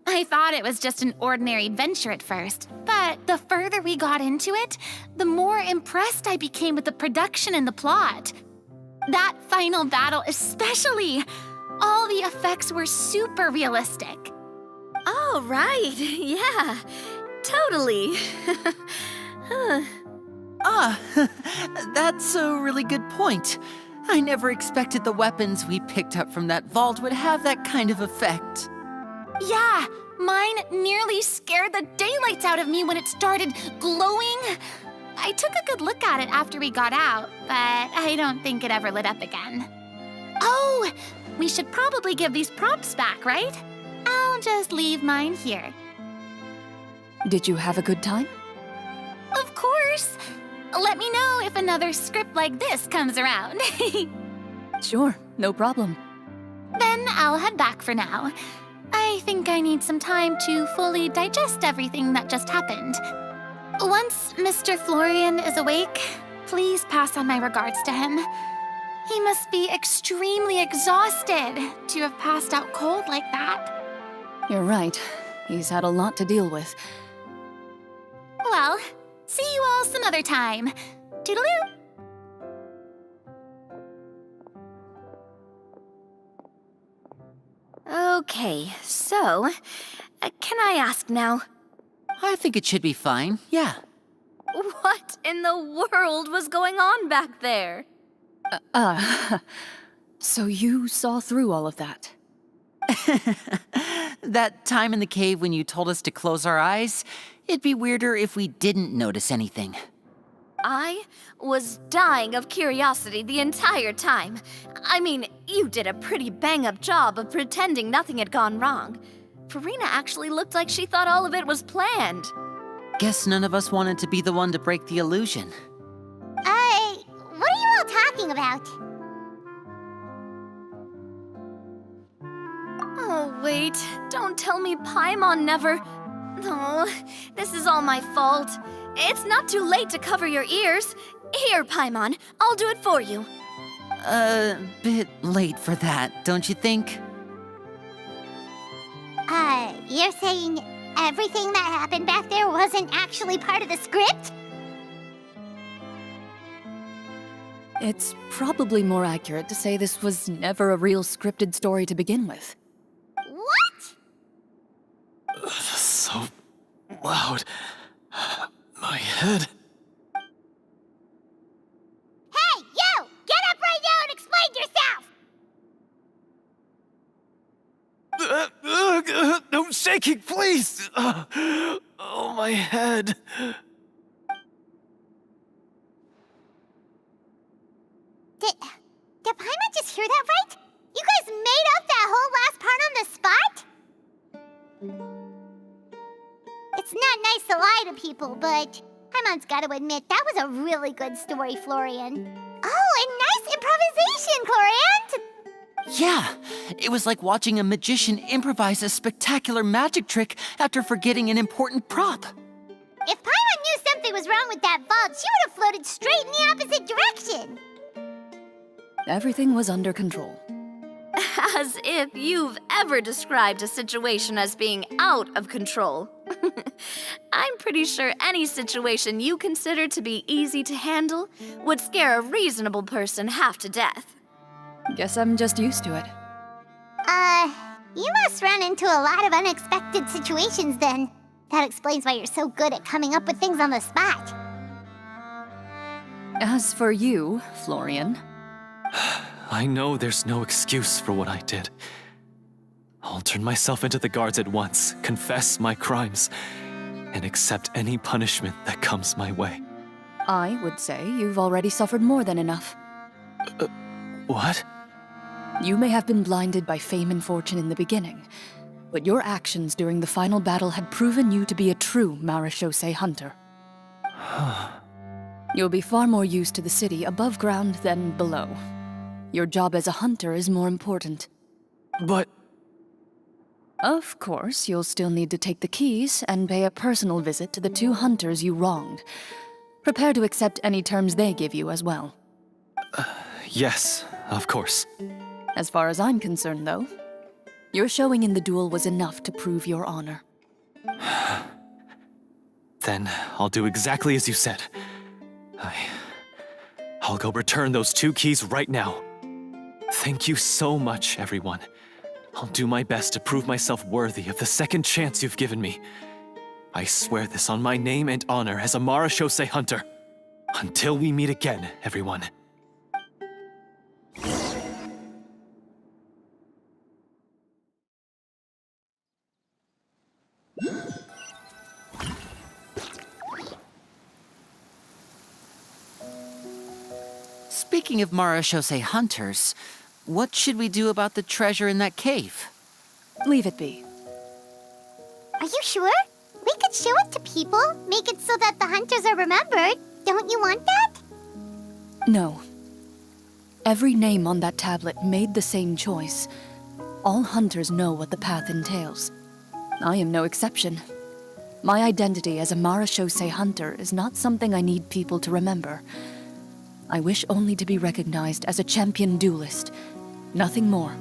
[SPEAKER 6] I thought it was just an ordinary adventure at first, but the further we got into it, the more impressed I became with the production and the plot. That final battle especially. All the effects were super realistic.
[SPEAKER 3] Oh, right. Yeah, totally.
[SPEAKER 4] That's a really good point. I never expected the weapons we picked up from that vault would have that kind of effect.
[SPEAKER 6] Yeah, mine nearly scared the daylights out of me when it started glowing. I took a good look at it after we got out, but I don't think it ever lit up again. Oh, we should probably give these props back, right? I'll just leave mine here.
[SPEAKER 2] Did you have a good time?
[SPEAKER 6] Of course. Let me know if another script like this comes around.
[SPEAKER 2] Sure, no problem.
[SPEAKER 6] Then I'll head back for now. I think I need some time to fully digest everything that just happened. Once Mr. Florian is awake, please pass on my regards to him. He must be extremely exhausted to have passed out cold like that.
[SPEAKER 2] You're right. He's had a lot to deal with.
[SPEAKER 6] Well, see you all some other time. Toodaloo!
[SPEAKER 3] Okay, so, can I ask now,
[SPEAKER 4] I think it should be fine, yeah.
[SPEAKER 3] what in the world was going on back there?
[SPEAKER 2] So you saw through all of that?
[SPEAKER 4] That time in the cave when you told us to close our eyes, it'd be weirder if we didn't notice anything.
[SPEAKER 3] I was dying of curiosity the entire time. I mean, you did a pretty bang-up job of pretending nothing had gone wrong. Farina actually looked like she thought all of it was planned.
[SPEAKER 4] Guess none of us wanted to be the one to break the illusion.
[SPEAKER 1] What are you all talking about?
[SPEAKER 3] Oh, wait. Don't tell me Paimon never... Oh, this is all my fault. It's not too late to cover your ears. Here, Paimon, I'll do it for you.
[SPEAKER 4] Bit late for that, don't you think?
[SPEAKER 1] You're saying everything that happened back there wasn't actually part of the script?
[SPEAKER 2] It's probably more accurate to say this was never a real scripted story to begin with.
[SPEAKER 1] What?
[SPEAKER 5] So loud. My head.
[SPEAKER 1] Hey, you! Get up right now and explain yourself!
[SPEAKER 5] No shaking, please! Oh, my head.
[SPEAKER 1] Did Paimon just hear that right? You guys made up that whole last part on the spot? It's not nice to lie to people, but Paimon's got to admit, that was a really good story, Florian. Oh, and nice improvisation, Chlorinde!
[SPEAKER 4] Yeah, it was like watching a magician improvise a spectacular magic trick after forgetting an important prop.
[SPEAKER 1] If Paimon knew something was wrong with that vault, she would have floated straight in the opposite direction.
[SPEAKER 2] Everything was under control.
[SPEAKER 3] As if you've ever described a situation as being out of control. I'm pretty sure any situation you consider to be easy to handle would scare a reasonable person half to death.
[SPEAKER 2] Guess I'm just used to it.
[SPEAKER 1] You must run into a lot of unexpected situations then. That explains why you're so good at coming up with things on the spot.
[SPEAKER 2] As for you, Florian...
[SPEAKER 5] I know there's no excuse for what I did. I'll turn myself into the guards at once, confess my crimes, and accept any punishment that comes my way.
[SPEAKER 2] I would say you've already suffered more than enough.
[SPEAKER 5] What?
[SPEAKER 2] You may have been blinded by fame and fortune in the beginning, but your actions during the final battle had proven you to be a true Marechaussee hunter. You'll be far more used to the city above ground than below. Your job as a hunter is more important.
[SPEAKER 5] But...
[SPEAKER 2] Of course, you'll still need to take the keys and pay a personal visit to the 2 hunters you wronged. Prepare to accept any terms they give you as well.
[SPEAKER 5] Yes, of course.
[SPEAKER 2] As far as I'm concerned, though, Your showing in the duel was enough to prove your honor.
[SPEAKER 5] Then I'll do exactly as you said. I'll go return those 2 keys right now. Thank you so much, everyone. I'll do my best to prove myself worthy of the second chance you've given me. I swear this on my name and honor as a Marashose hunter. Until we meet again, everyone.
[SPEAKER 4] Speaking of Marashose hunters, what should we do about the treasure in that cave?
[SPEAKER 2] Leave it be.
[SPEAKER 1] Are you sure? We could show it to people, make it so that the hunters are remembered. Don't you want that?
[SPEAKER 2] No. Every name on that tablet made the same choice. All hunters know what the path entails. I am no exception. My identity as a Marashose hunter is not something I need people to remember. I wish only to be recognized as a champion duelist. Nothing more.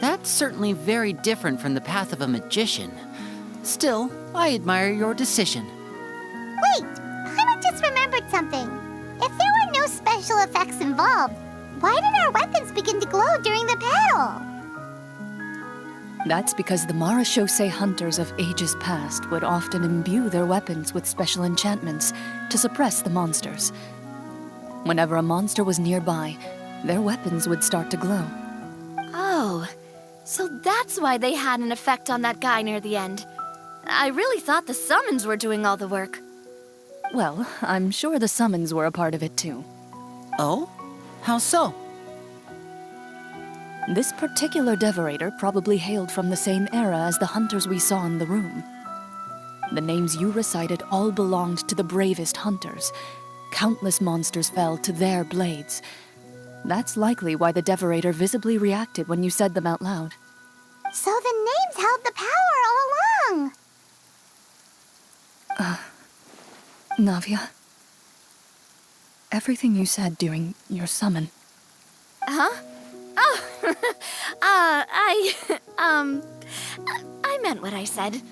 [SPEAKER 4] That's certainly very different from the path of a magician. Still, I admire your decision.
[SPEAKER 1] Wait, I just remembered something. If there were no special effects involved, why did our weapons begin to glow during the battle?
[SPEAKER 2] That's because the Marashose hunters of ages past would often imbue their weapons with special enchantments to suppress the monsters. Whenever a monster was nearby, their weapons would start to glow.
[SPEAKER 3] Oh, so that's why they had an effect on that guy near the end. I really thought the summons were doing all the work.
[SPEAKER 2] Well, I'm sure the summons were a part of it too.
[SPEAKER 4] Oh? How so?
[SPEAKER 2] This particular devorator probably hailed from the same era as the hunters we saw in the room. The names you recited all belonged to the bravest hunters. Countless monsters fell to their blades. That's likely why the devorator visibly reacted when you said them out loud.
[SPEAKER 1] So the names held the power all along.
[SPEAKER 2] Navia, everything you said during your summon.
[SPEAKER 3] Huh? Oh, I meant what I said.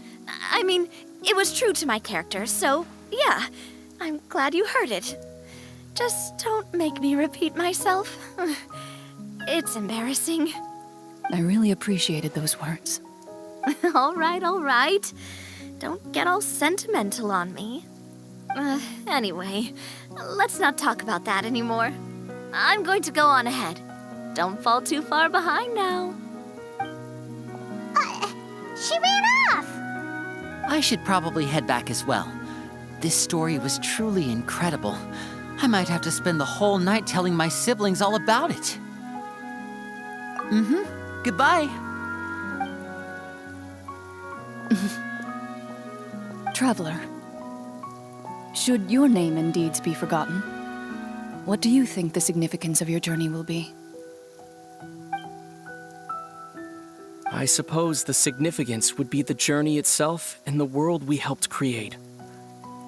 [SPEAKER 3] I mean, it was true to my character, so yeah, I'm glad you heard it. Just don't make me repeat myself. It's embarrassing.
[SPEAKER 2] I really appreciated those words.
[SPEAKER 3] All right. Don't get all sentimental on me. Anyway, let's not talk about that anymore. I'm going to go on ahead. Don't fall too far behind now.
[SPEAKER 1] She ran off!
[SPEAKER 4] I should probably head back as well. This story was truly incredible. I might have to spend the whole night telling my siblings all about it. Goodbye.
[SPEAKER 2] Traveler, should your name and deeds be forgotten, what do you think the significance of your journey will be?
[SPEAKER 7] I suppose the significance would be the journey itself and the world we helped create.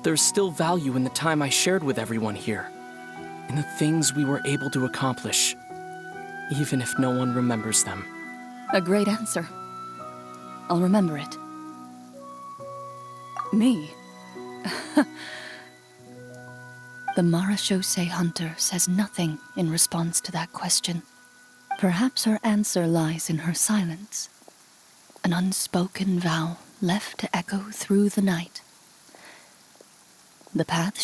[SPEAKER 7] There's still value in the time I shared with everyone here, in the things we were able to accomplish, even if no one remembers them.
[SPEAKER 2] A great answer. I'll remember it. Me? The Marashose hunter says nothing in response to that question. Perhaps her answer lies in her silence. An unspoken vow left to echo through the night. The path